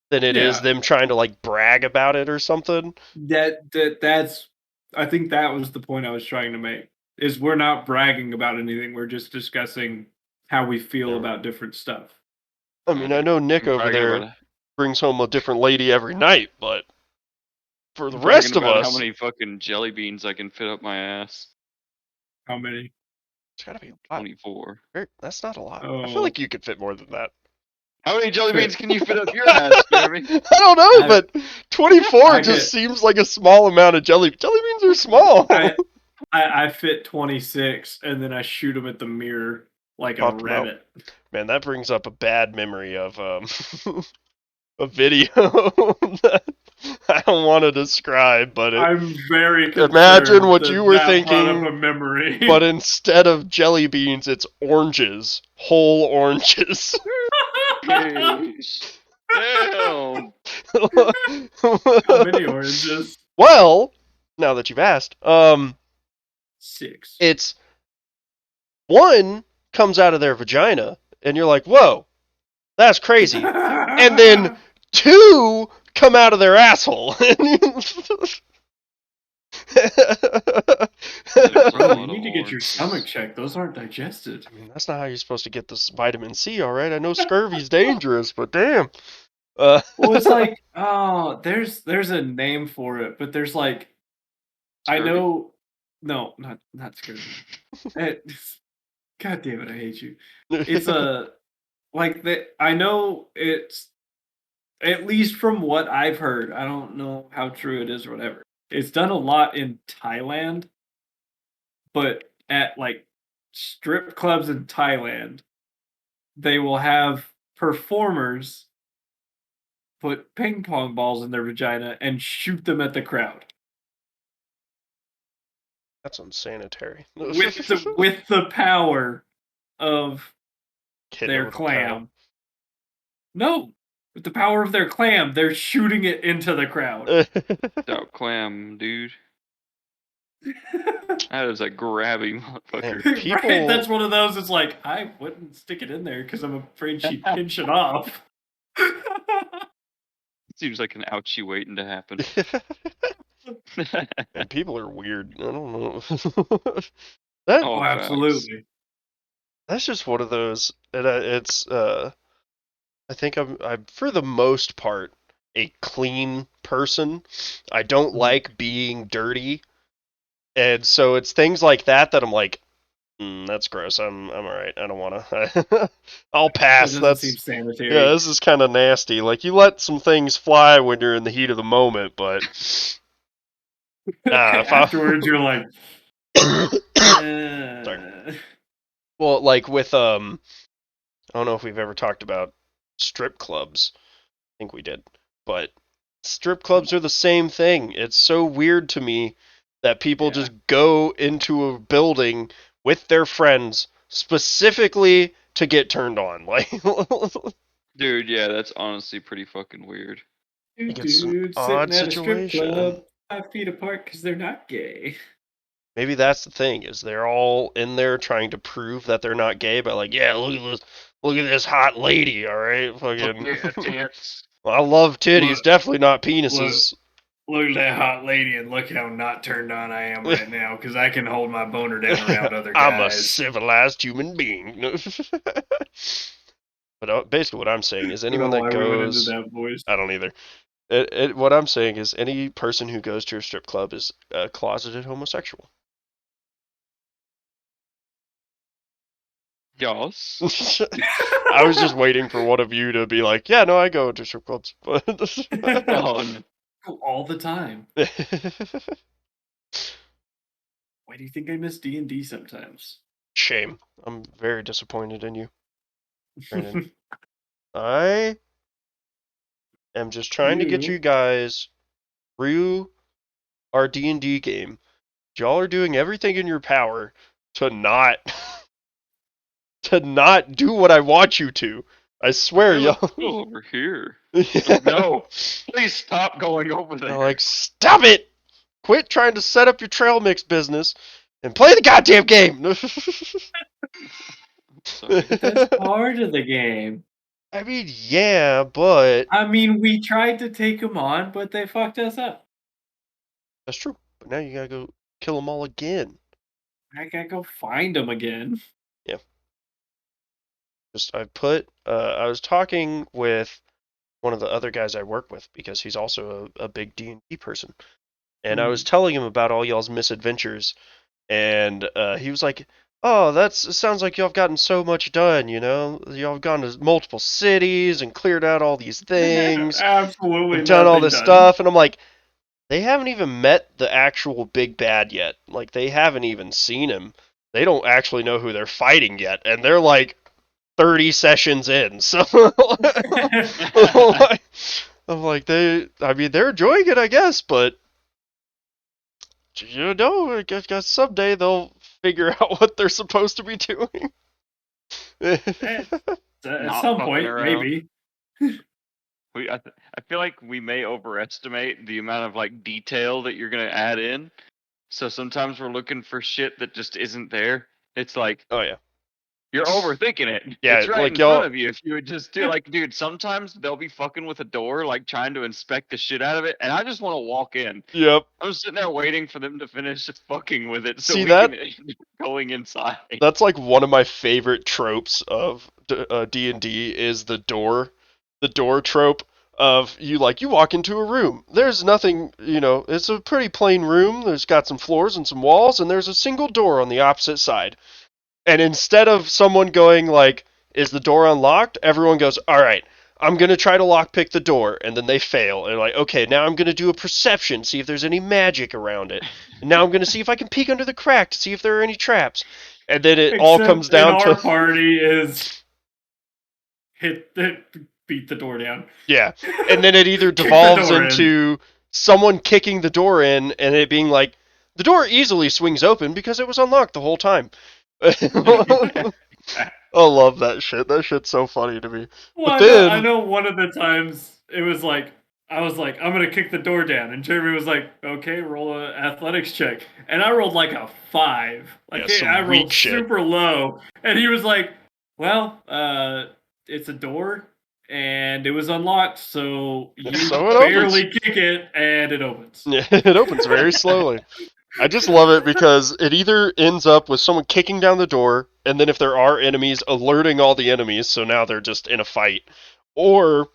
than it is
Yeah.
them trying to like brag about it or something.
That's I think that was the point I was trying to make. Is we're not bragging about anything. We're just discussing how we feel
Yeah.
about different stuff.
I mean, I know Nick
I'm
over
bragging
there
about
brings home a different lady every night, but for the
I'm bragging
rest of
about how
us,
many fucking jelly beans I can fit up my ass.
How many?
it's gotta be a lot.
24.
That's not a lot. I feel
Oh,
like you could fit more than that.
How many jelly beans can you fit up your ass, Jeremy?
I don't know, but 24 just seems like a small amount of jelly. Jelly beans are small.
I fit 26, and then I shoot them at the mirror like a rabbit.
Man, that brings up a bad memory of a video that I don't want to describe, but
I'm very concerned.
Imagine what you were thinking,
brought up a memory.
but instead of jelly beans, it's oranges, whole oranges.
Damn.
How many oranges?
Well, now that you've asked,
6.
It's one comes out of their vagina, and you're like, whoa, that's crazy. And then 2 come out of their asshole.
Bro, you need to get your stomach checked. Those aren't digested.
I mean, that's not how you're supposed to get this vitamin C, all right? I know scurvy's dangerous, but damn.
Well, it's like, oh, there's a name for it, but there's like, scurvy? I know, no, not scurvy. God damn it, I hate you. It's like that. I know it's, at least from what I've heard. I don't know how true it is or whatever. It's done a lot in Thailand, but at like strip clubs in Thailand, they will have performers put ping pong balls in their vagina and shoot them at the crowd.
That's unsanitary.
with the power of their clam. No, with the power of their clam, they're shooting it into the crowd.
Stout clam, dude. That is a grabby motherfucker.
Right? That's one of those. It's like, I wouldn't stick it in there because I'm afraid she'd pinch it off.
Seems like an ouchie waiting to happen.
And people are weird. I don't know.
Absolutely.
That's just one of those. And it's. I think I'm for the most part a clean person. I don't like being dirty, and so it's things like that I'm like, that's gross. I'm all right. I don't want to. I'll pass.
That doesn't seem sanitary.
Yeah, this is kind of nasty. Like, you let some things fly when you're in the heat of the moment, but
afterwards you're like,
sorry. Well, like with I don't know if we've ever talked about strip clubs. I think we did, but strip clubs are the same thing. It's so weird to me that people just go into a building with their friends specifically to get turned on. Like,
dude, yeah, that's honestly pretty fucking weird.
Dude, sitting at a strip club 5 feet apart because they're not gay.
Maybe that's the thing, is they're all in there trying to prove that they're not gay, but like, yeah, look at this hot lady, all right? Fucking.
Tits.
Well, I love titties, definitely not penises.
Look at that hot lady, and look how not turned on I am right now, because I can hold my boner down around other guys.
I'm a civilized human being. But basically what I'm saying is anyone that goes... I don't either. What I'm saying is any person who goes to a strip club is a closeted homosexual.
Yes.
I was just waiting for one of you to be like, yeah, no, I go to strip clubs.
All the time. Why do you think I miss D&D sometimes?
Shame. I'm very disappointed in you, Brandon. I am just trying to get you guys through our D&D game. Y'all are doing everything in your power to not do what I want you to. I swear, y'all.
Go over here. No, please stop going over there.
Like, stop it! Quit trying to set up your trail mix business and play the goddamn game.
That's part of the game.
I mean, yeah, but
I mean, we tried to take them on, but they fucked us up.
That's true. But now you gotta go kill them all again.
I gotta go find them again.
Yeah. I was talking with one of the other guys I work with because he's also a big D&D person. And I was telling him about all y'all's misadventures, and he was like, oh, it sounds like y'all have gotten so much done, you know? Y'all have gone to multiple cities and cleared out all these things
Absolutely
and done all
nothing
this
done.
stuff. And I'm like, they haven't even met the actual big bad yet. Like, they haven't even seen him. They don't actually know who they're fighting yet. And they're like 30 sessions in. So, I'm like, I mean, they're enjoying it, I guess, but you know, I guess someday they'll figure out what they're supposed to be doing.
At
Not
some
fucking
point,
around.
maybe.
I feel like we may overestimate the amount of like detail that you're gonna add in. So sometimes we're looking for shit that just isn't there. It's like
Oh yeah,
you're overthinking it.
yeah.
It's right
Like
in front
y'all,
of you. If you would just do like, dude, sometimes they'll be fucking with a door, like trying to inspect the shit out of it, and I just want to walk in.
yep.
I'm sitting there waiting for them to finish fucking with it so
See
we can
that?
going inside.
That's like one of my favorite tropes of D&D is the door trope of you walk into a room. There's nothing, you know, it's a pretty plain room. There's got some floors and some walls, and there's a single door on the opposite side. And instead of someone going like, "Is the door unlocked?" everyone goes, "All right, I'm gonna try to lockpick the door," and then they fail. And like, okay, now I'm gonna do a perception, see if there's any magic around it. And now I'm gonna see if I can peek under the crack to see if there are any traps. And then it all comes
Except in
down to
our party is hit beat the door down.
yeah. And then it either
Kick the
devolves
door in.
into someone kicking the door in and it being like the door easily swings open because it was unlocked the whole time. I love that shit. That shit's so funny to me.
Well,
But
I
then,
know one of the times it was like I was like, I'm gonna kick the door down, and Jeremy was like, okay, roll a athletics check, and I rolled like a 5,
yeah,
like I
some weak
rolled
shit.
super low, and he was like, well, it's a door, and it was unlocked, so you
So it opens.
barely kick it, and it opens.
Yeah, it opens very slowly. I just love it because it either ends up with someone kicking down the door, and then if there are enemies, alerting all the enemies, so now they're just in a fight, or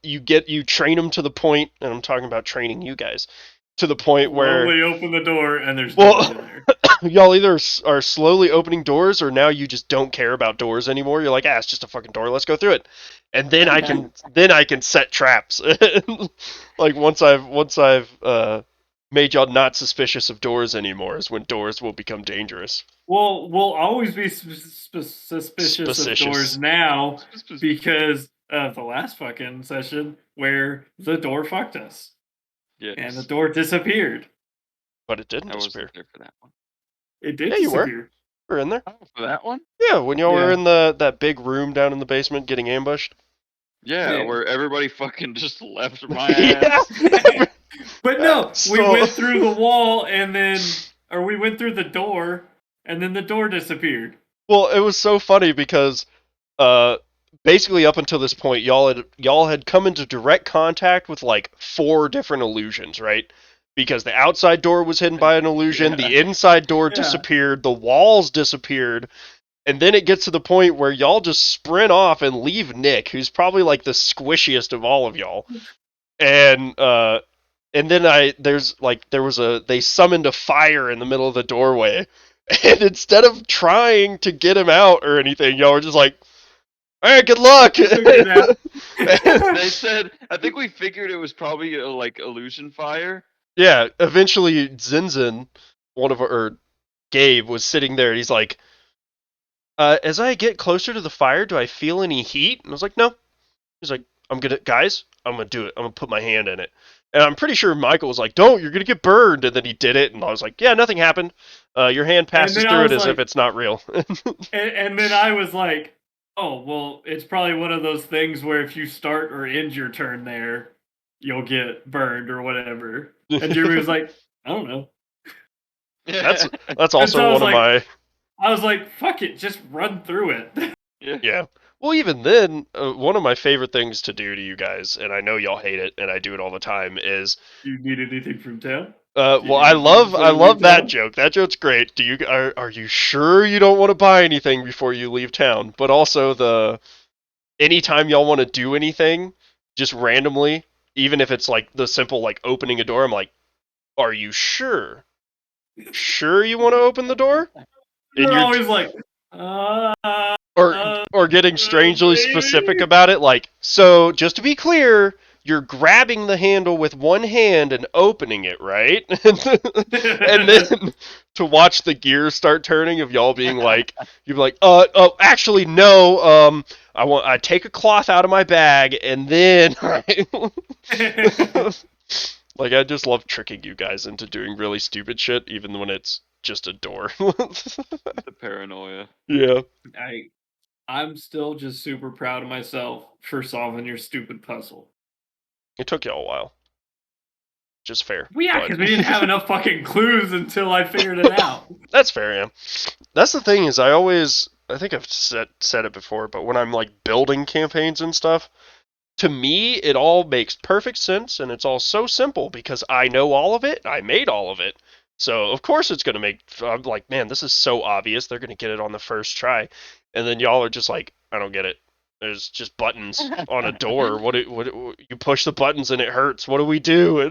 you train them to the point, and I'm talking about training you guys to the point where
Slowly open the door, and there's no one
well,
in there.
y'all either are slowly opening doors, or now you just don't care about doors anymore. You're like, ah, it's just a fucking door. Let's go through it, and then I can set traps. Like once I've made y'all not suspicious of doors anymore is when doors will become dangerous.
Well, we'll always be suspicious of doors
Suspicious.
now because of the last fucking session where the door fucked us and the
Yes,
door disappeared.
But it didn't
I wasn't
disappear.
there for that one.
It did
Yeah, you were.
disappear.
You were in there.
Oh, for that one?
Yeah, when y'all were
Yeah.
in that big room down in the basement getting ambushed.
Yeah,
Yeah.
where everybody fucking just left my
Yeah.
ass.
But no, we
So
went through the wall and then, or we went through the door and then the door disappeared.
well, it was so funny because uh basically up until this point y'all had come into direct contact with like four different illusions, right? Because the outside door was hidden by an illusion,
Yeah.
the inside door
Yeah.
disappeared, the walls disappeared, and then it gets to the point where y'all just sprint off and leave Nick, who's probably like the squishiest of all of y'all. And then they summoned a fire in the middle of the doorway. And instead of trying to get him out or anything, y'all were just like, all right, good luck.
We'll figure it out.
They said, I think we figured it was probably like illusion fire.
Yeah, eventually Zinzin, or Gabe, was sitting there and he's like, as I get closer to the fire, do I feel any heat? And I was like, no. He's like, guys, I'm gonna do it. I'm gonna put my hand in it. And I'm pretty sure Michael was like, don't, you're gonna get burned. And then he did it, and I was like, yeah, nothing happened. Your hand
And
passes
then I
through it
was
as if
like,
it's not real.
and then I was like, oh, well, it's probably one of those things where if you start or end your turn there, you'll get burned or whatever. And Jeremy was like, I don't know.
that's that's
And so
also one of my
I was like, fuck it, just run through it.
yeah. Well, even then, one of my favorite things to do to you guys, and I know y'all hate it, and I do it all the time, is
Do you need anything from town? Do you
well,
need anything
I
before you leave
love that
town?
joke. That joke's great. Are you sure you don't want to buy anything before you leave town? But also the anytime y'all want to do anything, just randomly, even if it's like the simple like opening a door, I'm like, are you sure? Sure you want to open the door? And
They're
you're
always like,
or getting strangely specific
maybe.
about it, like, so just to be clear, you're grabbing the handle with one hand and opening it, right? And then to watch the gears start turning of y'all being like, you're like, oh, actually, no, I take a cloth out of my bag and then, like, I just love tricking you guys into doing really stupid shit, even when it's just a door.
The paranoia.
Yeah.
I'm still just super proud of myself for solving your stupid puzzle.
It took y'all a while. Just fair.
Well, yeah,
But
because we didn't have enough fucking clues until I figured it out.
that's fair, yeah. That's the thing is I think I've said it before, but when I'm like building campaigns and stuff, to me it all makes perfect sense and it's all so simple because I know all of it. I made all of it. So of course it's gonna make. I'm like, man, this is so obvious. They're gonna get it on the first try, and then y'all are just like, I don't get it. There's just buttons on a door. What you push the buttons and it hurts. What do we do?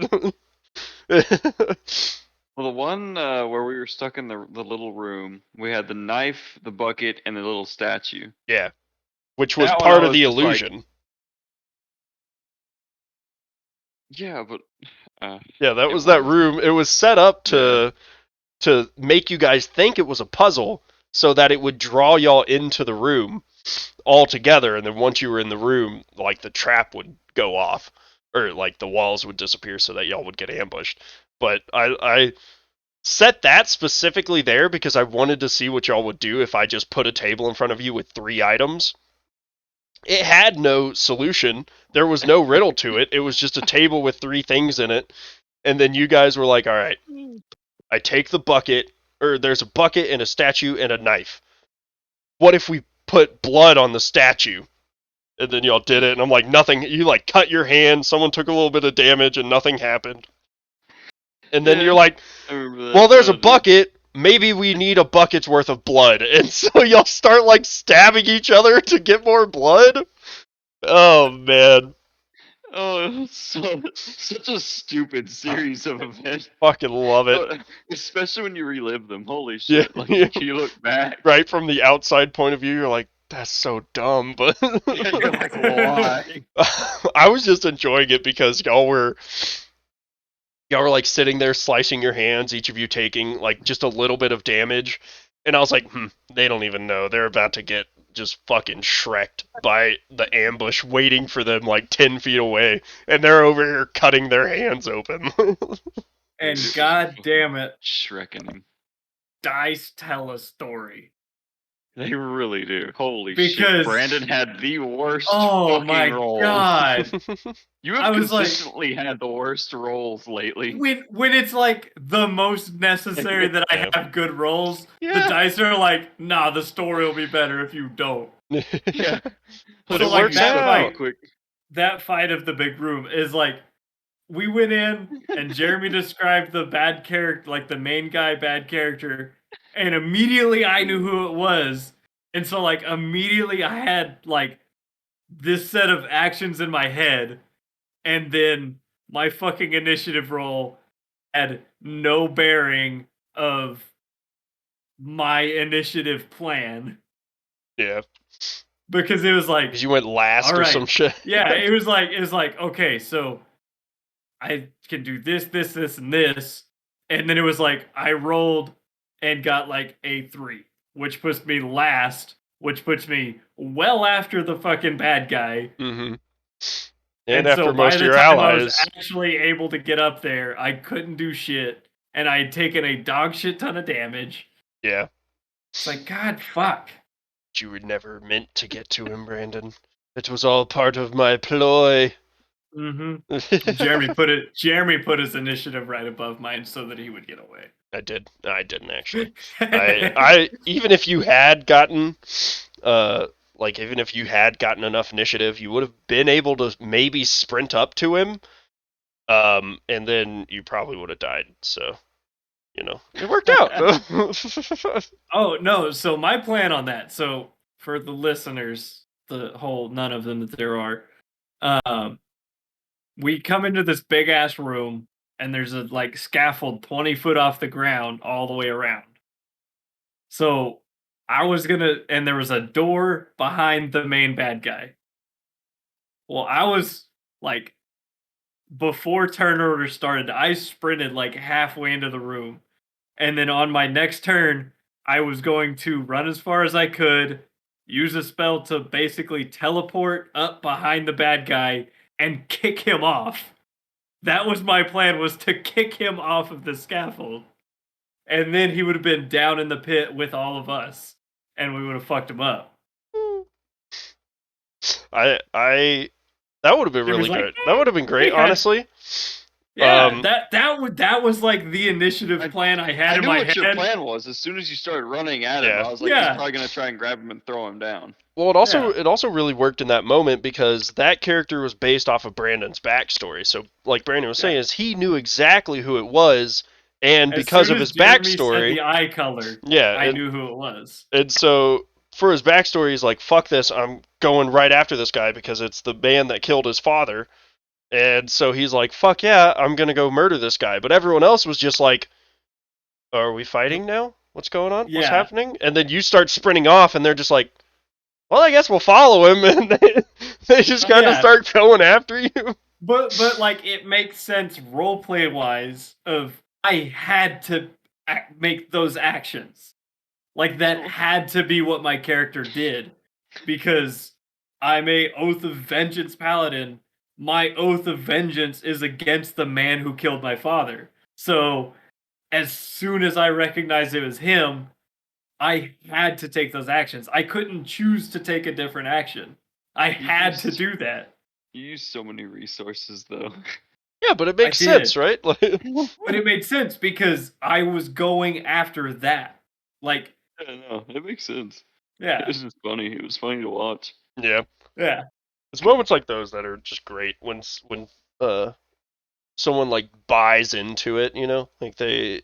Well, the one where we were stuck in the little room, we had the knife, the bucket, and the little statue.
Yeah, which was
That one I
part of
was
the
just like,
illusion.
yeah, but
Yeah, that
it
was that
was.
room. It was set up
Yeah.
to make you guys think it was a puzzle so that it would draw y'all into the room all together, and then once you were in the room, like the trap would go off or like the walls would disappear so that y'all would get ambushed. But I set that specifically there because I wanted to see what y'all would do if I just put a table in front of you with 3 items. It had no solution. There was no riddle to it. It was just a table with 3 things in it. And then you guys were like, all right, I take the bucket, or there's a bucket and a statue and a knife. What if we put blood on the statue? And then y'all did it, and I'm like, nothing. You like cut your hand, someone took a little bit of damage, and nothing happened. And then you're
Yeah,
like,
I remember
well,
that.
there's a bucket. Maybe we need a bucket's worth of blood. And so y'all start like stabbing each other to get more blood. Oh man,
Oh, it was such a stupid series of events.
fucking love it.
Especially when you relive them. Holy
Yeah,
shit! Like
yeah.
you look back,
Right from the outside point of view, you're like, that's so dumb, but
you're like, why?
I was just enjoying it because y'all were like sitting there slicing your hands, each of you taking like just a little bit of damage, and I was like, they don't even know. They're about to get just fucking shreked by the ambush waiting for them like 10 feet away, and they're over here cutting their hands open.
And god damn it,
Shrekking.
dice tell a story.
They really do. Holy shit.
Because
Brandon had the worst
oh
fucking
my
rolls.
god,
You
I
have
was like,
consistently had the worst rolls lately.
when it's like the most necessary that I
Yeah.
have good rolls, the
Yeah.
dice are like, nah, the story will be better if you don't.
Yeah.
But
So
it
like
works out.
that fight of the big room is like, we went in and Jeremy described the bad character, like the main guy bad character, and immediately I knew who it was. And so like immediately I had like this set of actions in my head, and then my fucking initiative roll had no bearing of my initiative plan
Yeah.
because it was like,
Because you went
all
last or some
right,
shit.
yeah, it was like okay, so I can do this, this, this, and this. And then it was like I rolled and got like a 3, which puts me last, which puts me well after the fucking bad guy.
Mm-hmm. And
And so
after
by
most of
the
your
time I was
allies.
actually able to get up there, I couldn't do shit. And I had taken a dog shit ton of damage.
Yeah.
It's like, God, fuck.
You were never meant to get to him, Brandon. It was all part of my ploy.
Mm-hmm. Jeremy put his initiative right above mine so that he would get away.
I did. No, I didn't actually. I even if you had gotten like even if you had gotten enough initiative, you would have been able to maybe sprint up to him. And then you probably would have died. So, it worked out.
Oh no, so my plan on that. So for the listeners, the whole none of them that there are, um, we come into this big ass room and there's a like scaffold 20 foot off the ground all the way around. So I was gonna, and there was a door behind the main bad guy. Well, I was like, before turn order started, I sprinted like halfway into the room. And then on my next turn, I was going to run as far as I could, use a spell to basically teleport up behind the bad guy and kick him off. That was my plan, was to kick him off of the scaffold. And then he would have been down in the pit with all of us, and we would have fucked him up.
I that would have been
It was
really
like,
good. That would have been great, honestly.
Yeah, that was like the initiative plan I had in my head.
I knew what your plan was. As soon as you started running at him, I was like, he's probably gonna try and grab him and throw him down.
Well, it also really worked in that moment because that character was based off of Brandon's backstory. So, like Brandon was saying, is he knew exactly who it was, and because of his backstory,
said the eye color, I knew who it was.
And so, for his backstory, he's like, "Fuck this! I'm going right after this guy because it's the man that killed his father." And so he's like, "Fuck yeah, I'm gonna go murder this guy." But everyone else was just like, "Are we fighting now? What's going on? What's happening?" And then you start sprinting off, and they're just like, "Well, I guess we'll follow him," and they just kind of start going after you.
But like, it makes sense roleplay wise. Of I had to make those actions, like that had to be what my character did, because I'm a Oath of Vengeance paladin. My oath of vengeance is against the man who killed my father. So as soon as I recognized it was him, I had to take those actions. I couldn't choose to take a different action. I had to do that.
You use so many resources, though.
Yeah, but it makes sense, right?
But it made sense because I was going after that. Like,
yeah, no, it makes sense.
Yeah,
it was just funny. It was funny to watch.
Yeah.
Yeah.
It's moments like those that are just great when someone like buys into it, you know, like they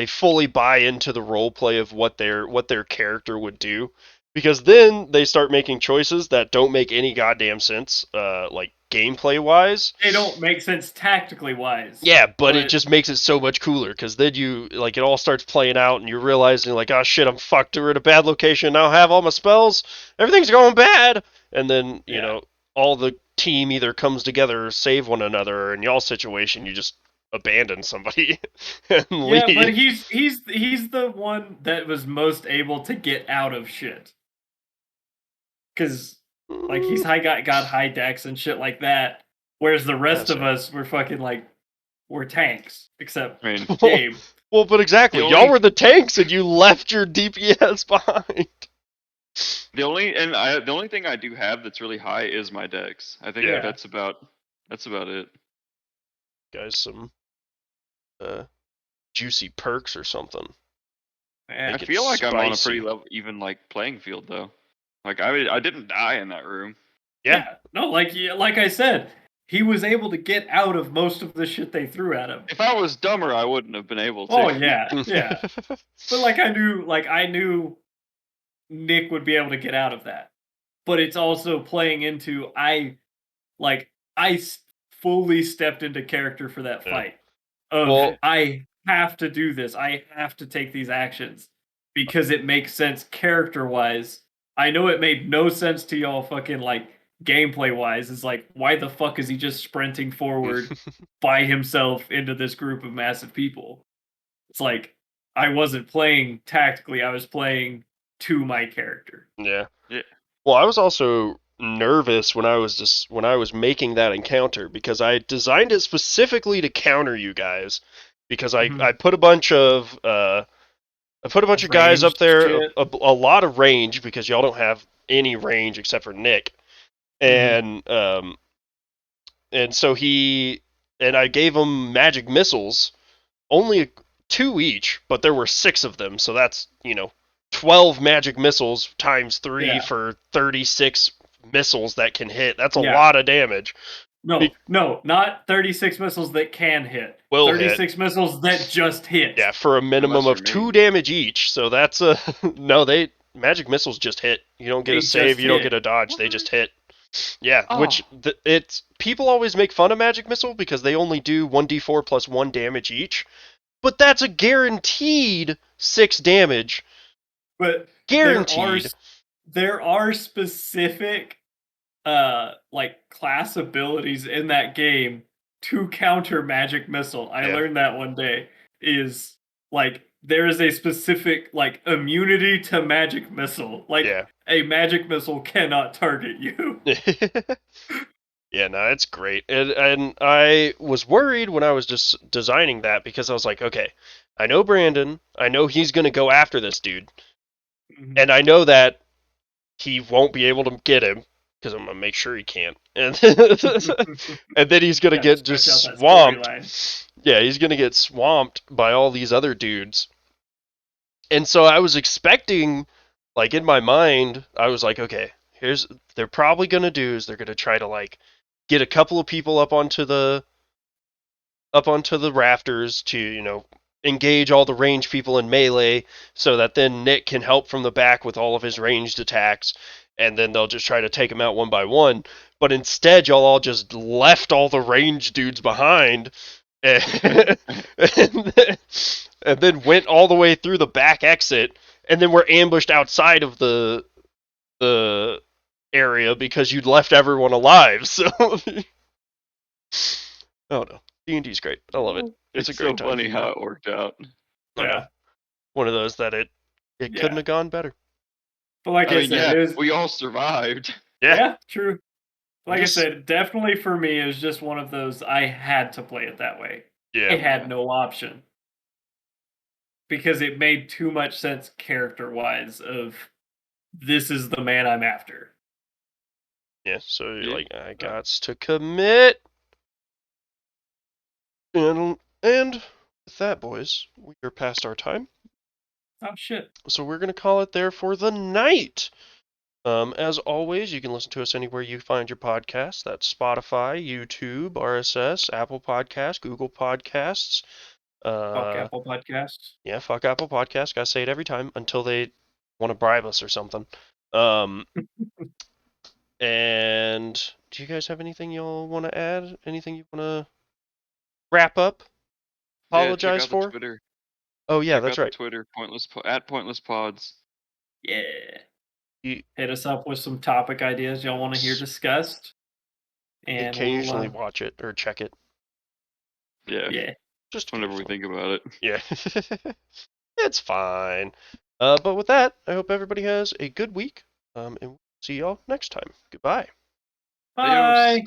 fully buy into the role play of what their character would do, because then they start making choices that don't make any goddamn sense, like gameplay wise.
They don't make sense tactically wise.
Yeah, but it just makes it so much cooler because then you like it all starts playing out and you're realizing like, oh shit, I'm fucked. We're at a bad location now. I have all my spells. Everything's going bad. And then you know all the team either comes together or save one another, or in y'all's situation, you just abandon somebody and leave.
Yeah, but he's the one that was most able to get out of shit. Because like he's got high decks and shit like that, whereas the rest of us were fucking like we're tanks, except Gabe.
Well, but exactly, y'all were the tanks, and you left your DPS behind.
The only thing I do have that's really high is my dex. I think that's about it.
Guys, some juicy perks or something.
I feel like I'm on a pretty even like playing field though. Like I didn't die in that room.
Yeah. No, like I said, he was able to get out of most of the shit they threw at him.
If I was dumber, I wouldn't have been able to.
Oh yeah, yeah. But I knew Nick would be able to get out of that. But it's also playing into I fully stepped into character for that fight. I have to do this. I have to take these actions because it makes sense character-wise. I know it made no sense to y'all fucking like gameplay-wise. It's like, why the fuck is he just sprinting forward by himself into this group of massive people? It's like, I wasn't playing tactically. I was playing to my character.
Yeah. Well, I was also nervous when I was making that encounter because I designed it specifically to counter you guys because I put a bunch of guys up there, a lot of range because y'all don't have any range except for Nick, and so I gave him magic missiles, only 2 each, but there were 6 of them, so that's 12 magic missiles times 3 for 36 missiles that can hit. That's a lot of damage.
No, not 36 missiles that can hit. 36 missiles that just hit.
Yeah, for a minimum of 2 damage each. So that's magic missiles just hit. You don't get a save, you don't get a dodge, they just hit. Yeah,
Oh,
which it's people always make fun of magic missile because they only do 1d4 plus 1 damage each, but that's a guaranteed 6 damage.
But
Guaranteed.
there are specific like class abilities in that game to counter magic missile. I
Yeah.
learned that one day is like there is a specific like immunity to magic missile. Like
Yeah.
a magic missile cannot target you.
Yeah, no, it's great. And I was worried when I was just designing that because I was like, okay, I know Brandon, I know he's going to go after this dude,
Mhm.
and I know that he won't be able to get him because I'm going to make sure he can't. And and then he's going to
Got to
get
stretch
just
out that
swamped.
storyline.
Yeah, he's going to get swamped by all these other dudes. And so I was expecting, like in my mind, I was like, okay, here's they're probably gonna do is they're gonna try to like get a couple of people up onto the rafters to engage all the ranged people in melee, so that then Nick can help from the back with all of his ranged attacks, and then they'll just try to take them out one by one. But instead, y'all all just left all the ranged dudes behind, and, and then went all the way through the back exit, and then were ambushed outside of the area because you'd left everyone alive. So, oh no, D&D's great. I love it. It's a
it's
great
so
time.
funny how it worked out.
I know.
Yeah.
One of those that it couldn't
Yeah.
have gone better.
But like
I
I
mean,
said,
yeah,
it was
we all survived.
Yeah.
yeah, true. Like I
Just
said, definitely for me, it was just one of those I had to play it that way.
yeah.
I had no option because it made too much sense character wise. Of this is the man I'm after.
Yeah. So
Yeah.
like I got to commit, and with that, boys, we are past our time.
Oh shit!
So we're gonna call it there for the night. As always, you can listen to us anywhere you find your podcasts. That's Spotify, YouTube, RSS, Apple Podcasts, Google Podcasts.
Fuck
Uh,
Apple Podcasts.
yeah, fuck Apple Podcasts. Gotta say it every time until they want to bribe us or something. Um, and do you guys have anything y'all want to add? Anything you want to wrap up?
Yeah, check
Apologize
out the
for?
Twitter.
Oh yeah,
Check
that's
out the
right.
Twitter. At Pointless Pods.
Yeah.
You
Hit us up with some topic ideas y'all want to hear discussed, and we'll
occasionally watch it or check it.
Yeah,
yeah.
Just
whenever we
occasionally.
think about it.
Yeah. It's fine. But with that, I hope everybody has a good week. And we'll see y'all next time. Goodbye.
Adios.
Bye.